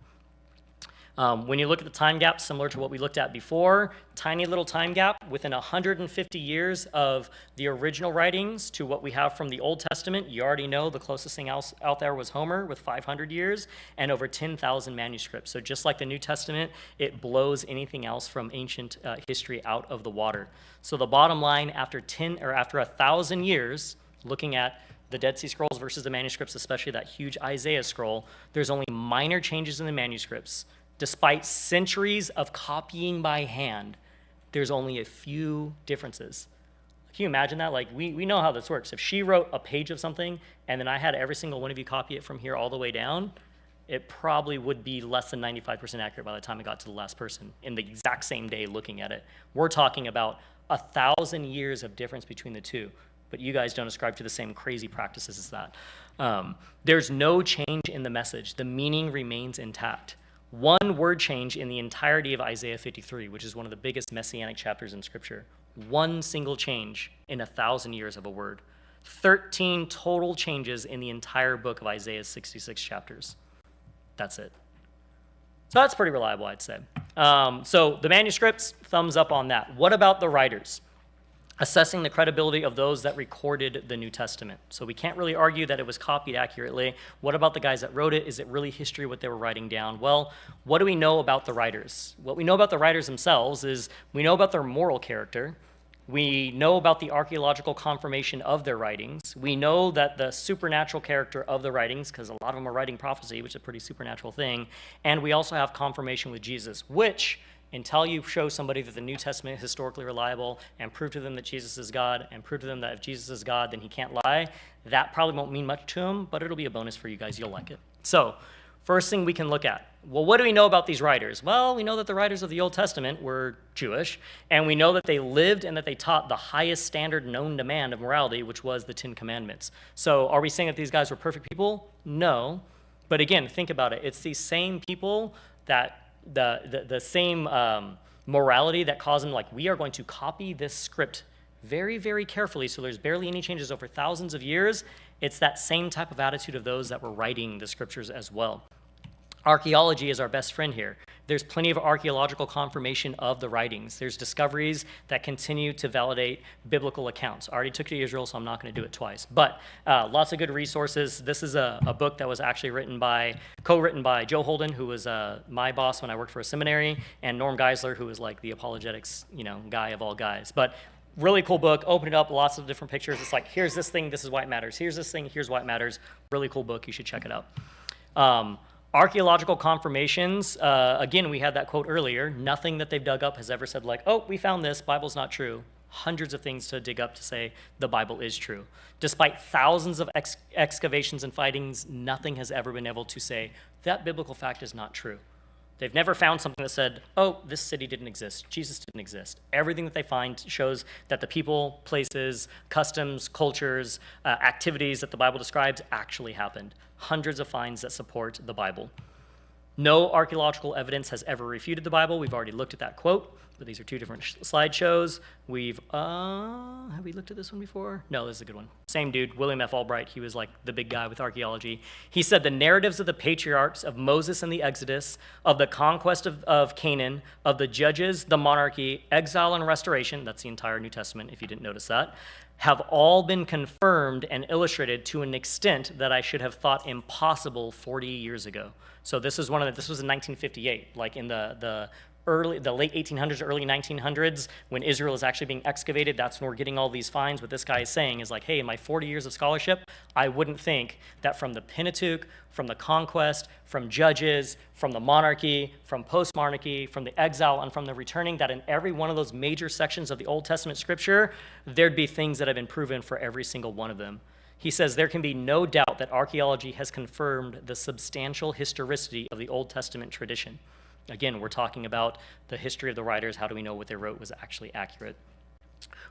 When you look at the time gap, similar to what we looked at before, tiny little time gap within 150 years of the original writings to what we have from the Old Testament. You already know the closest thing else out there was Homer with 500 years and over 10,000 manuscripts. So just like the New Testament, it blows anything else from ancient history out of the water. So the bottom line, after 1,000 years, looking at the Dead Sea Scrolls versus the manuscripts, especially that huge Isaiah scroll, there's only minor changes in the manuscripts, Despite centuries of copying by hand, there's only a few differences. Can you imagine that? Like, we know how this works. If she wrote a page of something and then I had every single one of you copy it from here all the way down, it probably would be less than 95% accurate by the time it got to the last person in the exact same day looking at it. We're talking about 1,000 years of difference between the two, but you guys don't ascribe to the same crazy practices as that. There's no change in the message. The meaning remains intact. One word change in the entirety of Isaiah 53, which is one of the biggest messianic chapters in Scripture. One single change in 1,000 years of a word. 13 total changes in the entire book of Isaiah's 66 chapters. That's it. So that's pretty reliable, I'd say. So the manuscripts, thumbs up on that. What about the writers? Assessing the credibility of those that recorded the New Testament. So we can't really argue that it was copied accurately. What about the guys that wrote it? Is it really history, what they were writing down? Well, what do we know about the writers? What we know about the writers themselves is we know about their moral character. We know about the archaeological confirmation of their writings. We know that the supernatural character of the writings, because a lot of them are writing prophecy, which is a pretty supernatural thing. And we also have confirmation with Jesus, which, until you show somebody that the New Testament is historically reliable and prove to them that Jesus is God and prove to them that if Jesus is God, then he can't lie, that probably won't mean much to them, but it'll be a bonus for you guys. You'll like it. So, first thing we can look at. Well, what do we know about these writers? Well, we know that the writers of the Old Testament were Jewish, and we know that they lived and that they taught the highest standard known to man of morality, which was the Ten Commandments. So are we saying that these guys were perfect people? No. But again, think about it. It's these same people that the same morality that caused them, like, we are going to copy this script very, very carefully, so there's barely any changes over thousands of years. It's that same type of attitude of those that were writing the scriptures as well. Archaeology is our best friend here. There's plenty of archaeological confirmation of the writings. There's discoveries that continue to validate biblical accounts. I already took you to Israel, so I'm not going to do it twice. But lots of good resources. This is a book that was actually co-written by Joe Holden, who was my boss when I worked for a seminary, and Norm Geisler, who was like the apologetics, guy of all guys. But really cool book. Open it up, lots of different pictures. It's like, here's this thing, this is why it matters. Here's this thing, here's why it matters. Really cool book. You should check it out. Archaeological confirmations, again, we had that quote earlier. Nothing that they've dug up has ever said, like, oh, we found this, Bible's not true. Hundreds of things to dig up to say the Bible is true. Despite thousands of excavations and findings, nothing has ever been able to say that biblical fact is not true. They've never found something that said, oh, this city didn't exist, Jesus didn't exist. Everything that they find shows that the people, places, customs, cultures, activities that the Bible describes actually happened. Hundreds of finds that support the Bible. No archaeological evidence has ever refuted the Bible. We've already looked at that quote, but these are two different slideshows. Have we looked at this one before? No, this is a good one. Same dude, William F. Albright. He was like the big guy with archaeology. He said the narratives of the patriarchs, of Moses and the Exodus, of the conquest of Canaan, of the judges, the monarchy, exile and restoration, that's the entire New Testament if you didn't notice that, have all been confirmed and illustrated to an extent that I should have thought impossible 40 years ago. So this was in 1958, like in the late 1800s, early 1900s, when Israel is actually being excavated. That's when we're getting all these finds. What this guy is saying is like, hey, in my 40 years of scholarship, I wouldn't think that from the Pentateuch, from the conquest, from judges, from the monarchy, from post-monarchy, from the exile, and from the returning, that in every one of those major sections of the Old Testament scripture, there'd be things that have been proven for every single one of them. He says there can be no doubt that archaeology has confirmed the substantial historicity of the Old Testament tradition. Again, we're talking about the history of the writers. How do we know what they wrote was actually accurate?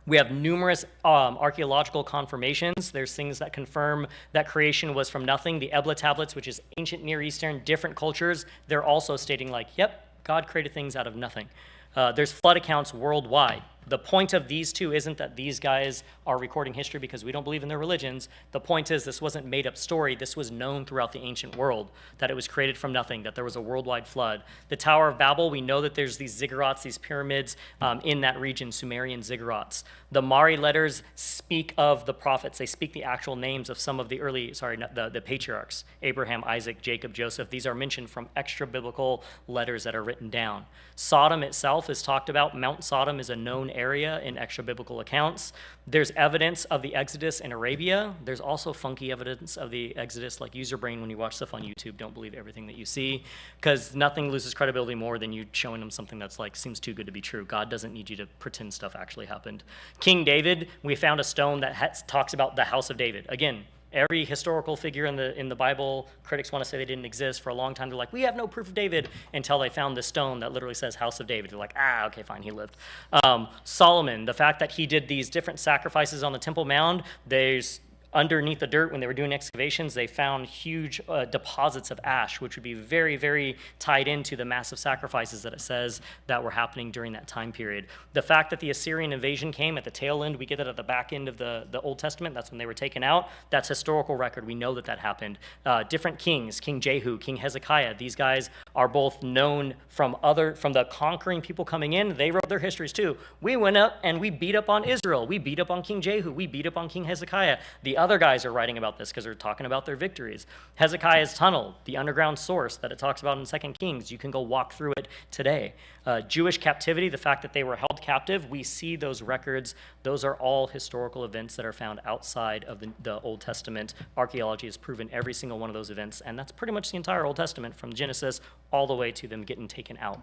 We have numerous archaeological confirmations. There's things that confirm that creation was from nothing. The Ebla tablets, which is ancient Near Eastern, different cultures, they're also stating like, yep, God created things out of nothing. There's flood accounts worldwide. The point of these two isn't that these guys are recording history because we don't believe in their religions. The point is this wasn't made up story. This was known throughout the ancient world, that it was created from nothing, that there was a worldwide flood. The Tower of Babel, we know that there's these ziggurats, these pyramids in that region, Sumerian ziggurats. The Mari letters speak of the prophets. They speak the actual names of some of the the patriarchs, Abraham, Isaac, Jacob, Joseph. These are mentioned from extra biblical letters that are written down. Sodom itself is talked about. Mount Sodom is a known area in extra biblical accounts. There's evidence of the Exodus in Arabia. There's also funky evidence of the Exodus, like use your brain when you watch stuff on YouTube. Don't believe everything that you see, because nothing loses credibility more than you showing them something that's like seems too good to be true. God doesn't need you to pretend stuff actually happened. King David, we found a stone that talks about the house of David. Again, every historical figure in the Bible, critics want to say they didn't exist. For a long time, they're like, we have no proof of David, until they found this stone that literally says House of David. They're like, okay, fine, he lived. Solomon, the fact that he did these different sacrifices on the Temple Mount, there's underneath the dirt when they were doing excavations, they found huge deposits of ash, which would be very, very tied into the massive sacrifices that it says that were happening during that time period. The fact that the Assyrian invasion came at the tail end, we get it at the back end of the Old Testament, that's when they were taken out, that's historical record. We know that that happened. Different kings, King Jehu, King Hezekiah, these guys are both known from the conquering people coming in. They wrote their histories too. We went up and we beat up on Israel. We beat up on King Jehu. We beat up on King Hezekiah. The other guys are writing about this because they're talking about their victories. Hezekiah's tunnel, the underground source that it talks about in 2 Kings, you can go walk through it today. Jewish captivity, the fact that they were held captive, we see those records. Those are all historical events that are found outside of the Old Testament. Archaeology has proven every single one of those events, and that's pretty much the entire Old Testament from Genesis all the way to them getting taken out.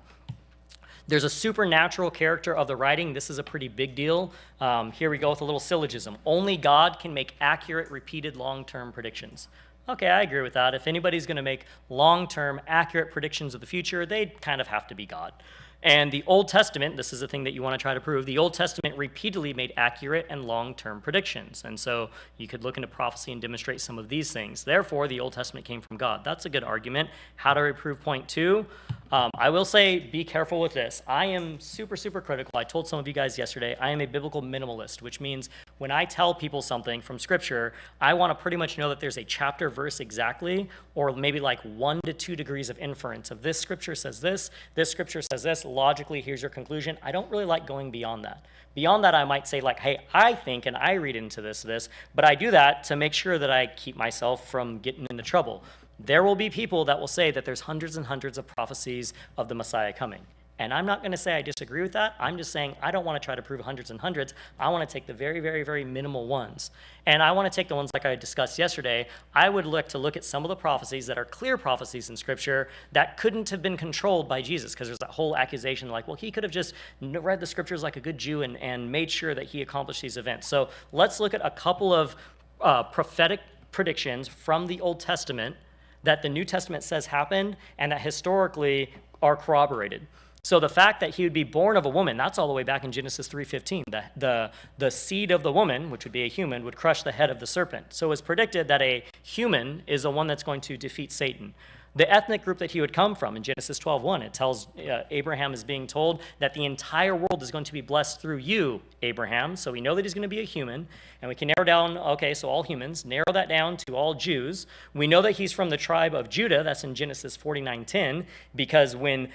There's a supernatural character of the writing. This is a pretty big deal. Here we go with a little syllogism. Only God can make accurate, repeated, long-term predictions. Okay, I agree with that. If anybody's going to make long-term, accurate predictions of the future, they'd kind of have to be God. And the Old Testament, this is the thing that you want to try to prove, the Old Testament repeatedly made accurate and long-term predictions. And so you could look into prophecy and demonstrate some of these things. Therefore, the Old Testament came from God. That's a good argument. How do I prove point 2? I will say, be careful with this. I am super, super critical. I told some of you guys yesterday, I am a biblical minimalist, which means when I tell people something from Scripture, I want to pretty much know that there's a chapter verse exactly, or maybe like 1 to 2 degrees of inference of this Scripture says this Scripture says this, logically, here's your conclusion. I don't really like going beyond that. Beyond that, I might say like, hey, I think and I read into this, but I do that to make sure that I keep myself from getting into trouble. There will be people that will say that there's hundreds and hundreds of prophecies of the Messiah coming. And I'm not going to say I disagree with that. I'm just saying I don't want to try to prove hundreds and hundreds. I want to take the very, very, very minimal ones. And I want to take the ones like I discussed yesterday. I would look at some of the prophecies that are clear prophecies in Scripture that couldn't have been controlled by Jesus, because there's that whole accusation like, well, he could have just read the Scriptures like a good Jew and made sure that he accomplished these events. So let's look at a couple of prophetic predictions from the Old Testament that the New Testament says happened and that historically are corroborated. So the fact that he would be born of a woman, that's all the way back in Genesis 3:15. The seed of the woman, which would be a human, would crush the head of the serpent. So it's predicted that a human is the one that's going to defeat Satan. The ethnic group that he would come from in Genesis 12:1, it tells Abraham is being told that the entire world is going to be blessed through you, Abraham. So we know that he's going to be a human, and we can narrow down, okay, so all humans, narrow that down to all Jews. We know that he's from the tribe of Judah. That's in Genesis 49:10, because when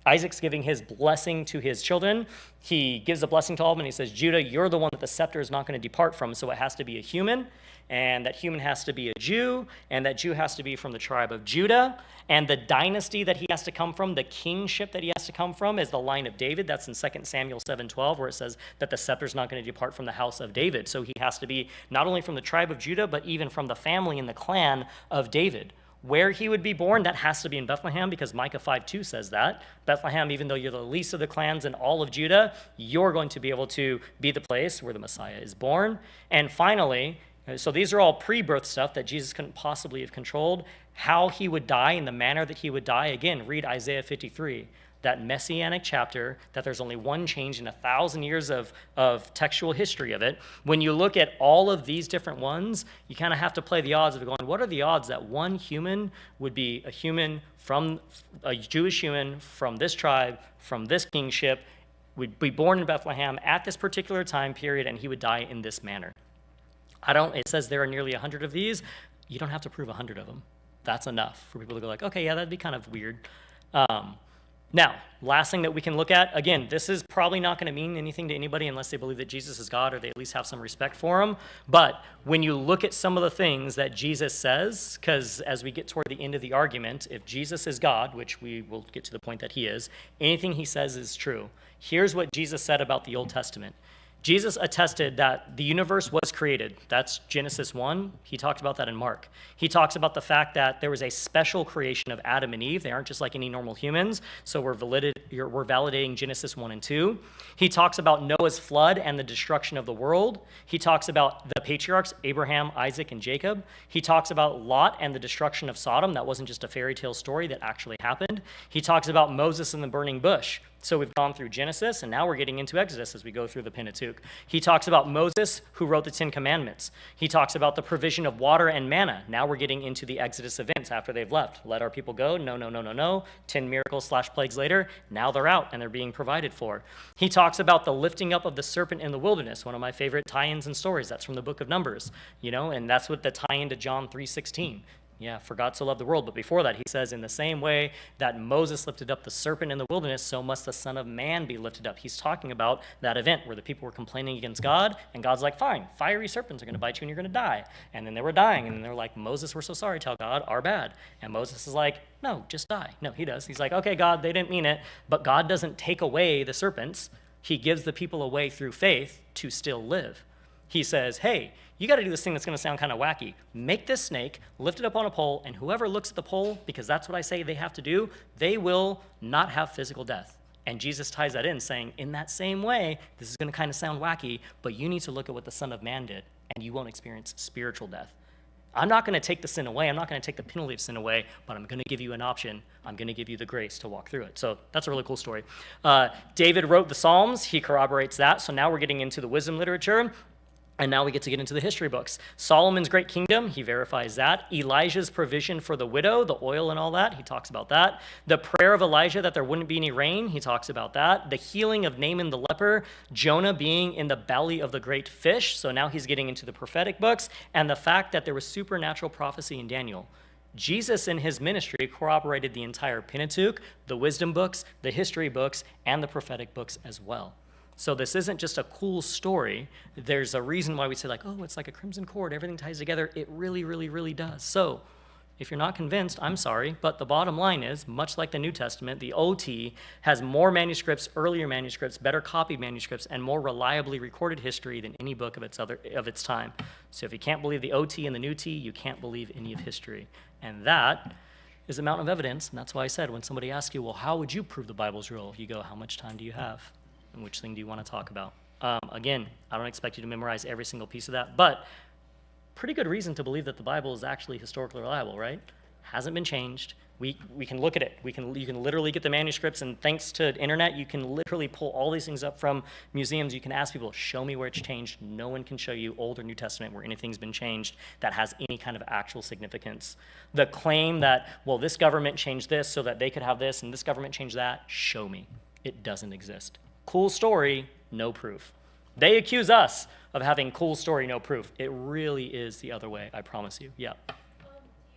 Isaac's giving his blessing to his children, he gives a blessing to all of them, and he says, Judah, you're the one that the scepter is not going to depart from, so it has to be a human. And that human has to be a Jew, and that Jew has to be from the tribe of Judah, and the dynasty that he has to come from, the kingship that he has to come from, is the line of David. That's in 2 Samuel 7:12, where it says that the scepter is not going to depart from the house of David. So he has to be not only from the tribe of Judah, but even from the family and the clan of David. Where he would be born, that has to be in Bethlehem, because Micah 5:2 says that. Bethlehem, even though you're the least of the clans in all of Judah, you're going to be able to be the place where the Messiah is born. And finally, so these are all pre-birth stuff that Jesus couldn't possibly have controlled. How he would die and the manner that he would die, again, read Isaiah 53, that messianic chapter, that there's only one change in 1,000 years of textual history of it. When you look at all of these different ones, you kind of have to play the odds of going, what are the odds that one human would be a human from a Jewish human from this tribe, from this kingship, would be born in Bethlehem at this particular time period, and he would die in this manner? It says there are nearly 100 of these. You don't have to prove 100 of them. That's enough for people to go like, okay, yeah, that'd be kind of weird. Now, last thing that we can look at, again, this is probably not going to mean anything to anybody unless they believe that Jesus is God or they at least have some respect for him. But when you look at some of the things that Jesus says, because as we get toward the end of the argument, if Jesus is God, which we will get to the point that he is, anything he says is true. Here's what Jesus said about the Old Testament. Jesus attested that the universe was created. That's Genesis 1. He talked about that in Mark. He talks about the fact that there was a special creation of Adam and Eve. They aren't just like any normal humans, so we're validating Genesis 1 and 2. He talks about Noah's flood and the destruction of the world. He talks about the patriarchs, Abraham, Isaac, and Jacob. He talks about Lot and the destruction of Sodom. That wasn't just a fairy tale story, that actually happened. He talks about Moses and the burning bush. So we've gone through Genesis, and now we're getting into Exodus as we go through the Pentateuch. He talks about Moses, who wrote the Ten Commandments. He talks about the provision of water and manna. Now we're getting into the Exodus events after they've left. Let our people go. No, no, no, no, no. 10 miracles / plagues later. Now they're out, and they're being provided for. He talks about the lifting up of the serpent in the wilderness, one of my favorite tie-ins and stories. That's from the book of Numbers, and that's what the tie-in to John 3:16. Yeah, for God so loved the world. But before that, he says, in the same way that Moses lifted up the serpent in the wilderness, so must the Son of Man be lifted up. He's talking about that event where the people were complaining against God, and God's like, fine, fiery serpents are going to bite you and you're going to die. And then they were dying, and then they were like, Moses, we're so sorry, tell God, our bad. And Moses is like, no, just die. No, he does. He's like, okay, God, they didn't mean it. But God doesn't take away the serpents. He gives the people a way through faith to still live. He says, hey, you got to do this thing that's going to sound kind of wacky. Make this snake, lift it up on a pole, and whoever looks at the pole, because that's what I say they have to do, they will not have physical death. And Jesus ties that in, saying, in that same way, this is going to kind of sound wacky, but you need to look at what the Son of Man did, and you won't experience spiritual death. I'm not going to take the sin away. I'm not going to take the penalty of sin away, but I'm going to give you an option. I'm going to give you the grace to walk through it. So that's a really cool story. David wrote the Psalms. He corroborates that. So now we're getting into the wisdom literature. And now we get to get into the history books. Solomon's great kingdom, he verifies that. Elijah's provision for the widow, the oil and all that, he talks about that. The prayer of Elijah that there wouldn't be any rain, he talks about that. The healing of Naaman the leper, Jonah being in the belly of the great fish, so now he's getting into the prophetic books, and the fact that there was supernatural prophecy in Daniel. Jesus in his ministry corroborated the entire Pentateuch, the wisdom books, the history books, and the prophetic books as well. So this isn't just a cool story. There's a reason why we say like, oh, it's like a crimson cord, everything ties together. It really, really, really does. So if you're not convinced, I'm sorry, but the bottom line is, much like the New Testament, the OT has more manuscripts, earlier manuscripts, better copied manuscripts, and more reliably recorded history than any book of its time. So if you can't believe the OT and the New T, you can't believe any of history. And that is a mountain of evidence, and that's why I said when somebody asks you, well, how would you prove the Bible's real? You go, how much time do you have? And which thing do you want to talk about? Again, I don't expect you to memorize every single piece of that, but pretty good reason to believe that the Bible is actually historically reliable, right? Hasn't been changed. We can look at it. You can literally get the manuscripts, and thanks to internet, you can literally pull all these things up from museums. You can ask people, show me where it's changed. No one can show you Old or New Testament where anything's been changed that has any kind of actual significance. The claim that, well, this government changed this so that they could have this, and this government changed that, show me. It doesn't exist. Cool story, no proof. They accuse us of having cool story, no proof. It really is the other way, I promise you. Yeah. Do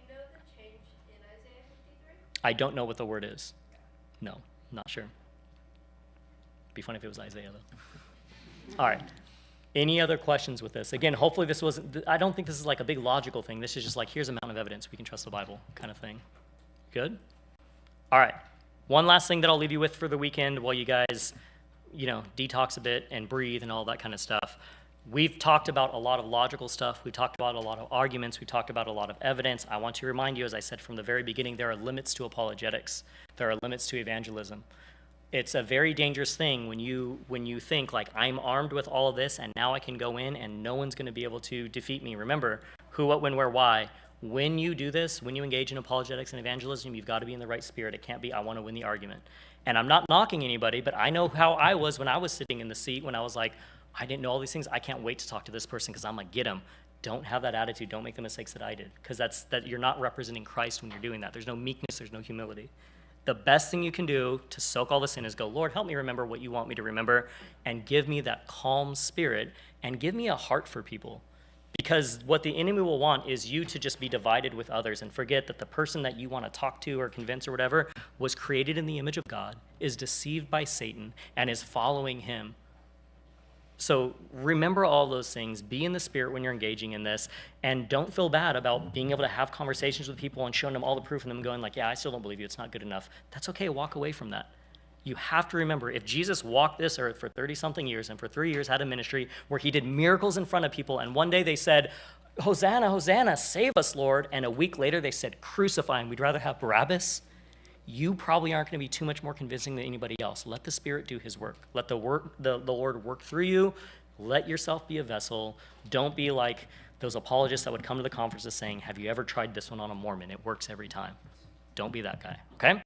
you know the change in Isaiah 53? I don't know what the word is. No, not sure. Be funny if it was Isaiah, though. All right. Any other questions with this? Again, hopefully this wasn't, I don't think this is like a big logical thing. This is just like, here's a mountain of evidence. We can trust the Bible kind of thing. Good? All right. One last thing that I'll leave you with for the weekend while you guys detox a bit and breathe and all that kind of stuff. We've talked about a lot of logical stuff. We talked about a lot of arguments. We talked about a lot of evidence. I want to remind you, as I said from the very beginning, there are limits to apologetics. There are limits to evangelism. It's a very dangerous thing when you think like, I'm armed with all of this and now I can go in and no one's going to be able to defeat me. Remember, who, what, when, where, why. When you do this, when you engage in apologetics and evangelism, you've got to be in the right spirit. It can't be, I want to win the argument. And I'm not knocking anybody, but I know how I was when I was sitting in the seat when I was like, I didn't know all these things. I can't wait to talk to this person because I'm going to get him. Don't have that attitude. Don't make the mistakes that I did, because that you're not representing Christ when you're doing that. There's no meekness. There's no humility. The best thing you can do to soak all this in is go, Lord, help me remember what you want me to remember, and give me that calm spirit, and give me a heart for people. Because what the enemy will want is you to just be divided with others and forget that the person that you want to talk to or convince or whatever was created in the image of God, is deceived by Satan, and is following him. So remember all those things. Be in the spirit when you're engaging in this, and don't feel bad about being able to have conversations with people and showing them all the proof and them going like, yeah, I still don't believe you. It's not good enough. That's okay. Walk away from that. You have to remember, if Jesus walked this earth for 30-something years and for 3 years had a ministry where he did miracles in front of people, and one day they said, Hosanna, Hosanna, save us, Lord, and a week later they said, crucify him, we'd rather have Barabbas, you probably aren't going to be too much more convincing than anybody else. Let the Spirit do his work. Let the Lord work through you. Let yourself be a vessel. Don't be like those apologists that would come to the conferences saying, have you ever tried this one on a Mormon? It works every time. Don't be that guy, okay?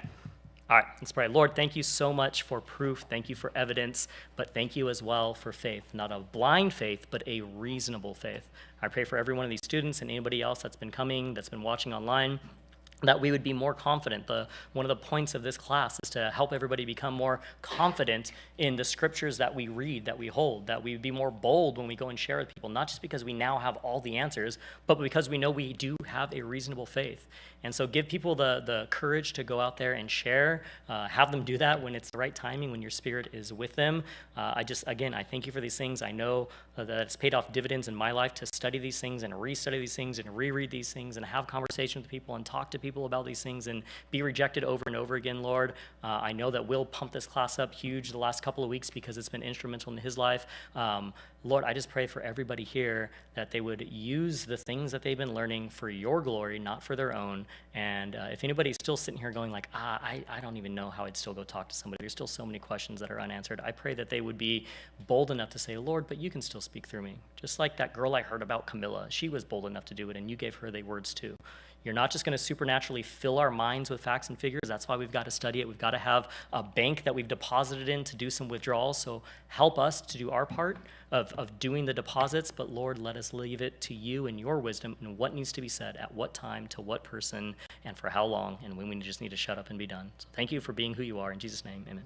All right, let's pray. Lord, thank you so much for proof. Thank you for evidence, but thank you as well for faith. Not a blind faith, but a reasonable faith. I pray for every one of these students and anybody else that's been coming, that's been watching online, that we would be more confident. One of the points of this class is to help everybody become more confident in the scriptures that we read, that we hold, that we would be more bold when we go and share with people, not just because we now have all the answers, but because we know we do have a reasonable faith. And so give people the courage to go out there and share, have them do that when it's the right timing, when your Spirit is with them. I thank you for these things. I know that it's paid off dividends in my life to study these things and restudy these things and reread these things and have conversations with people and talk to people about these things and be rejected over and over again, Lord. I know that Will pumped this class up huge the last couple of weeks because it's been instrumental in his life. Lord, I just pray for everybody here that they would use the things that they've been learning for your glory, not for their own. And if anybody's still sitting here going like, I don't even know how I'd still go talk to somebody, there's still so many questions that are unanswered, I pray that they would be bold enough to say, Lord, but you can still speak through me. Just like that girl I heard about, Camilla, she was bold enough to do it, and you gave her the words too. You're not just going to supernaturally fill our minds with facts and figures. That's why we've got to study it. We've got to have a bank that we've deposited in to do some withdrawals. So help us to do our part of doing the deposits. But Lord, let us leave it to you and your wisdom and what needs to be said at what time to what person and for how long and when we just need to shut up and be done. So thank you for being who you are. In Jesus' name, amen.